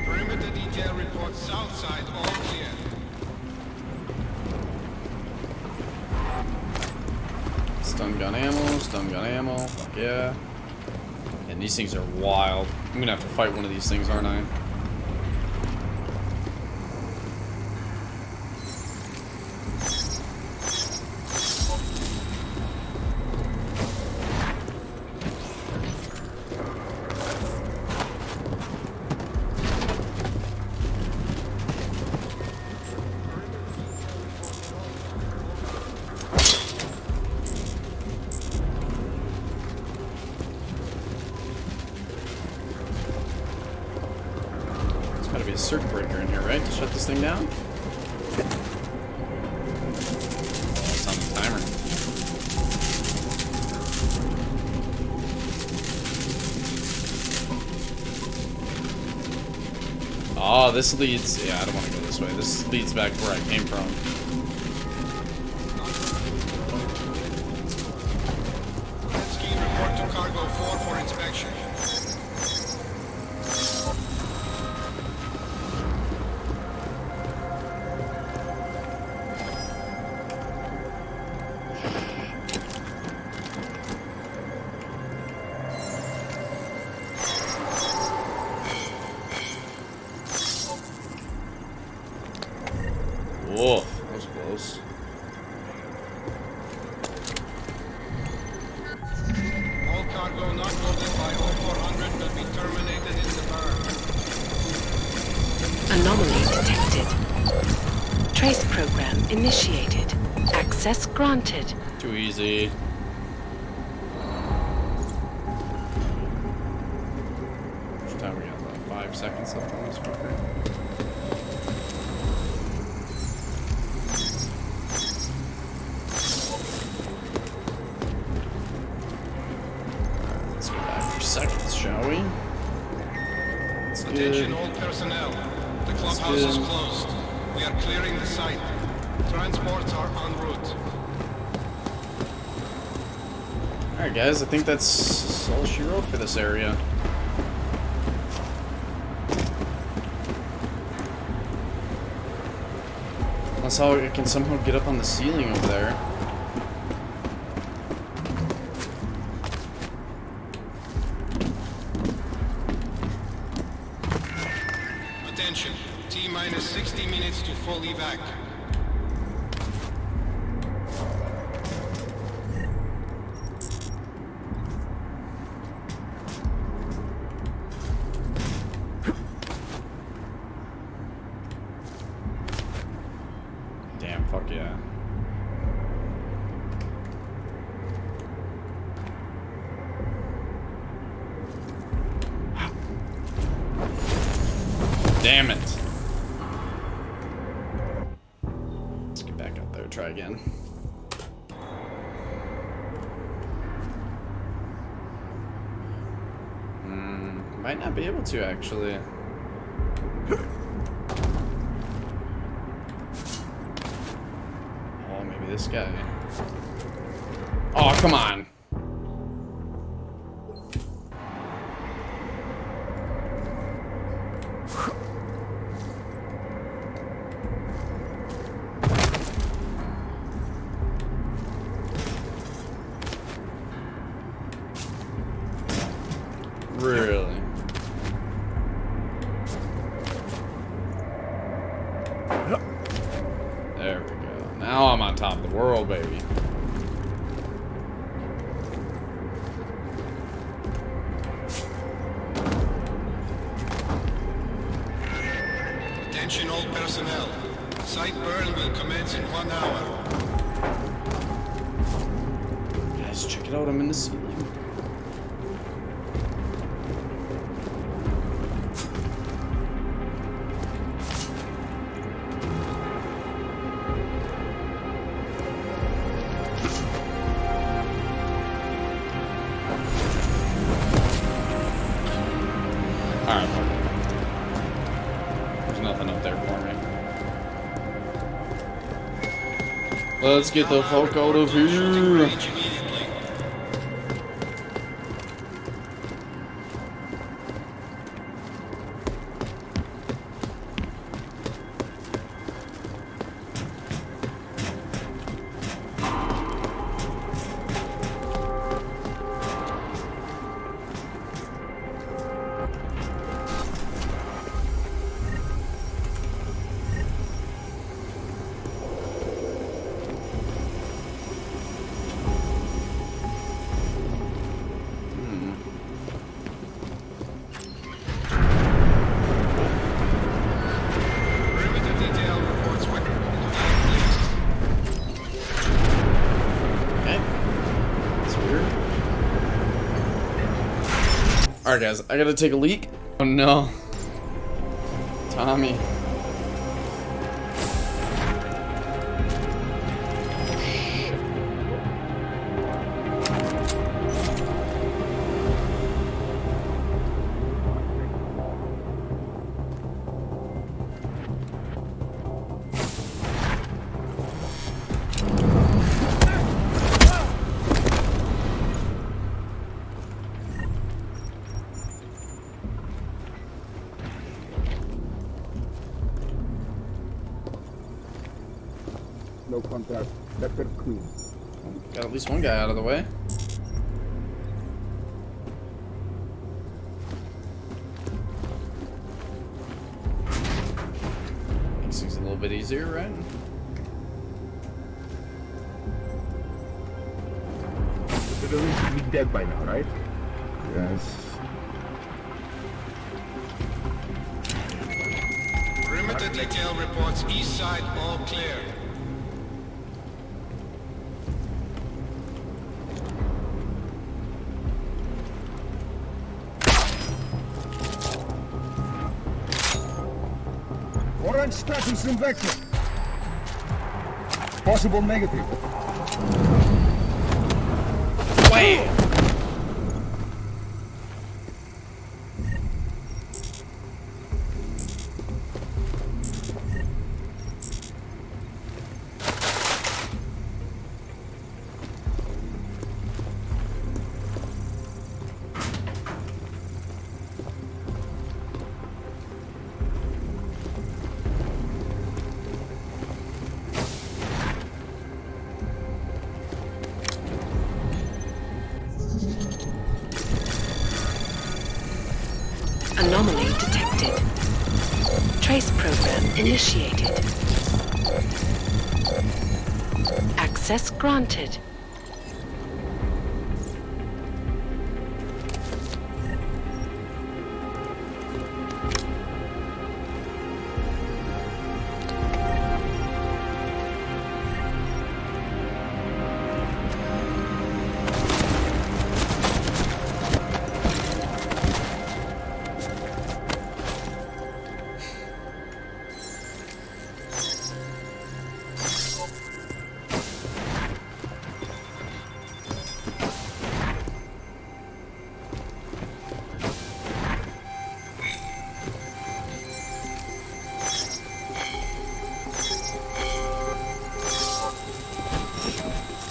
Perimeter detail reports south side all clear. Stun gun ammo, stun gun ammo. Fuck yeah. And these things are wild. I'm gonna have to fight one of these things, aren't I? Gotta be a circuit breaker in here, right? To shut this thing down? It's on the timer. Oh, this leads... Yeah, I don't want to go this way. This leads back to where I came from. Ski report to Cargo 4 for inspection. Whoa, that was close. All cargo not loaded by 0400 will be terminated in the burn. Anomaly detected. Trace program initiated. Access granted. Too easy. Which time we got? About 5 seconds left on this fucker. Let's go back for seconds, shall we? That's Attention good. all personnel. The clubhouse is closed. We are clearing the site. Transports are en route. Alright guys, I think that's all she wrote for this area. Unless I can somehow get up on the ceiling over there. Attention. T-minus 60 minutes to full evac. Damn, fuck yeah. Damn it. Let's get back up there, try again. Might not be able to, actually. Oh, maybe this guy. Oh, come on. Really? There we go. Now I'm on top of the world, baby. Attention all personnel. Site burn will commence in 1 hour. Guys, check it out. I'm in the ceiling. Alright, there's nothing up there for me. Let's get the fuck out of here. Alright guys, I gotta take a leak. Oh no. Tommy. No contact. Sector clean. Got at least one guy out of the way. Makes things a little bit easier, right? The civilian should be dead by now, right? Yes. Perimeter detail reports east side all clear. Orange status in vector. Possible negative. Wait. Anomaly detected. Trace program initiated. Access granted.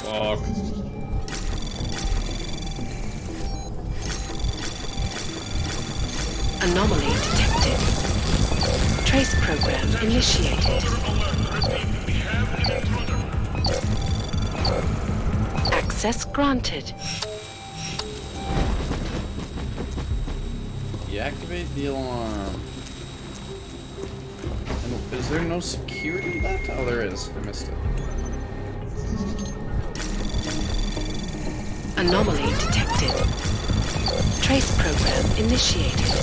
Fuck. Anomaly detected. Trace program initiated. Access granted. Deactivate the alarm. And is there no security left? Oh, there is. I missed it. Anomaly detected. Trace program initiated.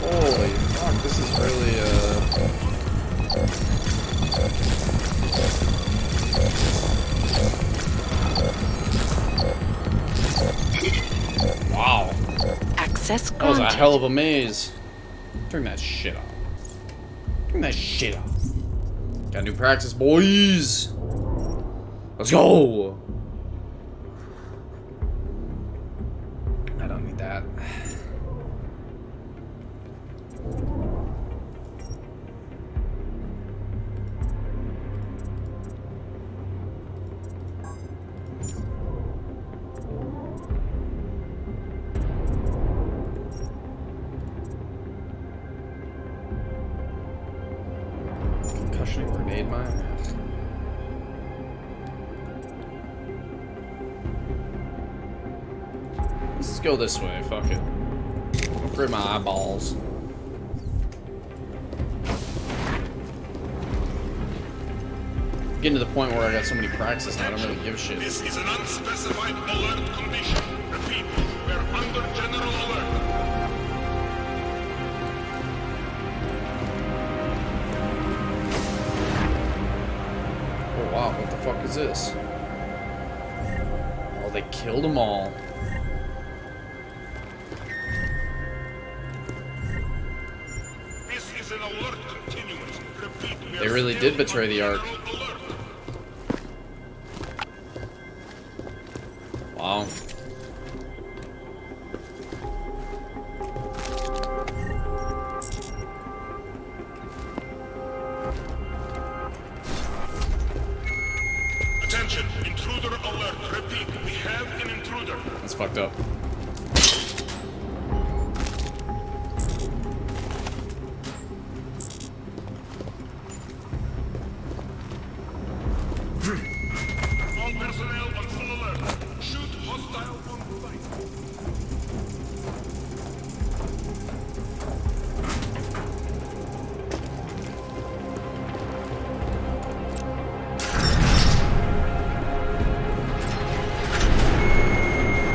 Holy fuck, this is really wow. Access That was granted. a hell of a maze. Turn that shit off. Turn that shit off. Got new practice, boys. Let's go. I don't need that. Concussion grenade my ass. Let's go this way, fuck it. Upgrade my eyeballs. Getting to the point where I got so many practices now, I don't really give a shit. This is an unspecified alert condition. Repeat, we're under general alert. Oh wow, what the fuck is this? Oh, they killed them all. This is an alert continuous. Repeat, we They are really still did betray the Ark. on alert. Wow. Attention, intruder alert. Repeat, we have an intruder. That's fucked up. All personnel on full alert. Shoot hostile on sight.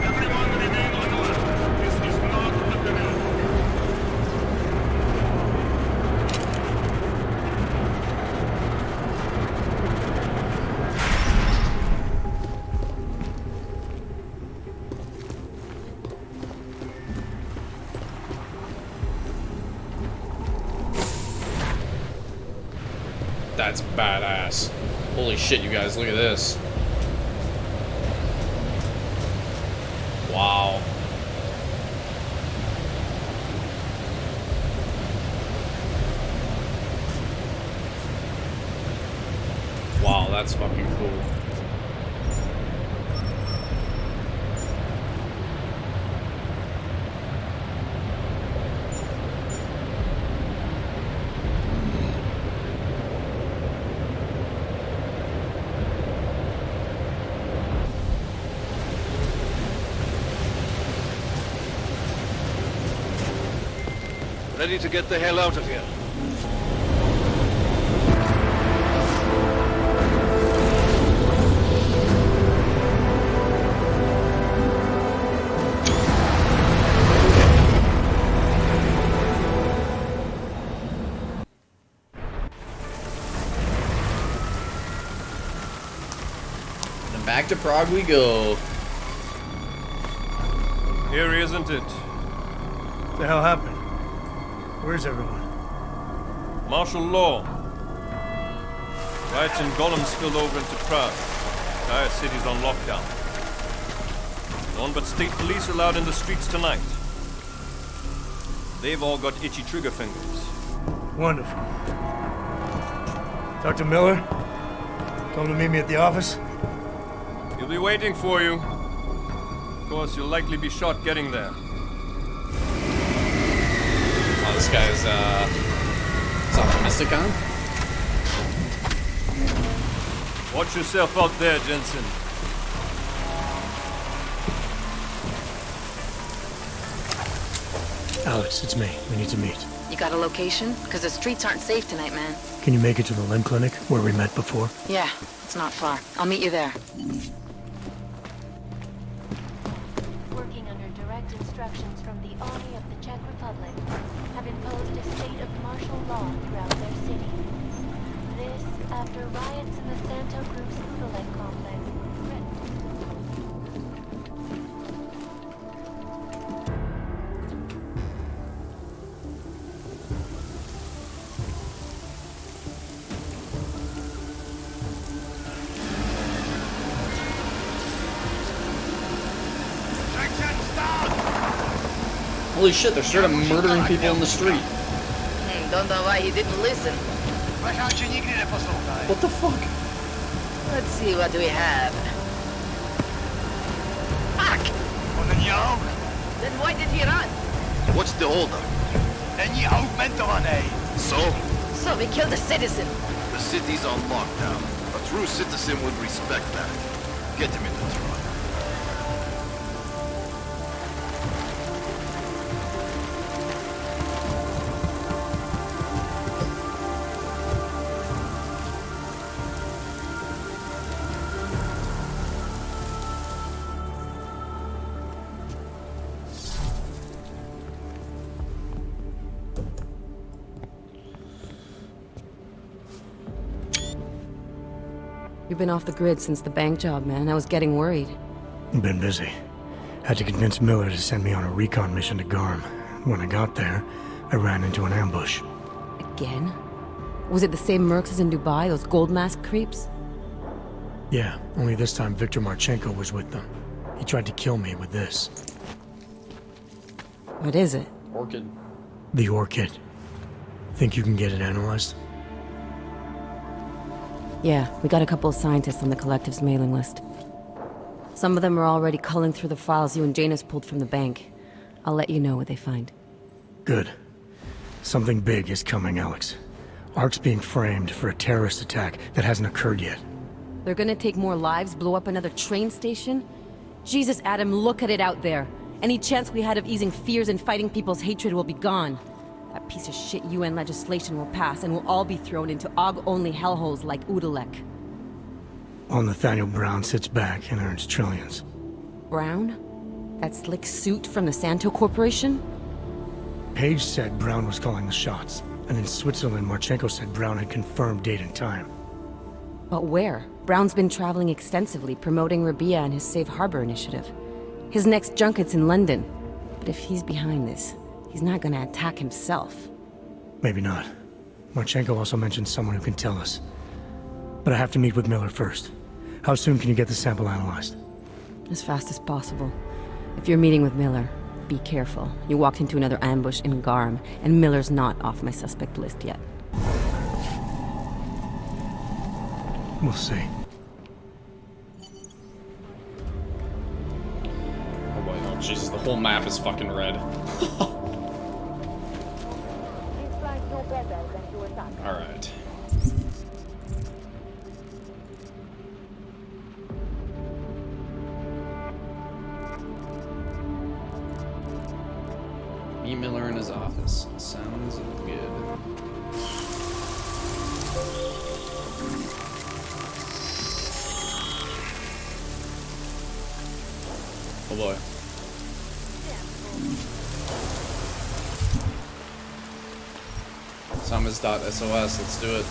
Everyone remain on alert. This is not a grenade. That's badass. Holy shit, you guys, look at this. Wow. Wow, that's fucking cool. Ready to get the hell out of here. And back to Prague we go. Here, isn't it? What the hell happened? Where's everyone? Martial law. Riots in Golem spilled over into Prague. The entire city's on lockdown. No one but state police allowed in the streets tonight. They've all got itchy trigger fingers. Wonderful. Dr. Miller? Come to meet me at the office? He'll be waiting for you. Of course, you'll likely be shot getting there. Oh, this guy's, is optimistic, huh? Watch yourself out there, Jensen. Alex, it's me. We need to meet. You got a location? Because the streets aren't safe tonight, man. Can you make it to the limb clinic where we met before? Yeah, it's not far. I'll meet you there. Working under direct instructions from the Army of the Czech Republic, have imposed a state of martial law throughout their city. This after riots in the Santo Group's Udalek complex threatened. Holy shit, they're straight up murdering people in the street. Don't know why he didn't listen. What the fuck? Let's see what we have. Fuck! Then why did he run? What's the holdup? So? So we killed a citizen. The city's on lockdown. A true citizen would respect that. Get him in the truck. You've been off the grid since the bank job, man. I was getting worried. Been busy. Had to convince Miller to send me on a recon mission to Garm. When I got there, I ran into an ambush. Again? Was it the same mercs as in Dubai, those gold mask creeps? Yeah, only this time Viktor Marchenko was with them. He tried to kill me with this. What is it? Orchid. The orchid. Think you can get it analyzed? Yeah, we got a couple of scientists on the Collective's mailing list. Some of them are already culling through the files you and Janus pulled from the bank. I'll let you know what they find. Good. Something big is coming, Alex. Ark's being framed for a terrorist attack that hasn't occurred yet. They're gonna take more lives, blow up another train station? Jesus, Adam, look at it out there. Any chance we had of easing fears and fighting people's hatred will be gone. That piece of shit UN legislation will pass, and we'll all be thrown into AUG-only hellholes like Udalek. While Nathaniel Brown sits back and earns trillions. Brown? That slick suit from the Santo Corporation? Page said Brown was calling the shots, and in Switzerland, Marchenko said Brown had confirmed date and time. But where? Brown's been traveling extensively, promoting Rabia and his Safe Harbor initiative. His next junket's in London. But if he's behind this, he's not gonna attack himself. Maybe not. Marchenko also mentioned someone who can tell us. But I have to meet with Miller first. How soon can you get the sample analyzed? As fast as possible. If you're meeting with Miller, be careful. You walked into another ambush in Garm, and Miller's not off my suspect list yet. We'll see. Oh boy, oh Jesus, the whole map is fucking red. Alright. Meet Miller in his office. Sounds good. Oh boy. Summons.sos, let's do it.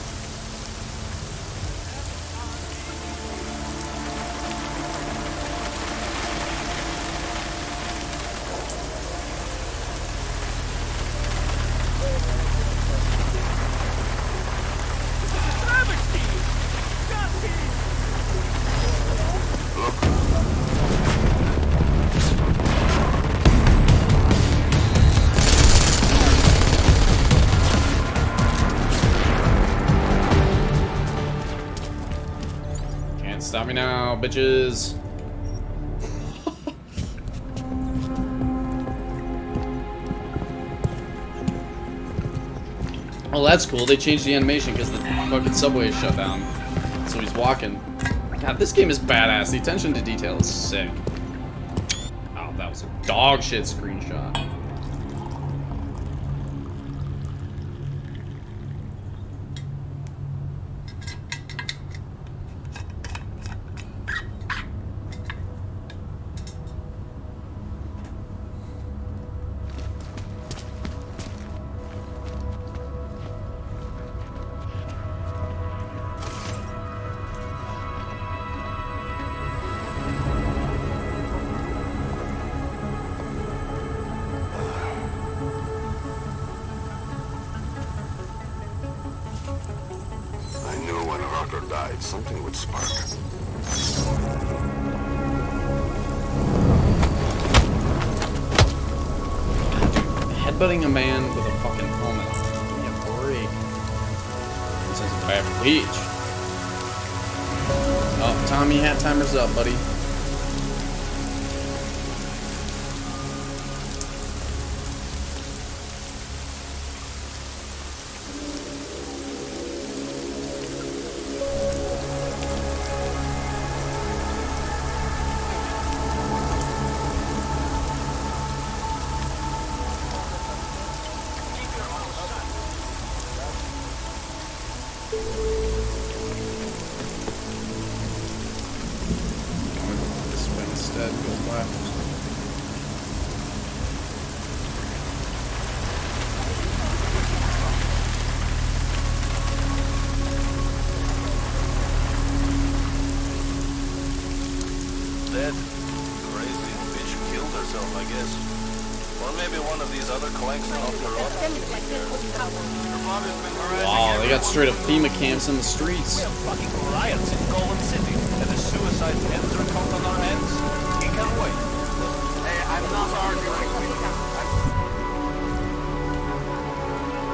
Stop me now, bitches. Oh, that's cool. They changed the animation because the fucking subway is shut down. So he's walking. God, this game is badass. The attention to detail is sick. Oh, that was a dog shit screenshot. Something would spark. Headbutting a man with a fucking helmet on. Give me a break. This is a bad leech. Oh, Tommy hat timer's up, buddy. dead. Crazy bitch killed herself, I guess. Or maybe one of these other clanks knocked her off. Wow, they got straight up FEMA camps in the streets. We have fucking riots in Golem City, and the suicide ends are count on our hands. He can wait. Hey, I'm not arguing with you.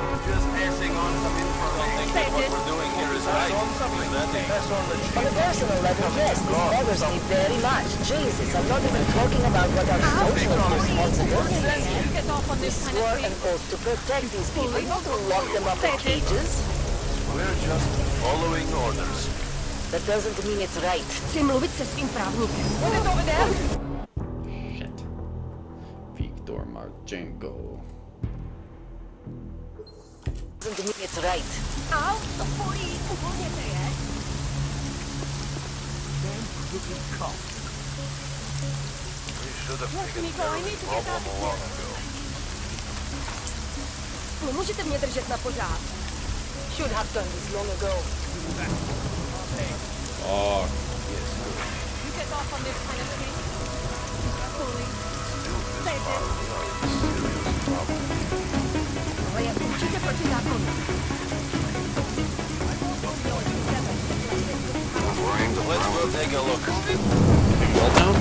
I'm just passing on some information. I think that what we're doing here is right. Pass on the On a personal level, yes, this bothers me very much. Jesus, I'm not even talking about what our social responsibility is. We swore an oath to protect these people, not to lock them up in cages. We're just following orders. That doesn't mean it's right. Chci mluvit se svým právníkem. What is over there? Shit. Viktor Marchenko. Doesn't mean it's right. Au, to bolí, uvolněte je. We should have taken care of the problem long ago. Můžete mě držet na pořád. Should have done this long ago. Oh. You get off on this kind of thing. Fully. Ale je určitě proti zákonu. Let's go take a look. Well down?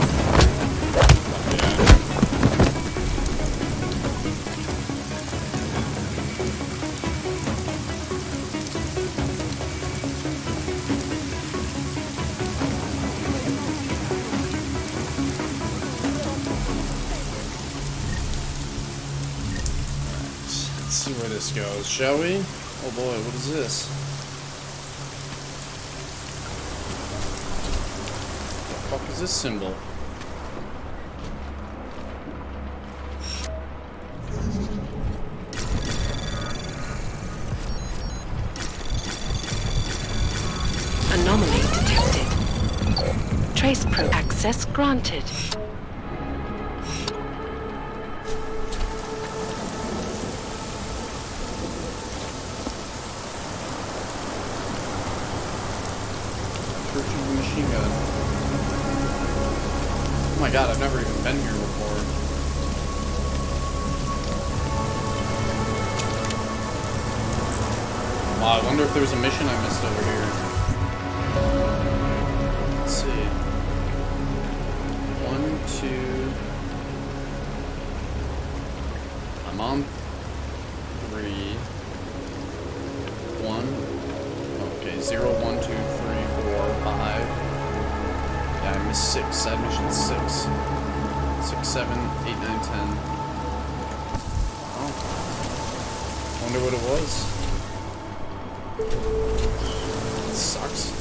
Let's see where this goes, shall we? Oh boy, what is this? What the fuck is this symbol? Anomaly detected. Trace probe access granted. Machine gun. Oh my god, I've never even been here before. Wow, I wonder if there's a mission I missed over here. Let's see. 1, 2. I'm on 3. 1. Okay, 0, 1, 2, 3, 4, 5. Yeah, I missed 6. Side mission 6. 6, 7, 8, 9, 10. Oh. Wonder what it was. It sucks.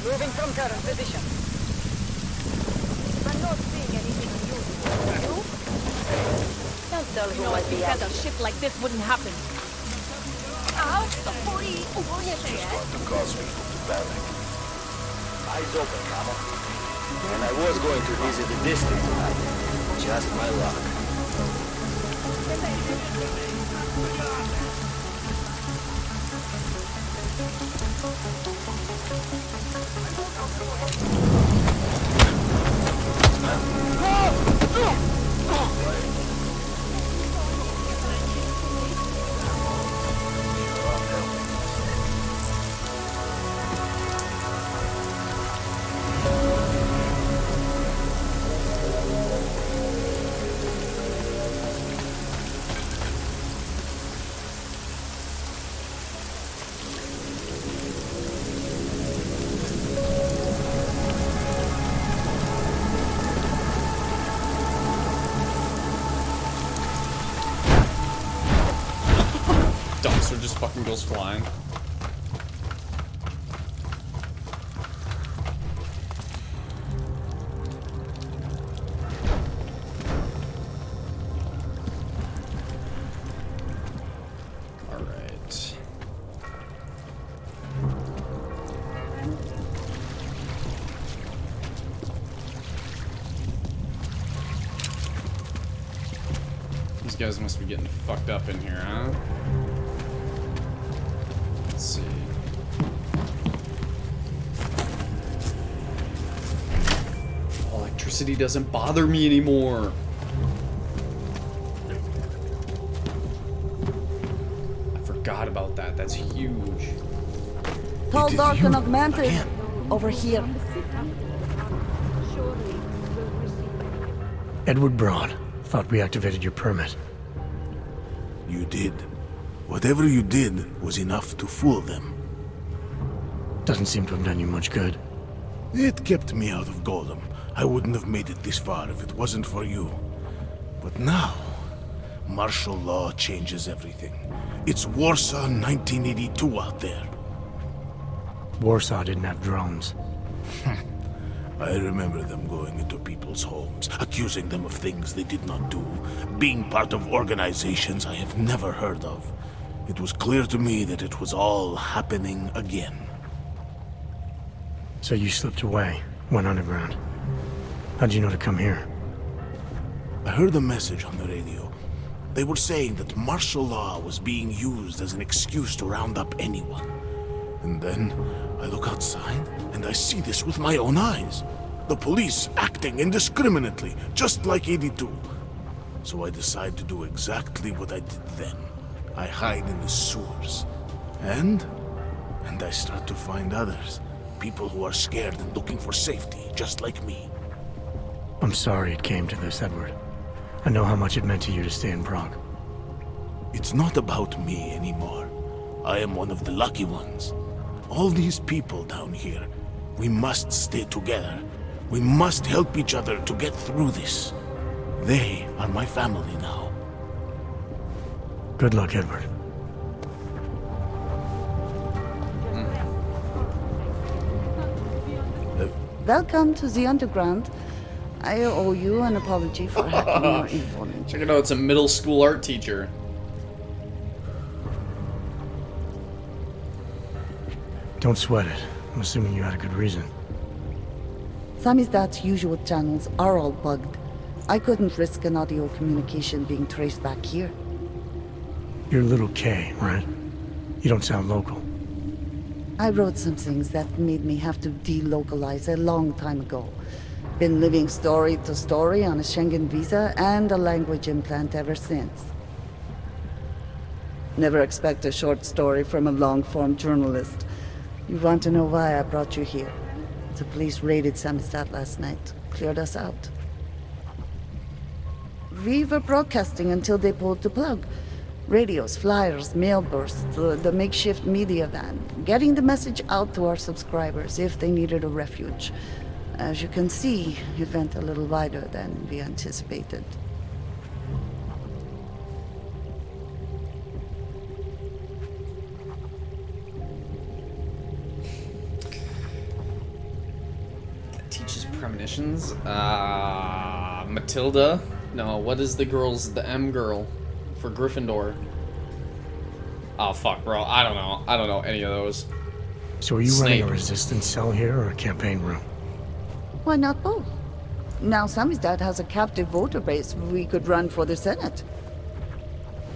Moving from current position. I'm not seeing anything unusual. You? Don't tell who might be out. A ship like this wouldn't happen. Au, to bolí, uvolněte je. To cause people to panic. Eyes open, Mama. And I was going to visit the district tonight. Just my luck. monster just fucking goes flying. Alright. These guys must be getting fucked up in here, huh? Let's see. Electricity doesn't bother me anymore. I forgot about that. That's huge. Tall, dark, and augmented. Over here. Edward Braun. Thought we activated your permit. You did. Whatever you did was enough to fool them. Doesn't seem to have done you much good. It kept me out of Golem. I wouldn't have made it this far if it wasn't for you. But now, martial law changes everything. It's Warsaw 1982 out there. Warsaw didn't have drones. I remember them going into people's homes, accusing them of things they did not do, being part of organizations I have never heard of. It was clear to me that it was all happening again. So you slipped away, went underground. How'd you know to come here? I heard a message on the radio. They were saying that martial law was being used as an excuse to round up anyone. And then I look outside and I see this with my own eyes. The police acting indiscriminately, just like 82. So I decide to do exactly what I did then. I hide in the sewers. And I start to find others. People who are scared and looking for safety, just like me. I'm sorry it came to this, Edward. I know how much it meant to you to stay in Prague. It's not about me anymore. I am one of the lucky ones. All these people down here, we must stay together. We must help each other to get through this. They are my family now. Good luck, Edward. Welcome to the underground. I owe you an apology for hacking your information. Check it out, it's a middle school art teacher. Don't sweat it. I'm assuming you had a good reason. Samizdat's usual channels are all bugged. I couldn't risk an audio communication being traced back here. You're Little K, right? You don't sound local. I wrote some things that made me have to delocalize a long time ago. Been living story to story on a Schengen visa and a language implant ever since. Never expect a short story from a long-form journalist. You want to know why I brought you here? The police raided Samizdat last night. Cleared us out. We were broadcasting until they pulled the plug. Radios, flyers, mail bursts, the makeshift media van. Getting the message out to our subscribers if they needed a refuge. As you can see, it went a little wider than we anticipated. Teaches premonitions. Matilda. No, what is the M girl for Gryffindor? Oh fuck, bro. I don't know. I don't know any of those. So are you running a resistance cell here or a campaign room? Why not both? Now Samizdat has a captive voter base we could run for the Senate.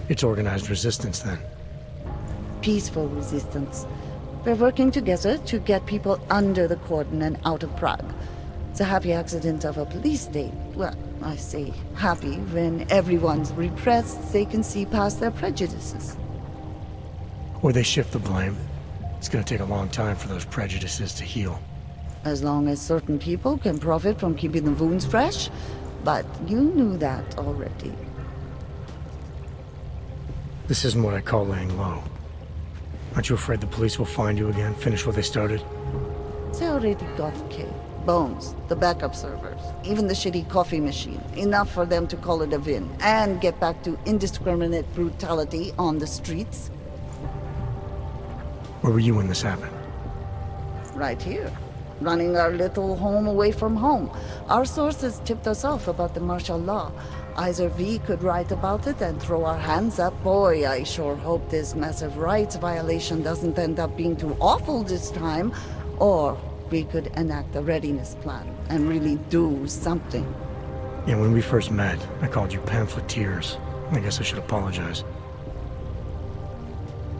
It's organized resistance then. Peaceful resistance. We're working together to get people under the cordon and out of Prague. It's a happy accident of a police state. Well, I say happy when everyone's repressed, they can see past their prejudices. Or they shift the blame. It's gonna take a long time for those prejudices to heal. As long as certain people can profit from keeping the wounds fresh. But you knew that already. This isn't what I call laying low. Aren't you afraid the police will find you again, finish what they started? They already got K. Bones, the backup servers, even the shitty coffee machine. Enough for them to call it a win and get back to indiscriminate brutality on the streets. Where were you when this happened? Right here. Running our little home away from home. Our sources tipped us off about the martial law. Either we could write about it and throw our hands up. Boy, I sure hope this massive rights violation doesn't end up being too awful this time. Or we could enact a readiness plan and really do something. Yeah, when we first met, I called you pamphleteers. I guess I should apologize.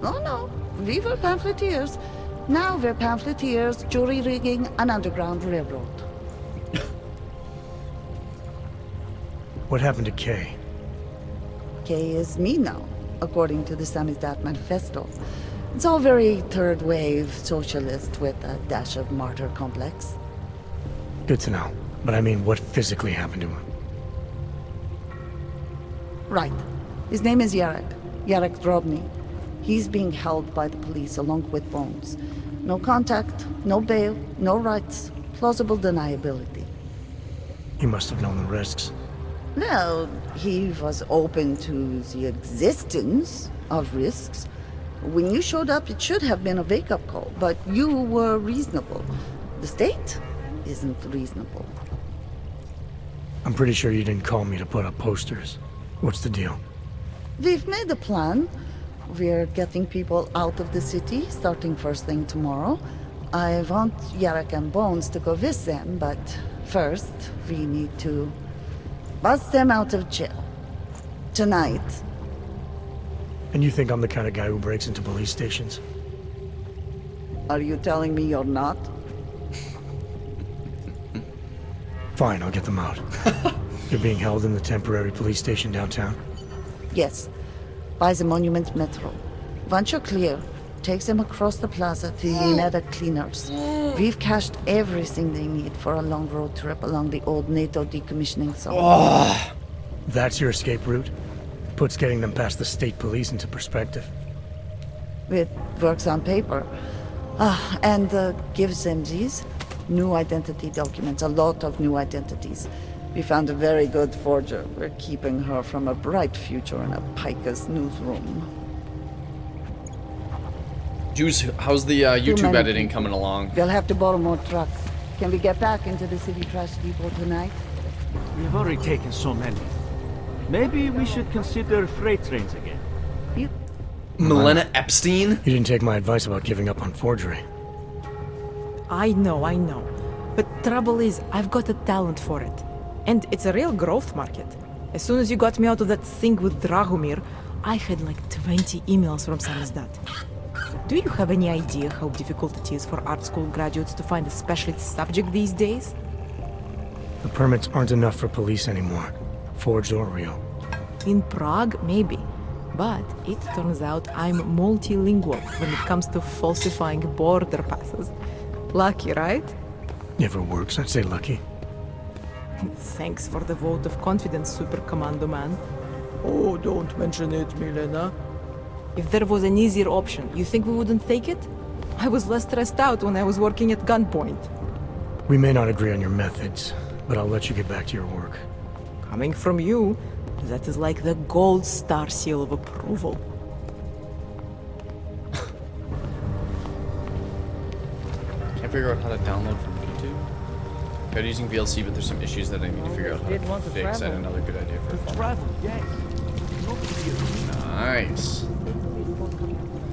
Oh no, we were pamphleteers. Now we're pamphleteers, jury-rigging an underground railroad. What happened to Kay? Kay is me now, according to the Samizdat Manifesto. It's all very third-wave socialist with a dash of martyr complex. Good to know. But I mean, what physically happened to him? Right. His name is Yarek. Yarek Drobny. He's being held by the police along with Bones. No contact, no bail, no rights. Plausible deniability. He must have known the risks. Well, he was open to the existence of risks. When you showed up, it should have been a wake-up call, but you were reasonable. The state isn't reasonable. I'm pretty sure you didn't call me to put up posters. What's the deal? We've made a plan. We're getting people out of the city, starting first thing tomorrow. I want Yarek and Bones to go with them, but first, we need to bust them out of jail. Tonight. And you think I'm the kind of guy who breaks into police stations? Are you telling me you're not? Fine, I'll get them out. They're being held in the temporary police station downtown? Yes. By the Monument Metro. Once you're clear, take them across the plaza to the United Cleaners. We've cached everything they need for a long road trip along the old NATO decommissioning zone. That's your escape route? Puts getting them past the state police into perspective. It works on paper. And gives them these new identity documents, a lot of new identities. We found a very good forger. We're keeping her from a bright future in a Picus newsroom. Juice, how's the YouTube editing coming along? We'll have to borrow more trucks. Can we get back into the city trash depot tonight? We've already taken so many. Maybe we should consider freight trains again. Milena Epstein? You didn't take my advice about giving up on forgery. I know. But trouble is, I've got a talent for it. And it's a real growth market. As soon as you got me out of that thing with Dragomir, I had like 20 emails from Samizdat. Do you have any idea how difficult it is for art school graduates to find a specialist subject these days? The permits aren't enough for police anymore, forged or real. In Prague, maybe. But it turns out I'm multilingual when it comes to falsifying border passes. Lucky, right? Never works, I'd say lucky. Thanks for the vote of confidence, Super Commando Man. Oh, don't mention it, Milena. If there was an easier option, you think we wouldn't take it? I was less stressed out when I was working at gunpoint. We may not agree on your methods, but I'll let you get back to your work. Coming from you, that is like the gold star seal of approval. Can't figure out how to download from YouTube. Tried using VLC, but there's some issues that I need to figure out how to fix. I had another good idea for a phone. Nice.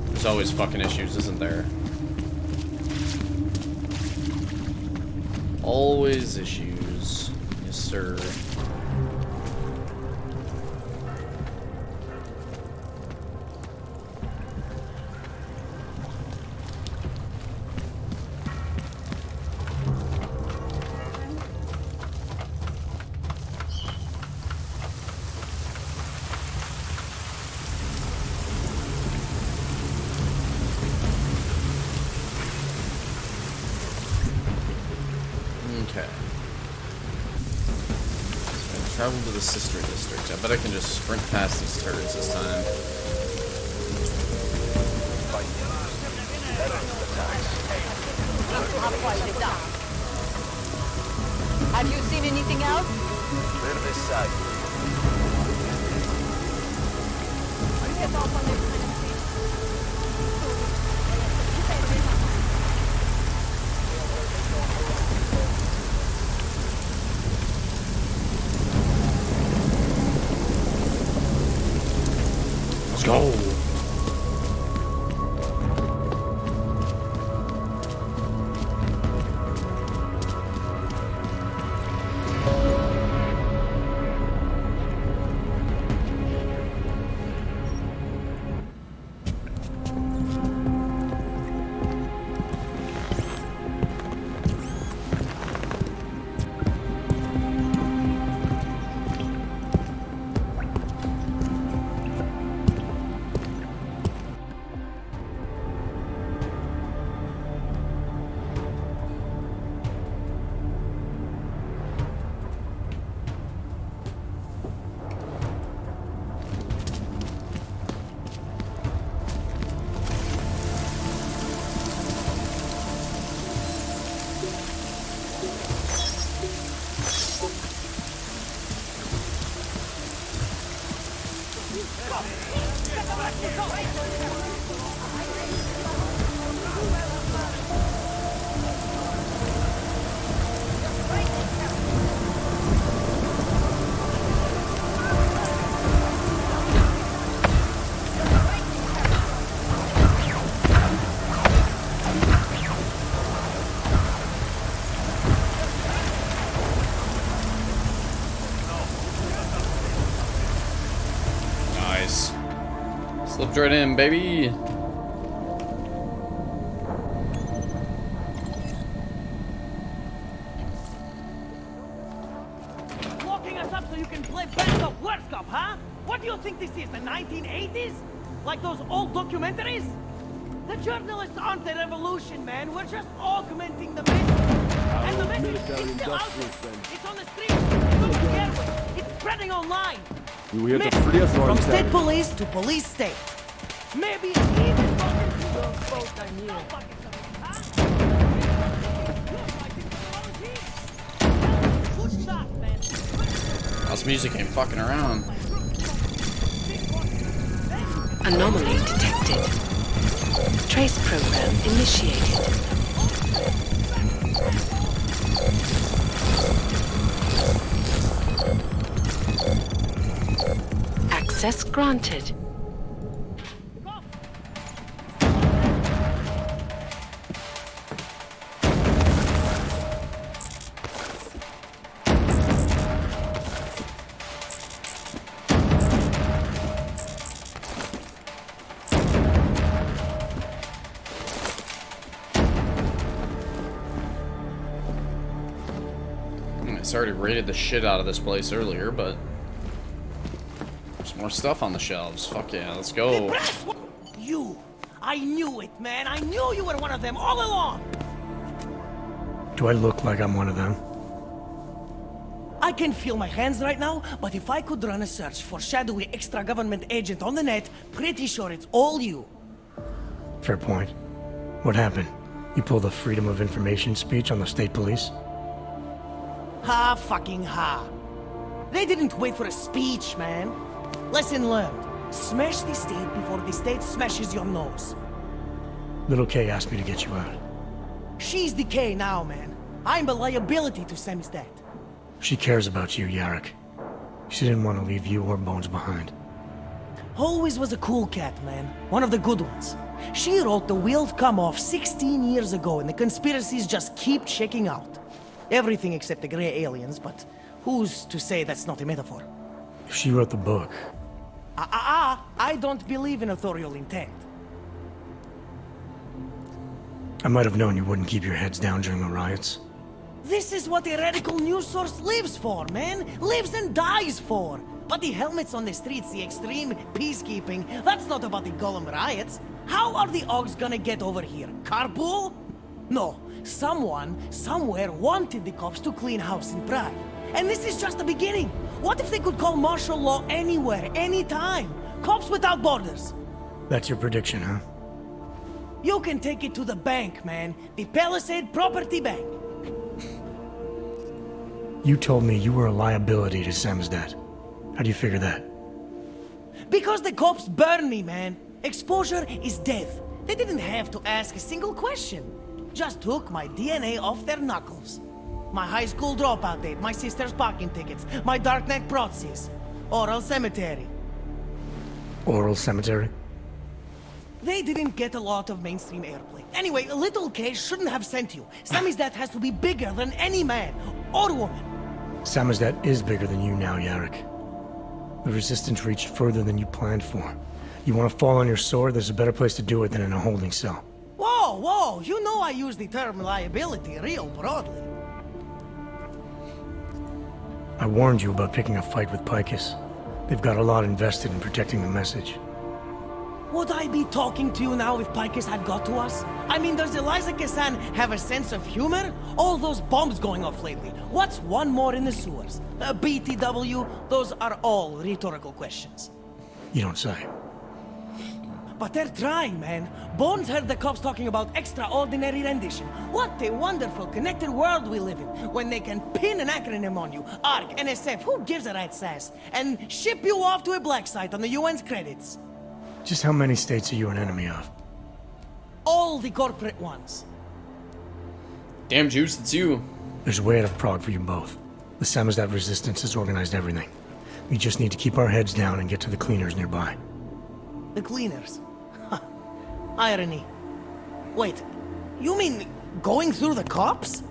There's always fucking issues, isn't there? Always issues. Yes, sir. Okay. So I travel to the sister district. I bet I can just sprint past these turrets this time. Have you seen anything else? Clear this side. Let's go. Slipped right in, baby. Locking us up so you can play Best of Worst Cup, huh? What do you think this is, the 1980s? Like those old documentaries? The journalists aren't the revolution, man. We're just augmenting the message. And the message is still out there. It's on the streets, it's on the airways, it's spreading online. You hear the free From state police to police state. Maybe even talking to those folks I knew. House music ain't fucking around. Anomaly detected. Trace program initiated. Access granted. I already raided the shit out of this place earlier, but there's more stuff on the shelves. Fuck yeah, let's go. You! I knew it, man! I knew you were one of them all along! Do I look like I'm one of them? I can feel my hands right now, but if I could run a search for shadowy extra-government agent on the net, pretty sure it's all you. Fair point. What happened? You pulled a Freedom of Information speech on the state police? Ha fucking ha. They didn't wait for a speech, man. Lesson learned. Smash the state before the state smashes your nose. Little K asked me to get you out. She's the K now, man. I'm a liability to Sammy's dad. She cares about you, Yarrick. She didn't want to leave you or Bones behind. Always was a cool cat, man. One of the good ones. She wrote The Wheels Come Off 16 years ago, and the conspiracies just keep checking out. Everything except the gray aliens, but who's to say that's not a metaphor? If she wrote the book... I don't believe in authorial intent. I might have known you wouldn't keep your heads down during the riots. This is what a radical news source lives for, man! Lives and dies for! But the helmets on the streets, the extreme peacekeeping, that's not about the Golem riots. How are the Augs gonna get over here? Carpool? No. Someone, somewhere, wanted the cops to clean house in Prague. And this is just the beginning. What if they could call martial law anywhere, anytime? Cops without borders. That's your prediction, huh? You can take it to the bank, man. The Palisade Property Bank. You told me you were a liability to Sam's dad. How do you figure that? Because the cops burn me, man. Exposure is death. They didn't have to ask a single question. Just took my DNA off their knuckles. My high school dropout date, my sister's parking tickets, my darknet proxies. Oral cemetery. Oral cemetery? They didn't get a lot of mainstream airplay. Anyway, a little case shouldn't have sent you. Samizdat has to be bigger than any man or woman. Samizdat is bigger than you now, Yarrick. The Resistance reached further than you planned for. You want to fall on your sword, there's a better place to do it than in a holding cell. Whoa, whoa, you know I use the term liability real broadly. I warned you about picking a fight with Picus. They've got a lot invested in protecting the message. Would I be talking to you now if Picus had got to us? I mean, does Eliza Kassan have a sense of humor? All those bombs going off lately. What's one more in the sewers? BTW? Those are all rhetorical questions. You don't say. But they're trying, man. Bones heard the cops talking about extraordinary rendition. What a wonderful, connected world we live in, when they can pin an acronym on you, ARC, NSF, who gives a rat's ass, and ship you off to a black site on the UN's credits. Just how many states are you an enemy of? All the corporate ones. Damn, Juice, it's you. There's a way out of Prague for you both. The Samizdat Resistance has organized everything. We just need to keep our heads down and get to the cleaners nearby. The cleaners? Irony. Wait, you mean going through the cops?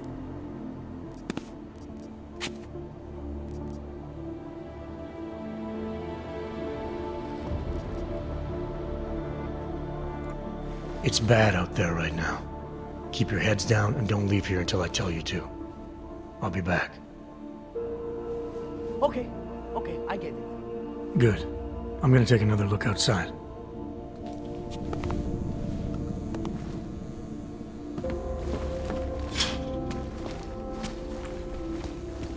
It's bad out there right now. Keep your heads down and don't leave here until I tell you to. I'll be back. Okay, I get it. Good. I'm gonna take another look outside.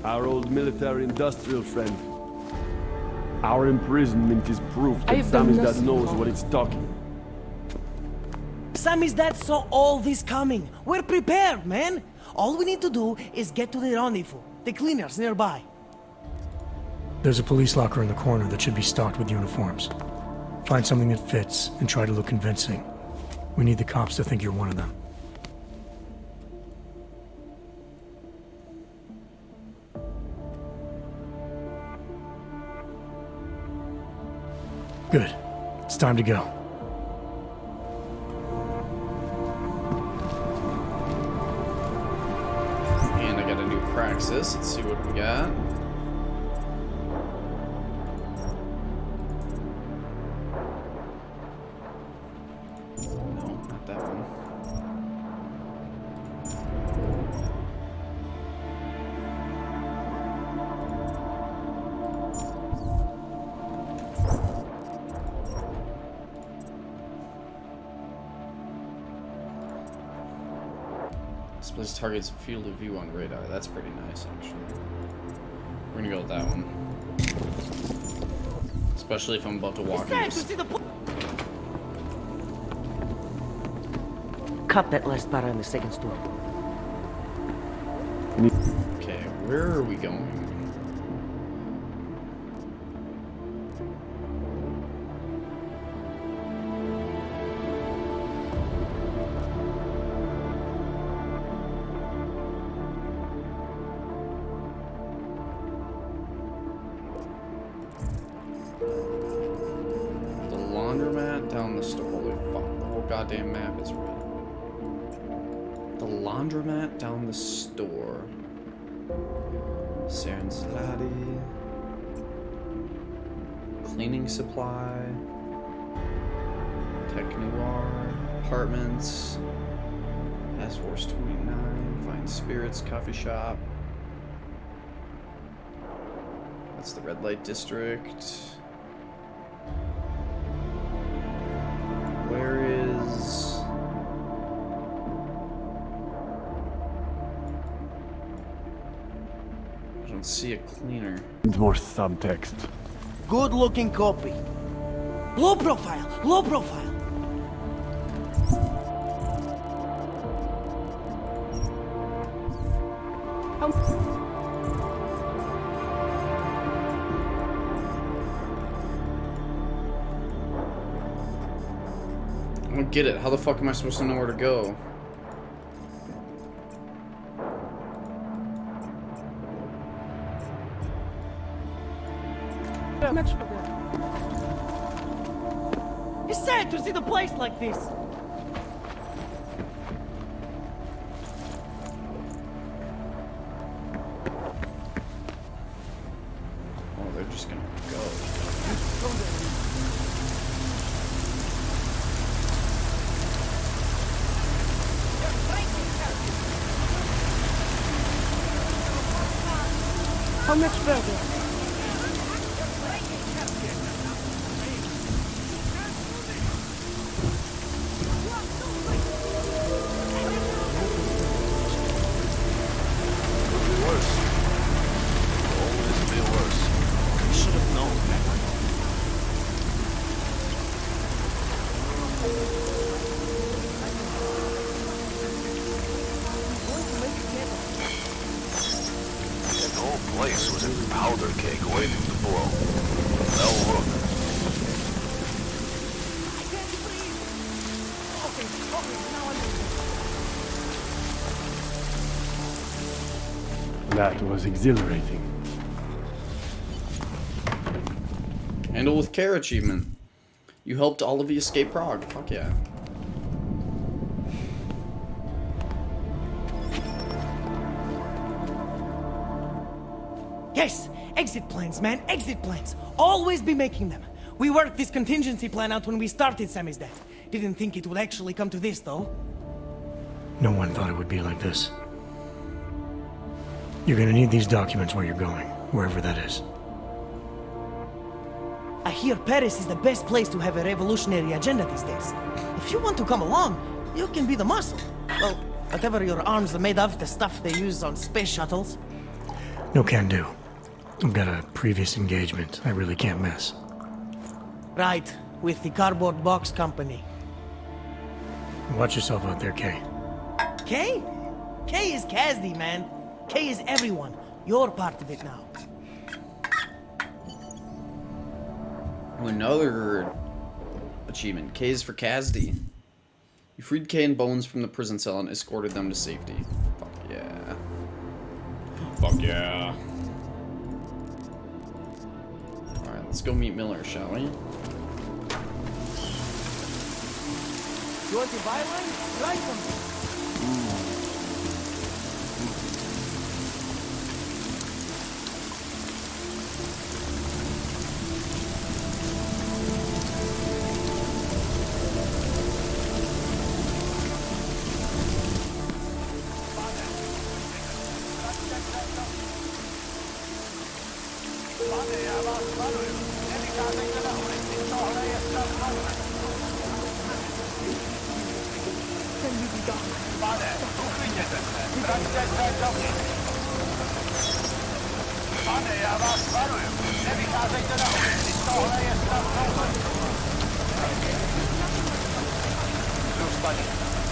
Our old military-industrial friend. Our imprisonment is proof that Samizdat knows what it's talking. Samizdat saw all this coming. We're prepared, man. All we need to do is get to the rendezvous. The cleaners nearby. There's a police locker in the corner that should be stocked with uniforms. Find something that fits and try to look convincing. We need the cops to think you're one of them. Good. It's time to go. And I got a new Praxis. Let's see what we got. No, not that one. This place targets field of view on radar. That's pretty nice, actually. We're gonna go with that one. Especially if I'm about to walk in. Cut that last bar on the second store. Okay, where are we going? Down the store. Holy fuck, the whole goddamn map is red. The laundromat down the store. Serensladi. Cleaning supply. Tech Noir. Apartments. Task Force 29. Fine Spirits Coffee Shop. That's the red light district. Where is... I don't see a cleaner. More subtext. Good looking copy. Low profile, low profile. I don't get it. How the fuck am I supposed to know where to go? It's sad to see the place like this. Oh, they're just gonna go. How much further? Worse. Always be worse. I should have known. The whole place was in powder cake waiting to blow. Now look. That was exhilarating. Handle with care achievement. You helped all of you escape Prague. Fuck yeah. Yes! Exit plans, man! Exit plans! Always be making them! We worked this contingency plan out when we started Sammy's death. Didn't think it would actually come to this, though. No one thought it would be like this. You're gonna need these documents where you're going, wherever that is. I hear Paris is the best place to have a revolutionary agenda these days. If you want to come along, you can be the muscle. Well, whatever your arms are made of, the stuff they use on space shuttles. No can do. I've got a previous engagement I really can't miss. Right, with the cardboard box company. Watch yourself out there, Kay. Kay? Kay is Kazdi, man. Kay is everyone. You're part of it now. Oh, another achievement. K is for Kazdi. You freed Kay and Bones from the prison cell and escorted them to safety. Fuck yeah. Fuck yeah. Alright, let's go meet Miller, shall we? You want to buy one? Try some.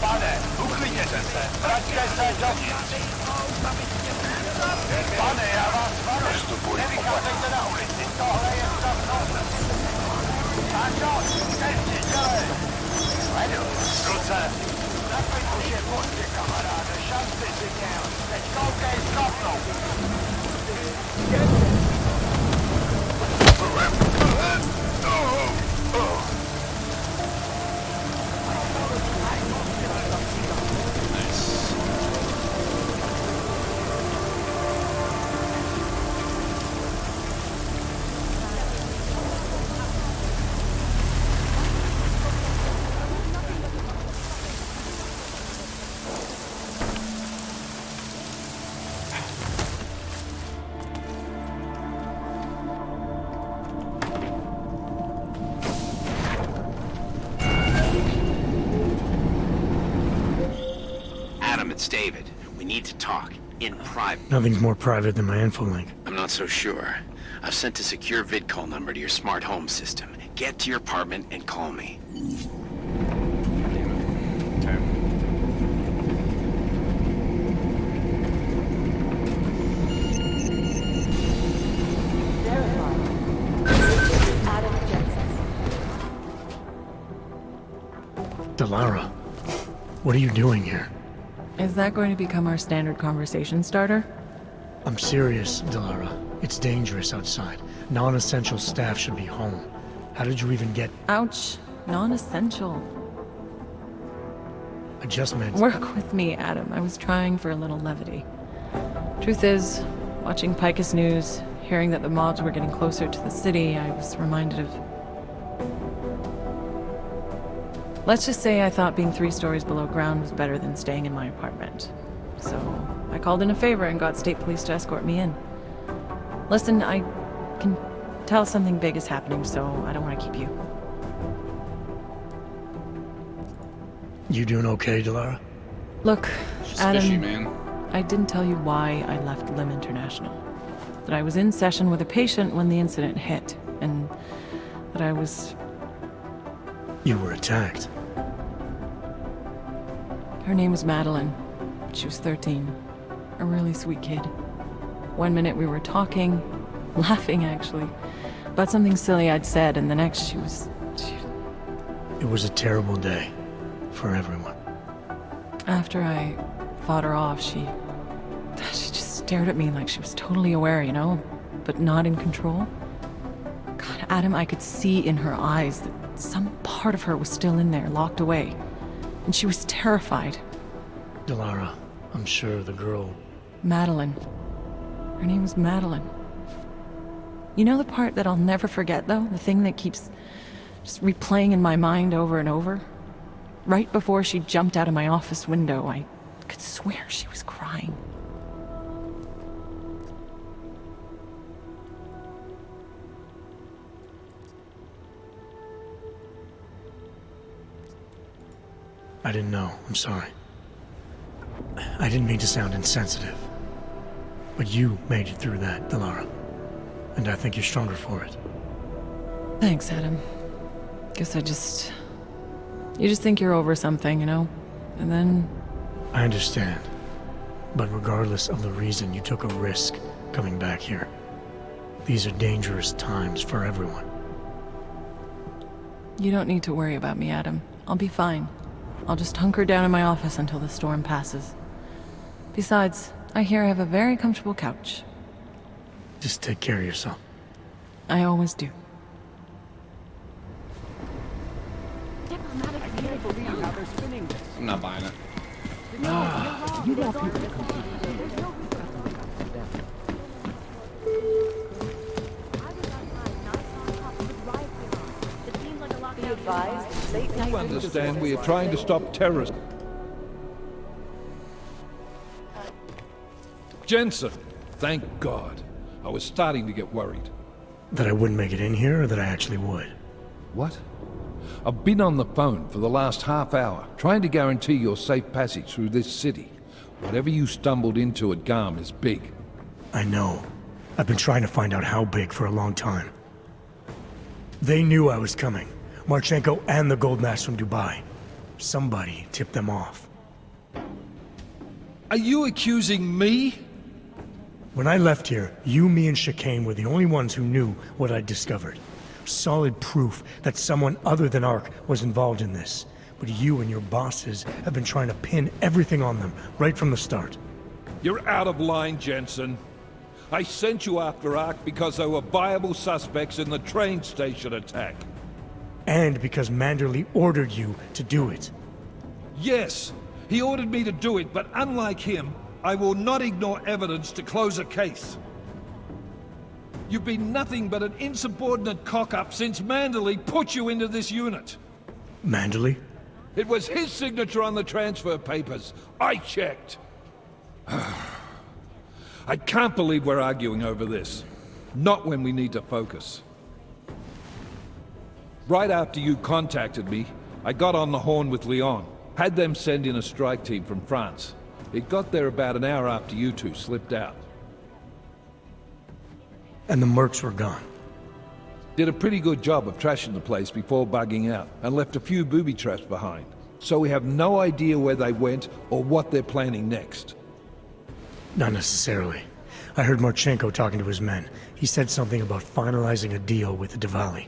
Pane, uklidněte se, vraťte se dovnitř. Pane, já vás varuji, nevycházejte na ulici, tohle je stav nouze. Anjo, teď dělej. Sleduj, ruce. Takový už je pozdě, kamaráde, šanci si měl. Teď koukej stopnou. It's David. We need to talk. In private. Nothing's more private than my infolink. I'm not so sure. I've sent a secure vid call number to your smart home system. Get to your apartment and call me. Delara, what are you doing here? Is that going to become our standard conversation starter? I'm serious, Delara. It's dangerous outside. Non-essential staff should be home. How did you even get... Ouch. non-essential. I just meant... Work with me, Adam. I was trying for a little levity. Truth is, watching Picus News, hearing that the mobs were getting closer to the city, I was reminded of... Let's just say I thought being 3 stories below ground was better than staying in my apartment. So I called in a favor and got state police to escort me in. Listen, I can tell something big is happening, so I don't want to keep you. You doing okay, Delara? Look, She's Adam, fishy, man. I didn't tell you why I left Lim International. That I was in session with a patient when the incident hit, and that I was... You were attacked. Her name was Madeline. She was 13. A really sweet kid. One minute we were talking, laughing actually, about something silly I'd said, and the next she was... It was a terrible day. For everyone. After I fought her off, she just stared at me like she was totally aware, you know, but not in control. God, Adam, I could see in her eyes that some part of her was still in there, locked away. And she was terrified. Delara, I'm sure the girl... Madeline. Her name was Madeline. You know the part that I'll never forget, though? The thing that keeps just replaying in my mind over and over? Right before she jumped out of my office window, I could swear she was crying. I didn't know. I'm sorry. I didn't mean to sound insensitive. But you made it through that, Delara. And I think you're stronger for it. Thanks, Adam. Guess you just think you're over something, you know? And then... I understand. But regardless of the reason, you took a risk coming back here. These are dangerous times for everyone. You don't need to worry about me, Adam. I'll be fine. I'll just hunker down in my office until the storm passes. Besides, I hear I have a very comfortable couch. Just take care of yourself. I always do. I'm not buying it. You understand we are trying to stop terrorism. Jensen, thank God. I was starting to get worried. That I wouldn't make it in here, or that I actually would? What? I've been on the phone for the last half hour, trying to guarantee your safe passage through this city. Whatever you stumbled into at Garm is big. I know. I've been trying to find out how big for a long time. They knew I was coming. Marchenko and the Gold Mask from Dubai. Somebody tipped them off. Are you accusing me? When I left here, you, me, and Chicane were the only ones who knew what I'd discovered. Solid proof that someone other than Ark was involved in this. But you and your bosses have been trying to pin everything on them, right from the start. You're out of line, Jensen. I sent you after Ark because there were viable suspects in the train station attack. And because Manderley ordered you to do it. Yes, he ordered me to do it, but unlike him, I will not ignore evidence to close a case. You've been nothing but an insubordinate cock-up since Manderley put you into this unit. Manderley? It was his signature on the transfer papers. I checked. I can't believe we're arguing over this. Not when we need to focus. Right after you contacted me, I got on the horn with Leon. Had them send in a strike team from France. It got there about an hour after you two slipped out. And the mercs were gone. Did a pretty good job of trashing the place before bugging out, and left a few booby traps behind. So we have no idea where they went or what they're planning next. Not necessarily. I heard Marchenko talking to his men. He said something about finalizing a deal with the Diwali.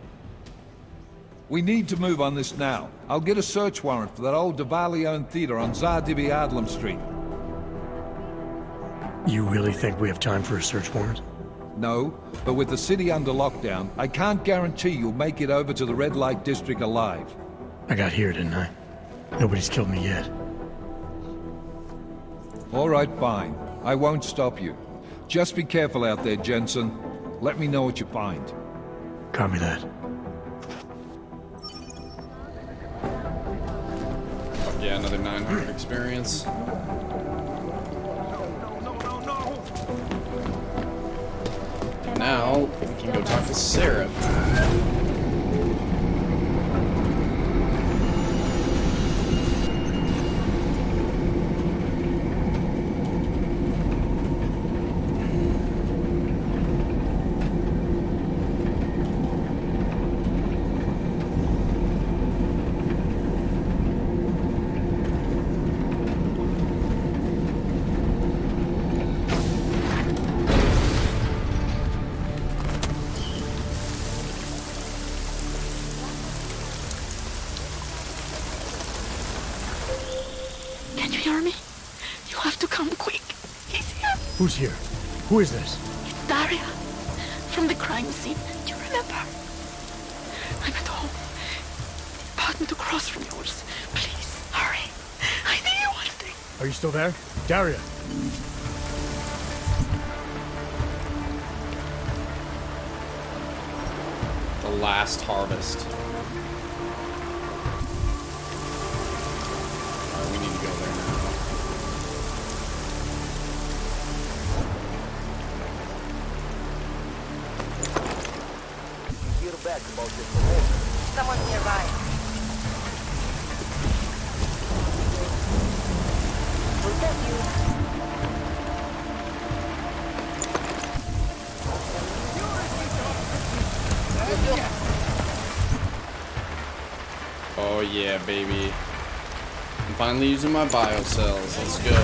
We need to move on this now. I'll get a search warrant for that old Diwali-owned theater on Zardibi Adlam Street. You really think we have time for a search warrant? No, but with the city under lockdown, I can't guarantee you'll make it over to the Red Light District alive. I got here, didn't I? Nobody's killed me yet. All right, fine. I won't stop you. Just be careful out there, Jensen. Let me know what you find. Copy that. Yeah, another 900 experience. Now, we can go talk to Seraph. Can you hear me? You have to come quick. He's here. Who's here? Who is this? It's Daria. From the crime scene. Do you remember? I'm at home. Apartment across from yours. Please, hurry. I need you one thing. Are you still there? Daria! The last harvest. Alright, we need to go there now. Hear back about this promotion. Someone's nearby. We'll get you. Oh yeah, baby. I'm finally using my biocells. Let's go.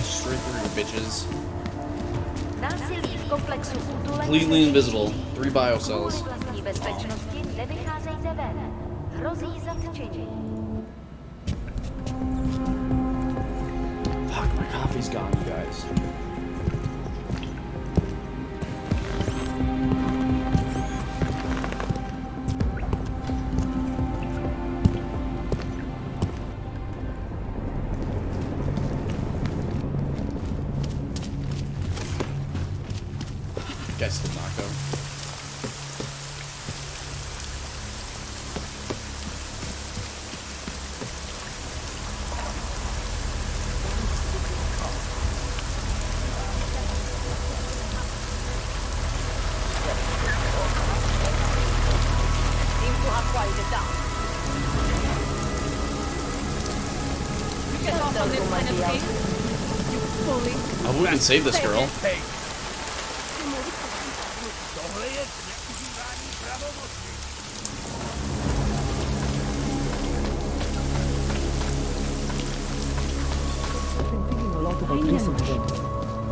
Straight through you, bitches. Násilí v komplexu útulení Completely invisible. 3 biocells. vlastní bezpečnosti nevycházejte ven. Hrozí zatčení. Fuck, my coffee's gone, you guys. Guess did not go. Seems to have quieted down. Get off on this kind of thing. You bully. I wouldn't save this girl.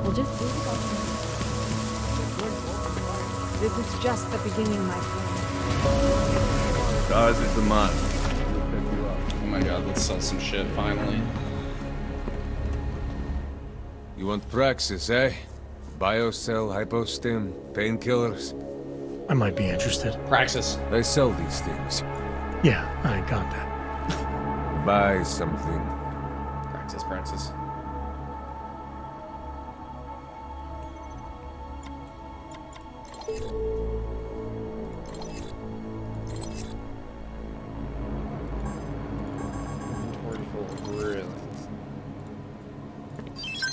We'll just do it. This is just the beginning, my friend. Stars is the man. Oh my god, let's sell some shit finally. You want Praxis, eh? Biocell, hypostim, painkillers. I might be interested. Praxis. They sell these things. Yeah, I got that. Buy something. Praxis. Inventory full, really.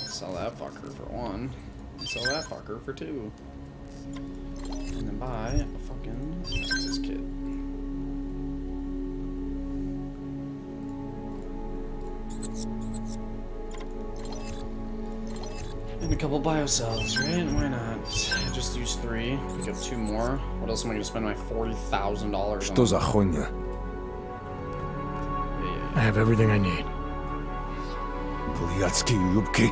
Sell that fucker for 1. Sell that fucker for 2. And then buy a fucking Praxis kit. And a couple biocells, right? Why not? Just use 3. Pick up 2 more. What else am I gonna spend my $40,000 Что за хуйня? I have everything I need. Блядские юбки.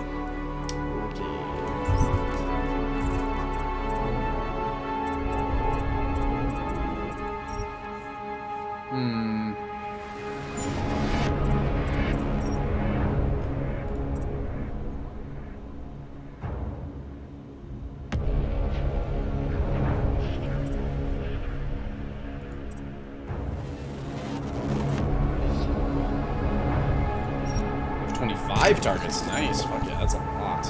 5 targets. Nice. Fuck yeah, that's a lot.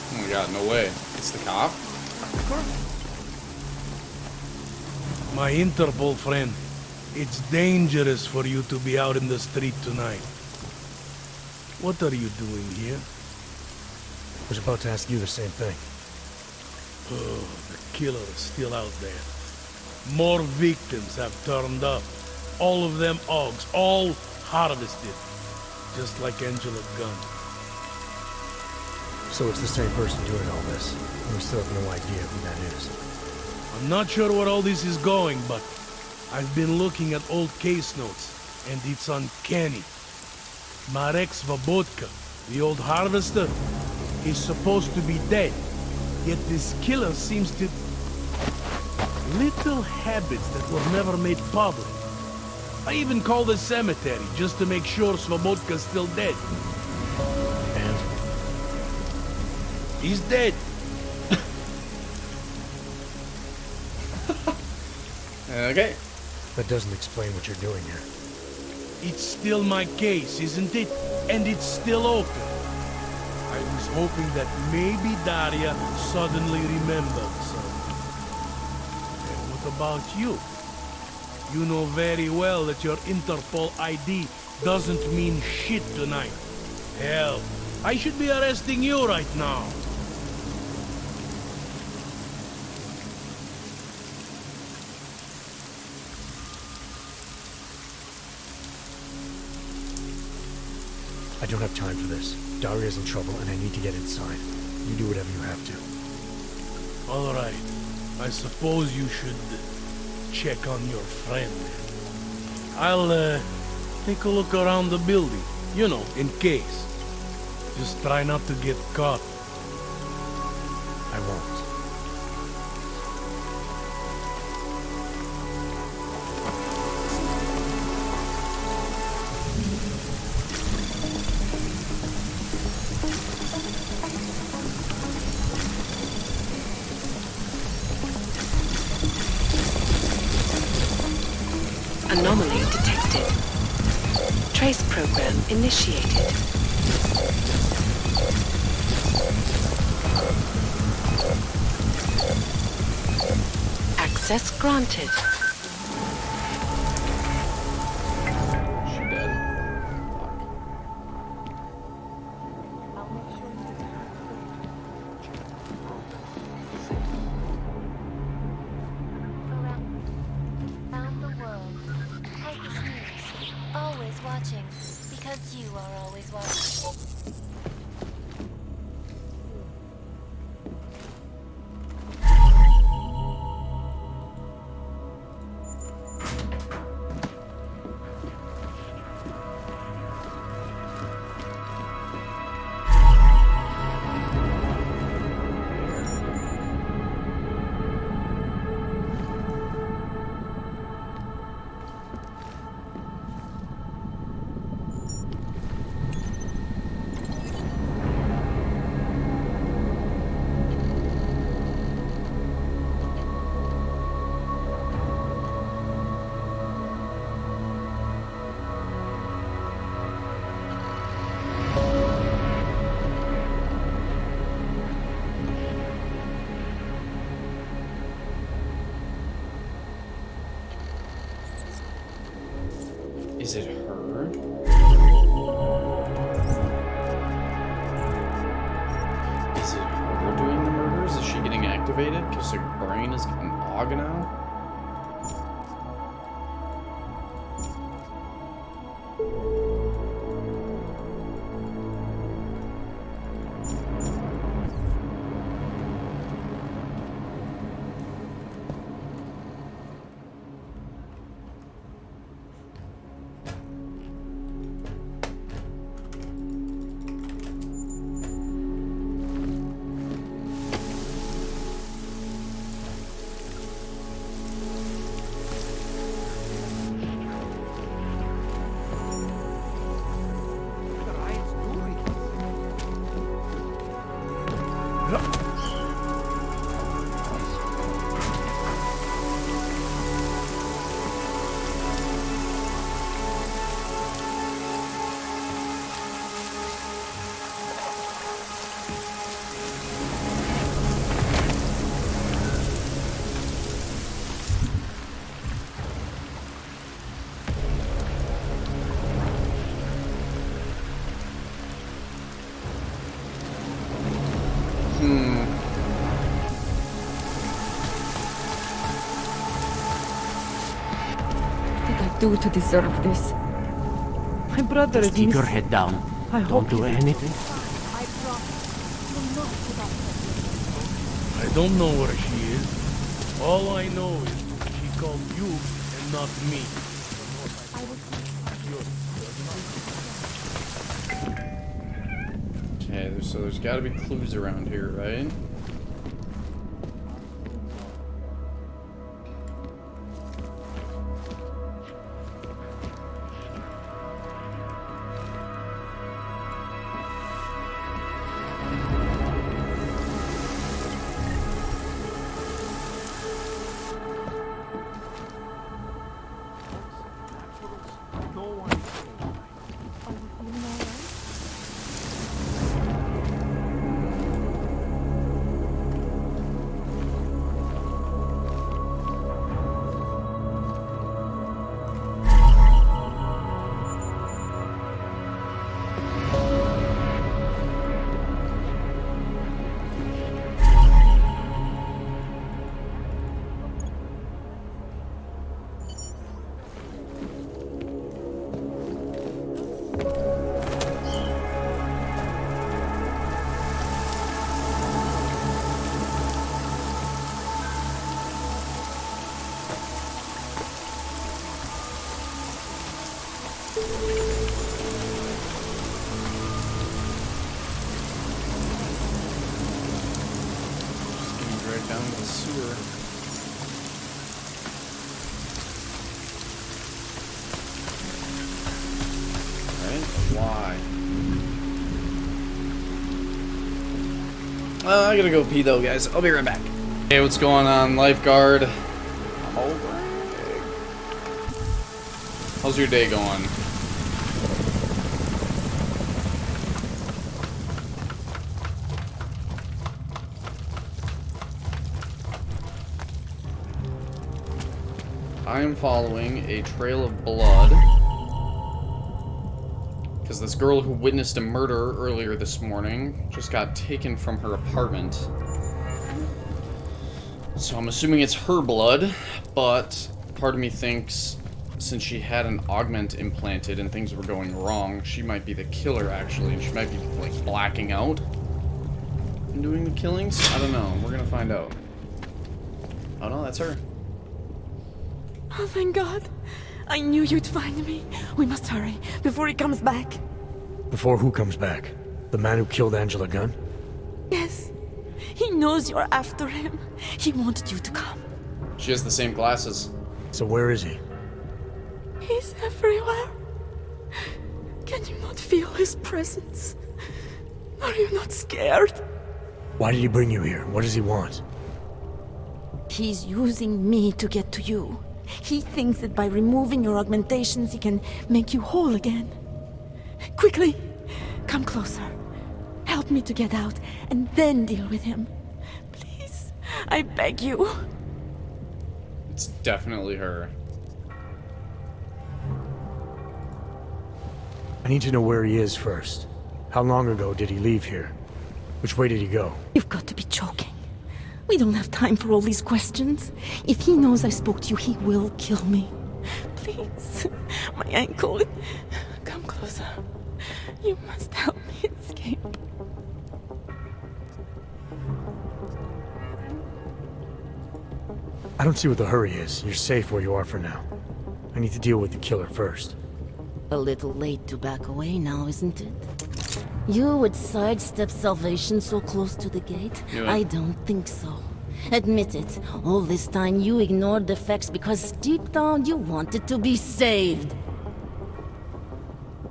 Oh my god, no way. It's the cop? My Interpol friend, it's dangerous for you to be out in the street tonight. What are you doing here? I was about to ask you the same thing. Oh, the killer is still out there. More victims have turned up. All of them Augs, all harvested. Just like Angela Gunn. So it's the same person doing all this, and we still have no idea who that is. I'm not sure where all this is going, but I've been looking at old case notes, and it's uncanny. Marek Svobotka, the old harvester, is supposed to be dead. Yet this killer seems to... little habits that were never made public. I even called the cemetery just to make sure Svobodka's still dead. And? He's dead. Okay. That doesn't explain what you're doing here. It's still my case, isn't it? And it's still open. I was hoping that maybe Daria suddenly remembered something. And what about you? You know very well that your Interpol ID doesn't mean shit tonight. Hell, I should be arresting you right now. I don't have time for this. Daria's in trouble, and I need to get inside. You do whatever you have to. All right. I suppose you should check on your friend. I'll take a look around the building. You know, in case. Just try not to get caught. I won't. Anomaly detected. Trace program initiated. Access granted. She dead. Around the world, Titus News, always watching, because you are always watching. Is it her? Is it her doing the murders? Is she getting activated? Because her brain is an AUG now? What did I do to deserve this? My brother Just is keep your missing. head down. I Don't hope do he- anything. I don't know where she is. All I know is she called you and not me. Okay, so there's got to be clues around here, right? Down the sewer. Right? Why? I gotta go pee though, guys. I'll be right back. Hey, what's going on, lifeguard? I'm all right. How's your day going? I am following a trail of blood because this girl who witnessed a murder earlier this morning just got taken from her apartment. So I'm assuming it's her blood, but part of me thinks since she had an augment implanted and things were going wrong, she might be the killer actually, and she might be like blacking out and doing the killings. I don't know. We're gonna find out. Oh no, that's her. Oh, thank God. I knew you'd find me. We must hurry before he comes back. Before who comes back? The man who killed Angela Gunn? Yes. He knows you're after him. He wanted you to come. She has the same glasses. So where is he? He's everywhere. Can you not feel his presence? Are you not scared? Why did he bring you here? What does he want? He's using me to get to you. He thinks that by removing your augmentations, he can make you whole again. Quickly, come closer. Help me to get out, and then deal with him. Please, I beg you. It's definitely her. I need to know where he is first. How long ago did he leave here? Which way did he go? You've got to be joking. We don't have time for all these questions. If he knows I spoke to you, he will kill me. Please, my ankle. Come closer. You must help me escape. I don't see what the hurry is. You're safe where you are for now. I need to deal with the killer first. A little late to back away now, isn't it? You would sidestep salvation so close to the gate? Yeah. I don't think so. Admit it, all this time you ignored the facts because deep down you wanted to be saved.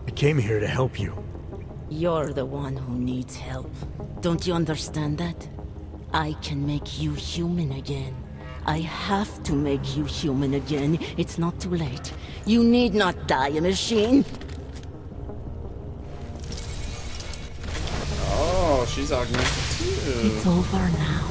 I came here to help you. You're the one who needs help. Don't you understand that? I can make you human again. I have to make you human again. It's not too late. You need not die, machine. Oh, she's augmented too. It's over now.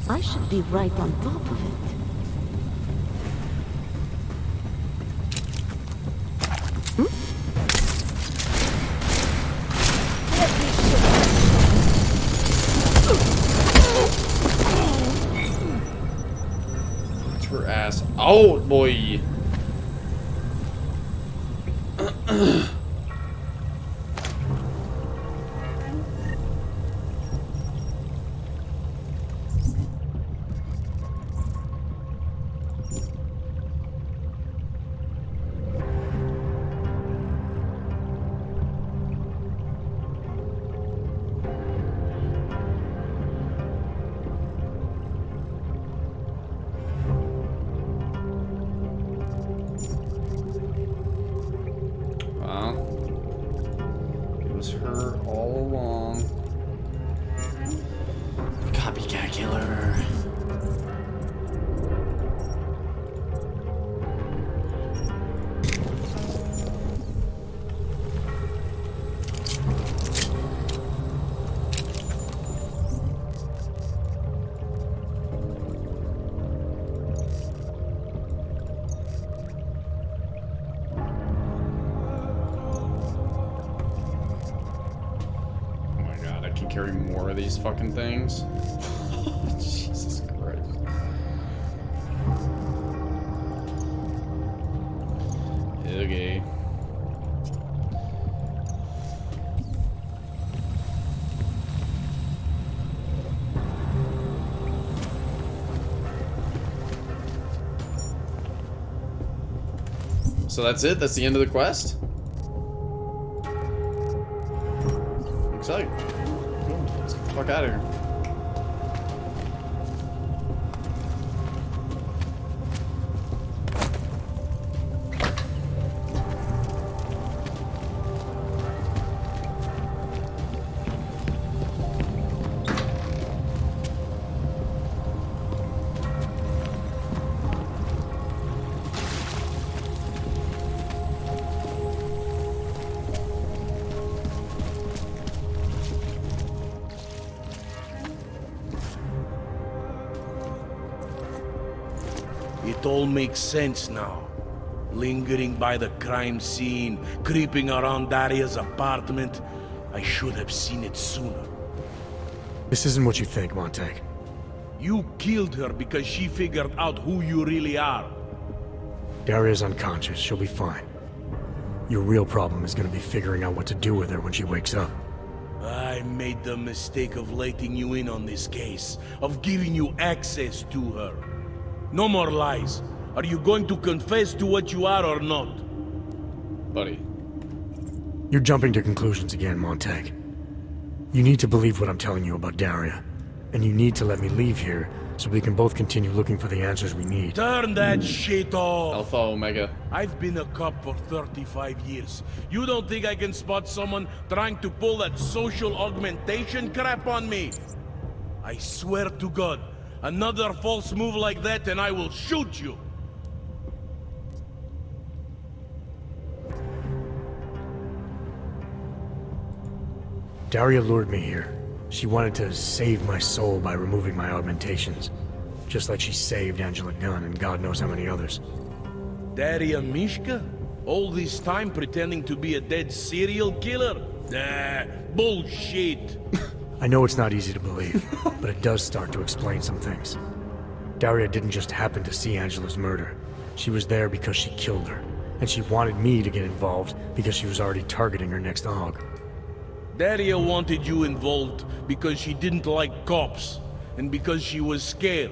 I should be right on top of it. It's her ass out, boy. Her all along. Copycat killer. Carry more of these fucking things. Jesus Christ. Okay. So that's it? That's the end of the quest? Looks like. Let's get the fuck out of here. It all makes sense now. Lingering by the crime scene, creeping around Daria's apartment. I should have seen it sooner. This isn't what you think, Montag. You killed her because she figured out who you really are. Daria's unconscious. She'll be fine. Your real problem is gonna be figuring out what to do with her when she wakes up. I made the mistake of letting you in on this case, of giving you access to her. No more lies. Are you going to confess to what you are or not? Buddy. You're jumping to conclusions again, Montag. You need to believe what I'm telling you about Daria. And you need to let me leave here so we can both continue looking for the answers we need. Turn that shit off! Alpha Omega. I've been a cop for 35 years. You don't think I can spot someone trying to pull that social augmentation crap on me? I swear to God, another false move like that and I will shoot you! Daria lured me here. She wanted to save my soul by removing my augmentations. Just like she saved Angela Gunn and God knows how many others. Daria Mishka? All this time pretending to be a dead serial killer? Nah, bullshit! I know it's not easy to believe, but it does start to explain some things. Daria didn't just happen to see Angela's murder. She was there because she killed her. And she wanted me to get involved because she was already targeting her next aug. Daria wanted you involved because she didn't like cops, and because she was scared.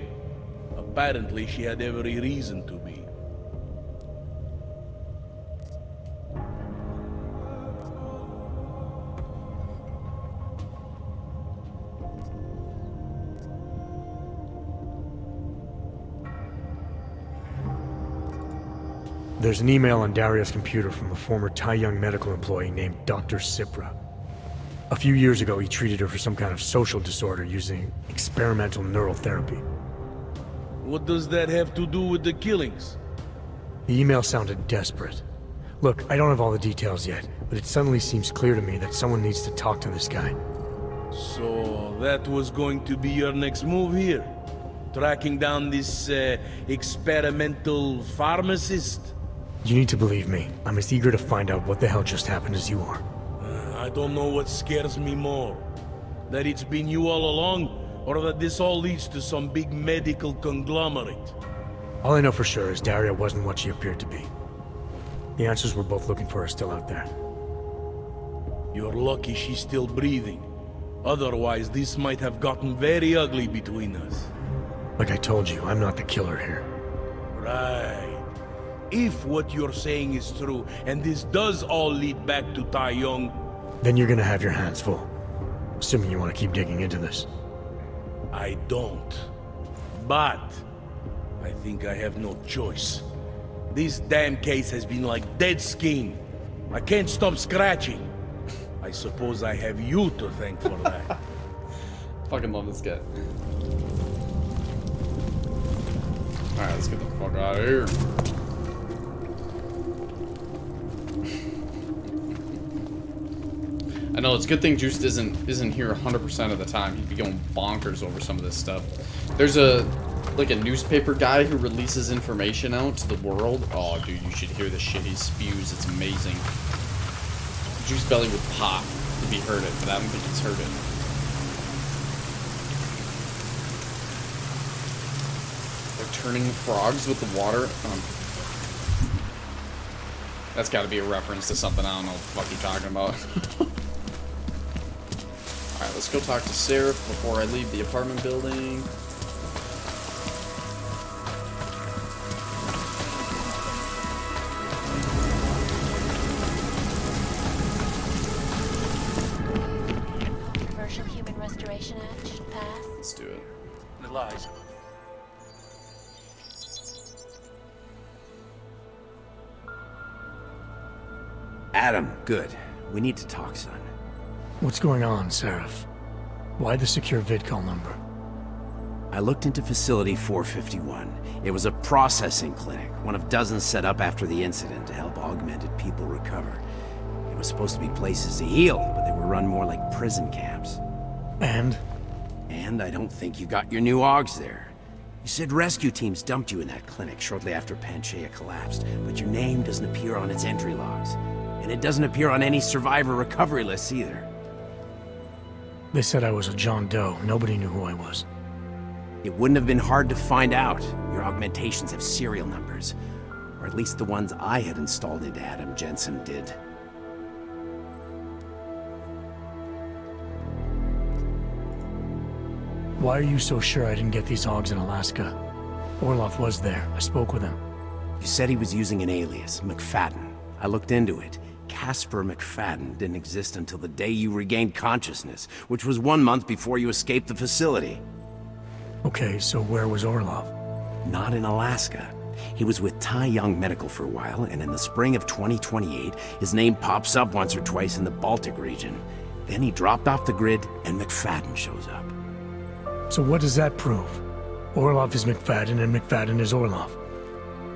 Apparently, she had every reason to be. There's an email on Daria's computer from a former Taiyang medical employee named Dr. Sipra. A few years ago, he treated her for some kind of social disorder using experimental neural therapy. What does that have to do with the killings? The email sounded desperate. Look, I don't have all the details yet, but it suddenly seems clear to me that someone needs to talk to this guy. So, that was going to be your next move here? Tracking down this, experimental pharmacist? You need to believe me. I'm as eager to find out what the hell just happened as you are. I don't know what scares me more. That it's been you all along, or that this all leads to some big medical conglomerate. All I know for sure is Daria wasn't what she appeared to be. The answers we're both looking for are still out there. You're lucky she's still breathing. Otherwise, this might have gotten very ugly between us. Like I told you, I'm not the killer here. Right. If what you're saying is true, and this does all lead back to Tai Yong... Then you're gonna have your hands full. Assuming you want to keep digging into this. I don't. But... I think I have no choice. This damn case has been like dead skin. I can't stop scratching. I suppose I have you to thank for that. Fucking love this guy. Alright, let's get the fuck out of here. I know, it's a good thing Juiced isn't here 100% of the time. He'd be going bonkers over some of this stuff. There's a newspaper guy who releases information out to the world. Oh, dude, you should hear the shit he spews. It's amazing. Juice Belly would pop if he heard it, but I don't think he's heard it. They're turning frogs with the water. That's got to be a reference to something I don't know what the fuck you're talking about. Alright, let's go talk to Seraph before I leave the apartment building. Commercial Human Restoration Act should pass. Let's do it. It lies. Adam, good. We need to talk, son. What's going on, Seraph? Why the secure vidcall number? I looked into Facility 451. It was a processing clinic, one of dozens set up after the incident to help augmented people recover. It was supposed to be places to heal, but they were run more like prison camps. And? And I don't think you got your new augs there. You said rescue teams dumped you in that clinic shortly after Panchaea collapsed, but your name doesn't appear on its entry logs. And it doesn't appear on any survivor recovery lists either. They said I was a John Doe. Nobody knew who I was. It wouldn't have been hard to find out. Your augmentations have serial numbers. Or at least the ones I had installed into Adam Jensen did. Why are you so sure I didn't get these augs in Alaska? Orloff was there. I spoke with him. You said he was using an alias, McFadden. I looked into it. Casper McFadden didn't exist until the day you regained consciousness, which was 1 month before you escaped the facility. Okay, so where was Orlov? Not in Alaska. He was with Tai Yong Medical for a while, and in the spring of 2028, his name pops up once or twice in the Baltic region. Then he dropped off the grid, and McFadden shows up. So what does that prove? Orlov is McFadden, and McFadden is Orlov.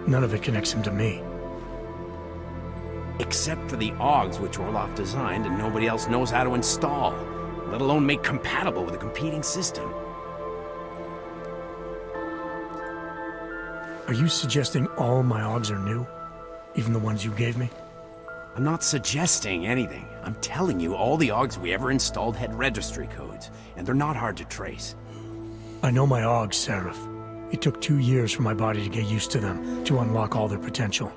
None of it connects him to me. Except for the augs which Orlov designed and nobody else knows how to install, let alone make compatible with a competing system. Are you suggesting all my augs are new? Even the ones you gave me? I'm not suggesting anything. I'm telling you all the augs we ever installed had registry codes, and they're not hard to trace. I know my augs, Seraph. It took 2 years for my body to get used to them, to unlock all their potential.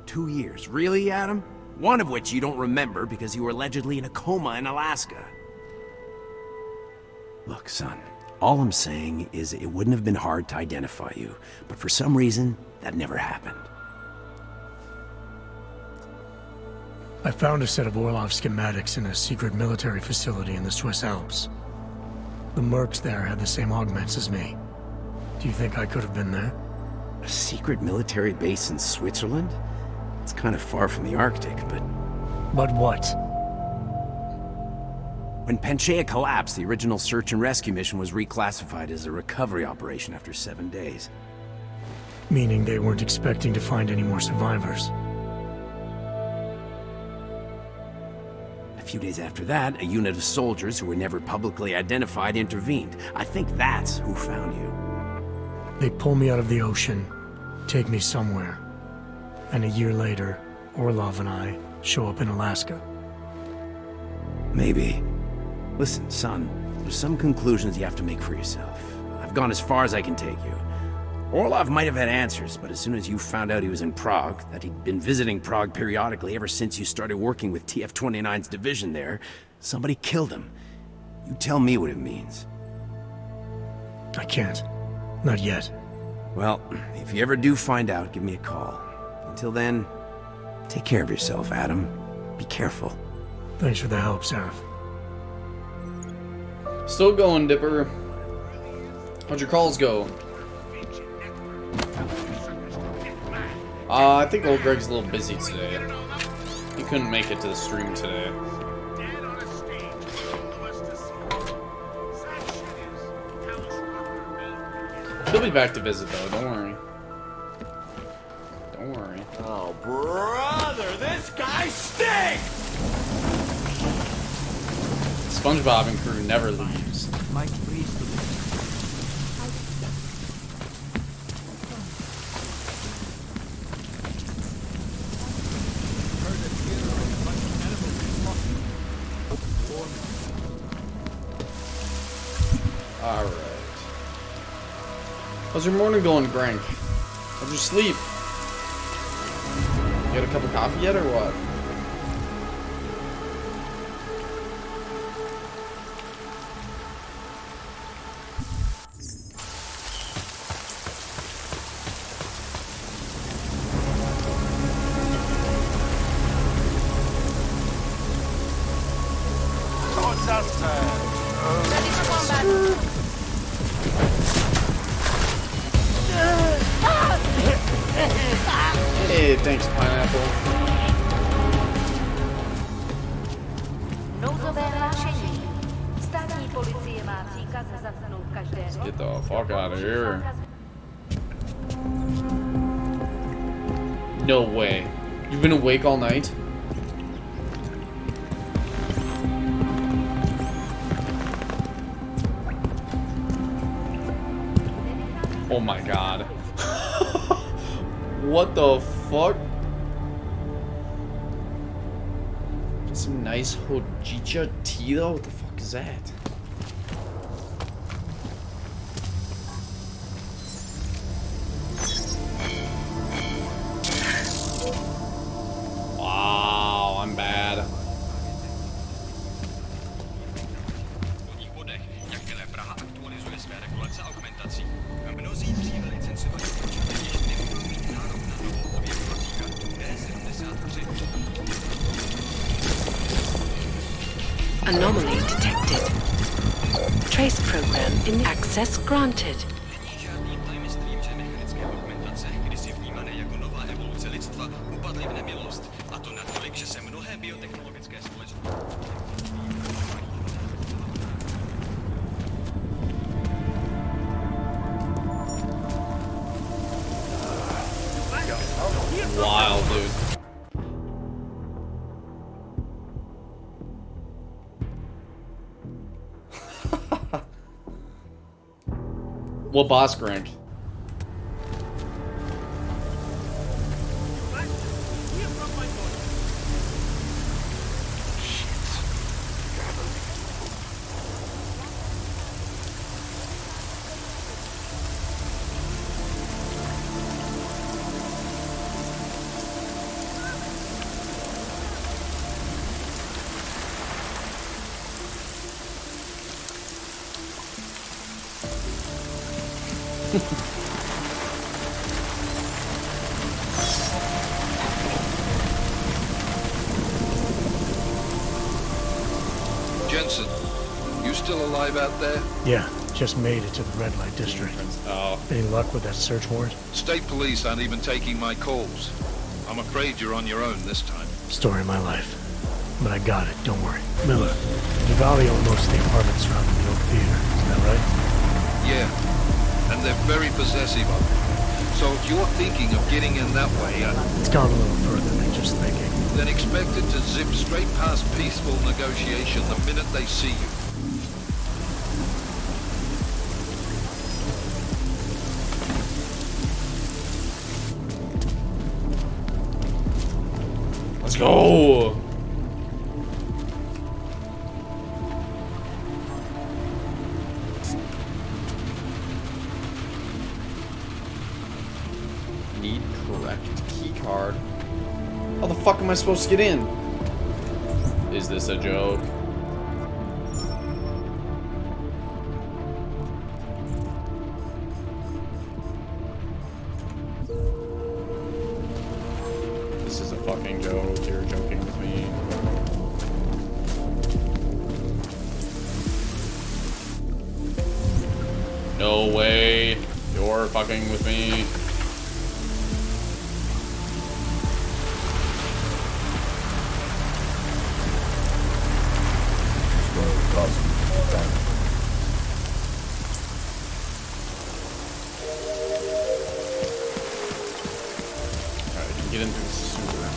2 years? Really, Adam? One of which you don't remember because you were allegedly in a coma in Alaska. Look, son, all I'm saying is it wouldn't have been hard to identify you, but for some reason, that never happened. I found a set of Orlov schematics in a secret military facility in the Swiss Alps. The mercs there had the same augments as me. Do you think I could have been there? A secret military base in Switzerland? It's kind of far from the Arctic, but... But what? When Panchaea collapsed, the original search and rescue mission was reclassified as a recovery operation after 7 days. Meaning they weren't expecting to find any more survivors. A few days after that, a unit of soldiers who were never publicly identified intervened. I think that's who found you. They pull me out of the ocean, take me somewhere. and a year later, Orlov and I show up in Alaska. Maybe. Listen, son, there's some conclusions you have to make for yourself. I've gone as far as I can take you. Orlov might have had answers, but as soon as you found out he was in Prague, that he'd been visiting Prague periodically ever since you started working with TF-29's division there, somebody killed him. You tell me what it means. I can't. Not yet. Well, if you ever do find out, give me a call. Until then, take care of yourself, Adam. Be careful. Thanks for the help, Seraph. Still going, Dipper. How'd your calls go? I think old Greg's a little busy today. He couldn't make it to the stream today. He'll be back to visit though, don't worry. Don't worry. Oh, brother, this guy stinks! SpongeBob and crew never leaves. Mike, please. Alright. How's your morning going, Grank? How'd you sleep? You got a cup of coffee yet, or what? Ready for combat. Hey, thanks, Pineapple. Let's get the fuck out of here. No way. You've been awake all night? Oh my god. What the fuck? Some nice hojicha tea though? What the fuck is that? Wow, I'm bad. Anomaly detected. Trace program in access granted. Wild, dude. What boss rank? Jensen, you still alive out there? Yeah, just made it to the red light district. Oh. Any luck with that search warrant? State police aren't even taking my calls. I'm afraid you're on your own this time. Story of my life. But I got it, don't worry. Miller, Duvalli owned most of the apartments surrounding the Oak Theater, is that right? Yeah, and they're very possessive of it. So if you're thinking of getting in that way, It's gone a little further than just thinking. then expect it to zip straight past peaceful negotiation the minute they see you. go! Need correct key card. How the fuck am I supposed to get in? Is this a joke? This is a fucking joke. You're joking with me. No way. You're fucking with me. Alright, you can get into the sewer.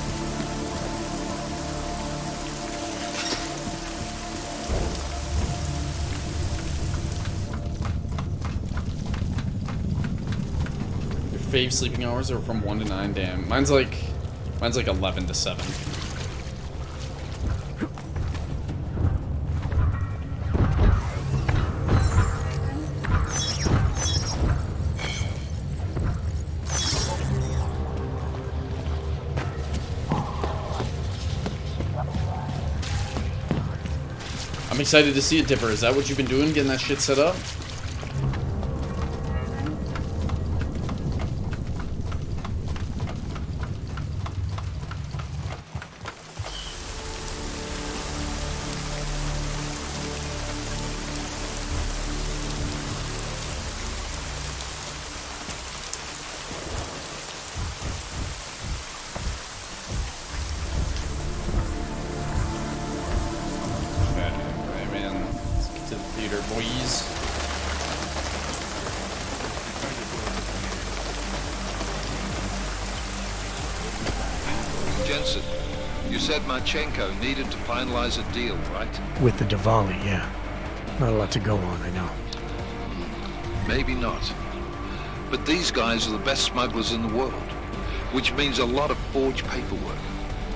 Your fave sleeping hours are from 1 to 9, damn. Mine's like 11 to 7. I'm excited to see it, Dipper. Is that what you've been doing, getting that shit set up? Boys. Jensen, you said Marchenko needed to finalize a deal, right? With the Diwali, yeah. Not a lot to go on, I know. Maybe not. But these guys are the best smugglers in the world, which means a lot of forged paperwork.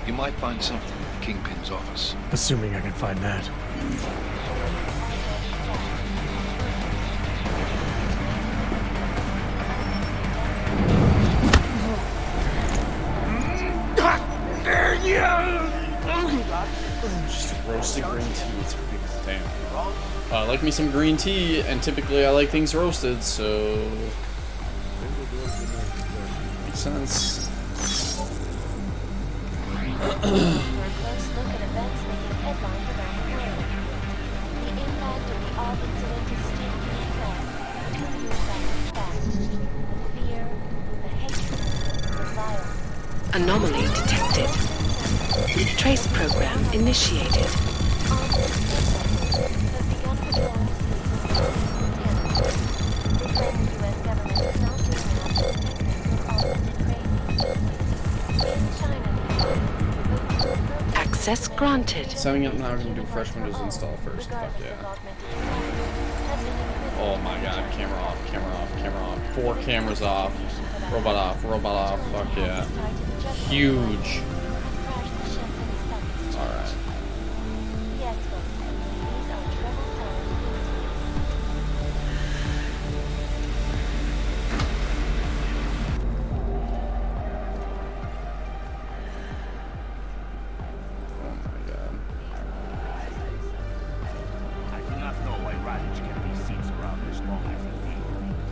You might find something in the Kingpin's office. Assuming I can find that. Just roasted green tea. It's damn. I like me some green tea, and typically I like things roasted, so makes sense. For a close look at events making headlines around the world. The impact of the Ark incident is still being felt. The suicide fact. The fear, the hatred, the violence. Anomaly detected. Trace program initiated. Access granted. Setting up now, we're gonna do fresh windows install first. Fuck yeah. Oh my god, camera off, camera off, camera off. 4 cameras off. Robot off, robot off. Fuck yeah. Huge. Alright.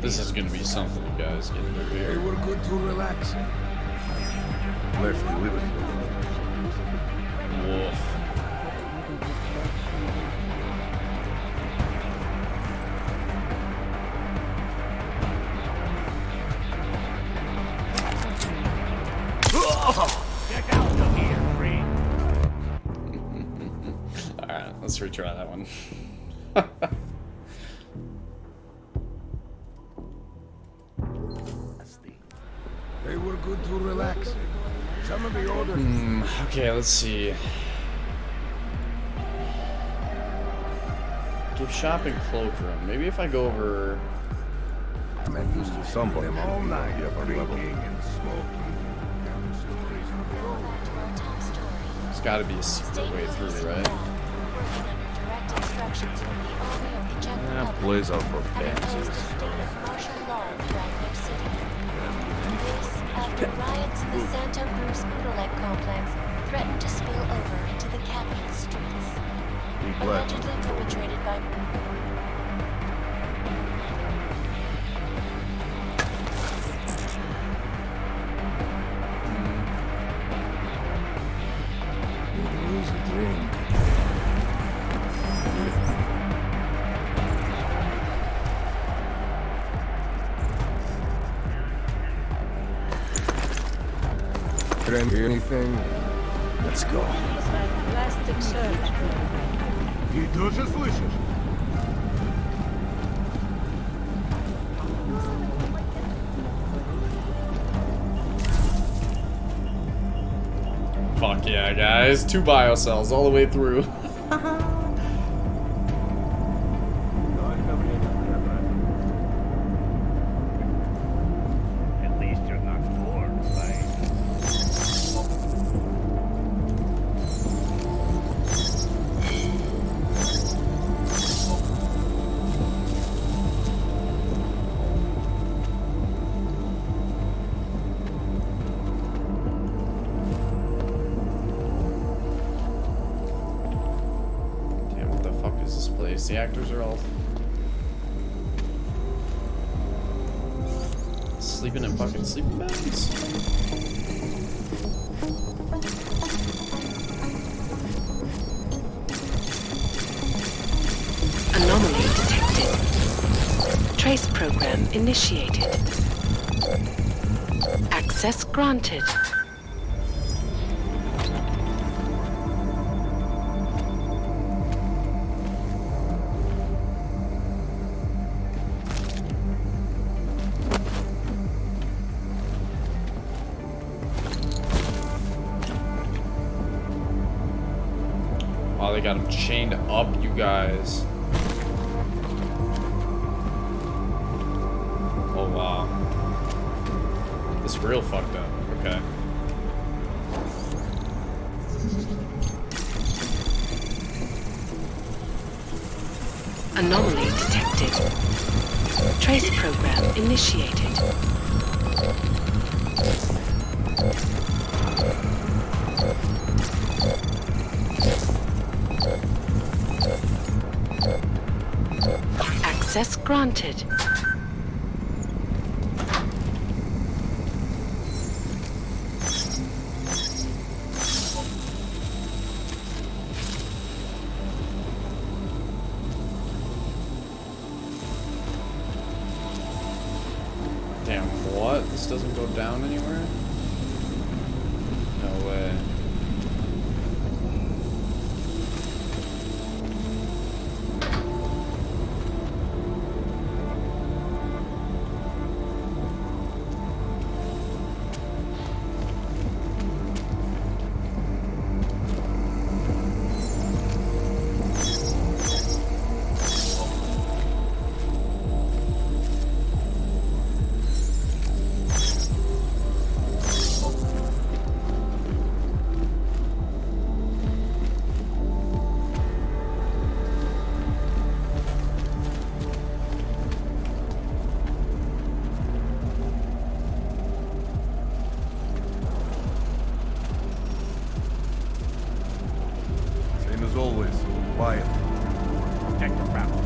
This is gonna be something, you guys. Get into here. They were good to relax. Let's deliver. Wolf. Get out of here, Green. Alright, let's retry that one. They were good to relax. Some of the older. Okay, let's see. Give shopping cloakroom. Maybe if I go over. Men used to stumble them all night, drinking and smoking. There's gotta be a secret way through, right? Yeah, plays out for fancies. After riots in the Santa Cruz Bootleg complex threatened to spill over into the capital streets. Allegedly perpetrated by... Lose a drink. Anything? Let's go. Plastic surgery. Ты тоже слышишь? Fuck yeah, guys. 2 biocells all the way through. At least you're not bored, right? Damn, what the fuck is this place? The actors are all sleeping in fucking sleeping bags? Anomaly detected. Trace program initiated. Access granted. Wow, they got him chained up, you guys. Oh, wow. This is real fucked up. Okay. Anomaly detected. Trace program initiated. Access granted. Damn, what? This doesn't go down anywhere? No way. Same as always. Quiet. Protect your family.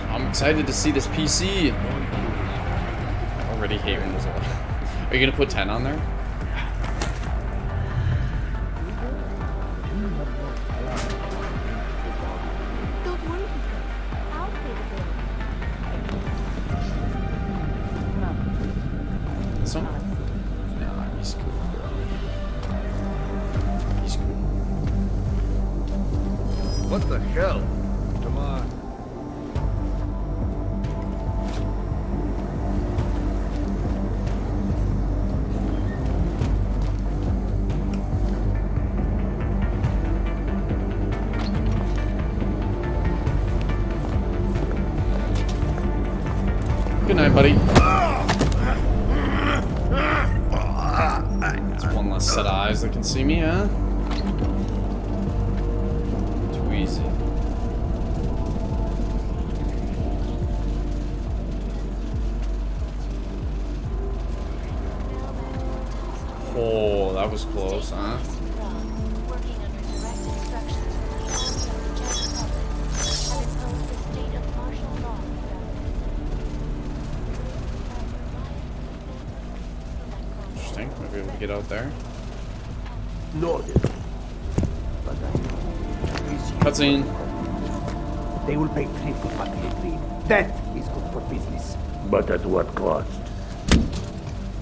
I'm excited to see this PC. I already hate when there's a lot. Are you gonna put 10 on there? Don't worry, I'll pay the bill. This one? hell. Come on. Good night, buddy. It's one less set of eyes that can see me, huh? Too easy. Oh, that was close, huh? Working under direct instructions from the army of the Czech Republic, have imposed a state of martial law throughout Interesting. Might be able to get out there. Noted. But Cutscene. they will pay triple what they agreed. That is good for business. But at what cost?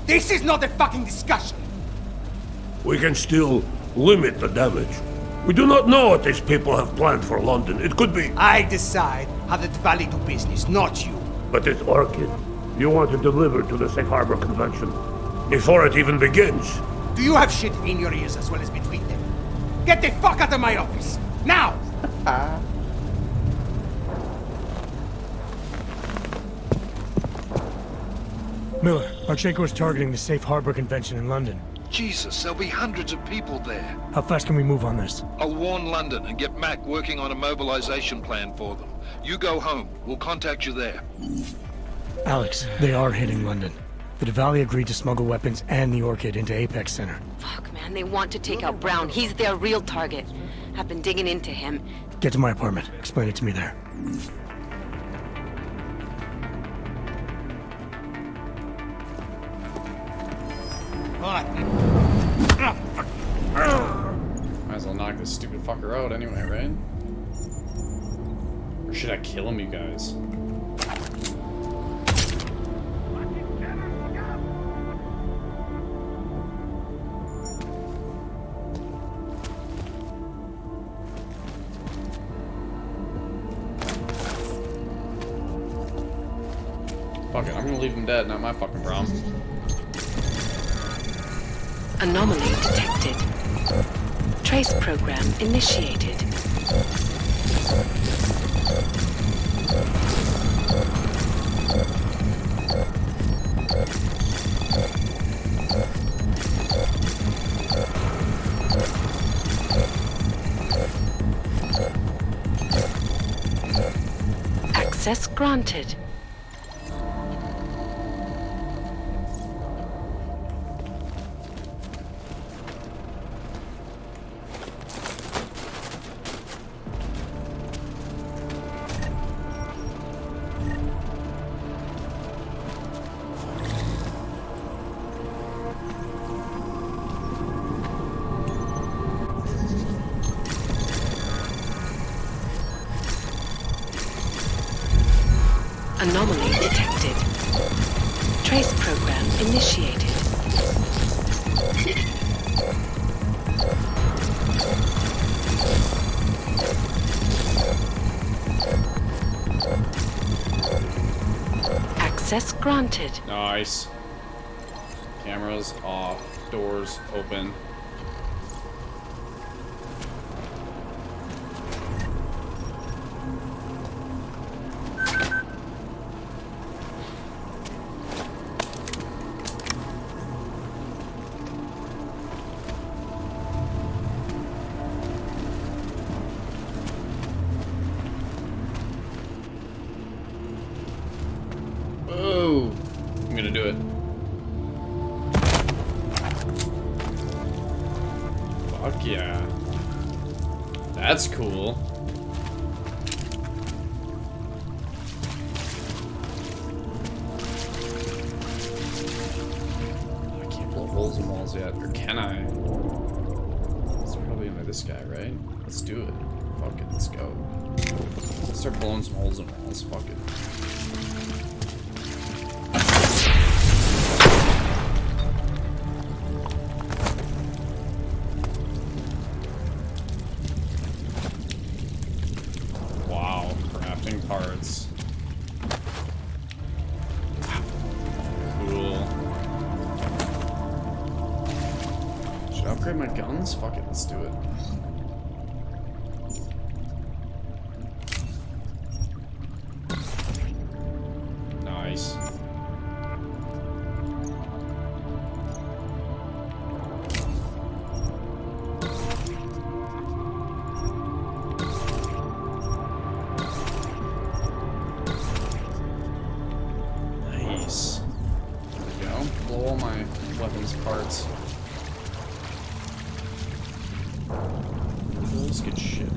This is not a fucking discussion! We can still limit the damage. We do not know what these people have planned for London. It could be... I decide how the valley do business, not you. But it's Orchid. You want to deliver to the Safe Harbor Convention before it even begins. Do you have shit in your ears as well as between them? Get the fuck out of my office! Now! Miller, Archenko is targeting the Safe Harbor Convention in London. Jesus, there'll be hundreds of people there. How fast can we move on this? I'll warn London and get Mac working on a mobilization plan for them. You go home. We'll contact you there. Alex, they are hitting London. The Diwali agreed to smuggle weapons and the Orchid into Apex Center. Fuck, man, they want to take out Brown. He's their real target. I've been digging into him. Get to my apartment. Explain it to me there. Might as well knock this stupid fucker out anyway, right? Or should I kill him, you guys? Fuck it, I'm gonna leave him dead, not my fucking problem. Anomaly detected. Trace program initiated. Access granted. Anomaly detected. Trace program initiated. Access granted. Nice. Cameras off. Doors open. Oh, I'm gonna do it. Fuck yeah. That's cool. I can't blow holes in walls yet, or can I? It's probably only this guy, right? Let's do it. Fuck it, let's go. Let's start blowing some holes in walls. Fuck it. parts. Cool. Should I upgrade my guns? Fuck it, let's do it. Nice. Nice. There we go. Blow all my weapons parts. That's good shit.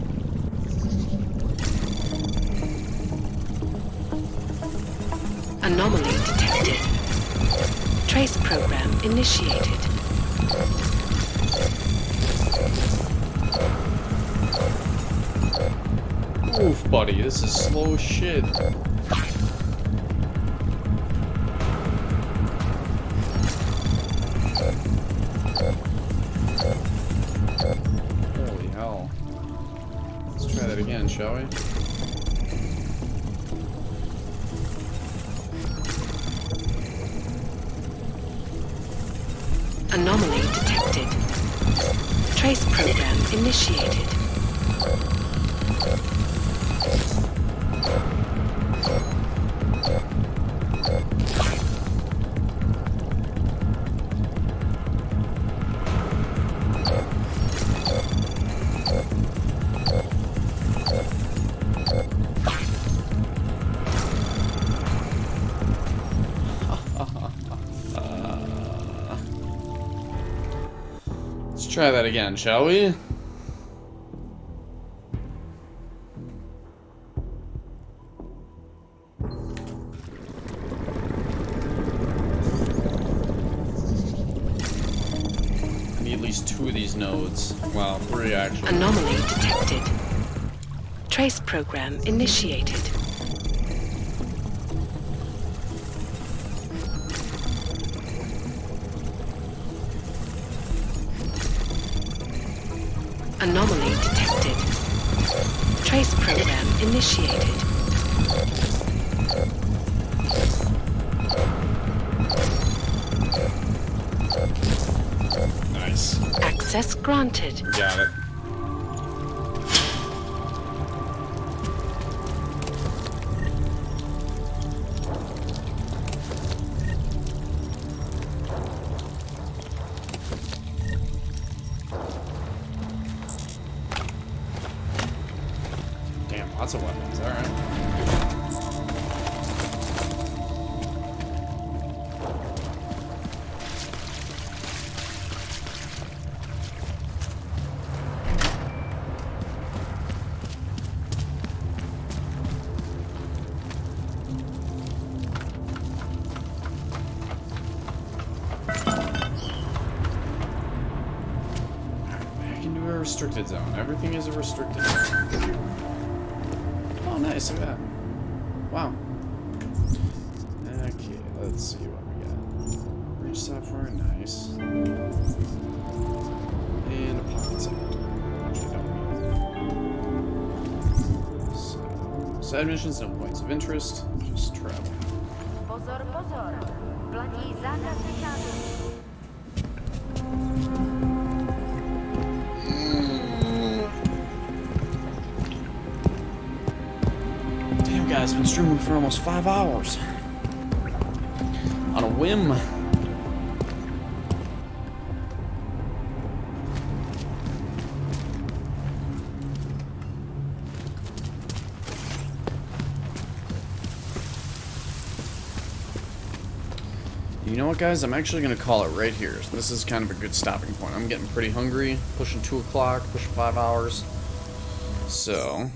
Anomaly detected. Trace program initiated. Oof, buddy, this is slow as shit. Holy hell. Let's try that again, shall we? Anomaly detected. Trace program initiated. Let's try that again, shall we? I need at least 2 of these nodes. Wow, 3 actually. Anomaly detected. Trace program initiated. Anomaly detected. Trace program initiated. Nice. Access granted. Got it. Damn, lots of weapons, alright. Back into a restricted zone. Everything is a restricted zone. Oh, nice. Look at that. Wow. Okay, let's see what we got. Bridge software, nice. And a pocket sound, which I don't need. So, side missions, no points of interest. Just travel. Pozor, pozor. Platí zákaz vycházet. Damn, guys, been streaming for almost 5 hours. On a whim. You know what, guys? I'm actually going to call it right here. So this is kind of a good stopping point. I'm getting pretty hungry. Pushing 2 o'clock, pushing 5 hours. So...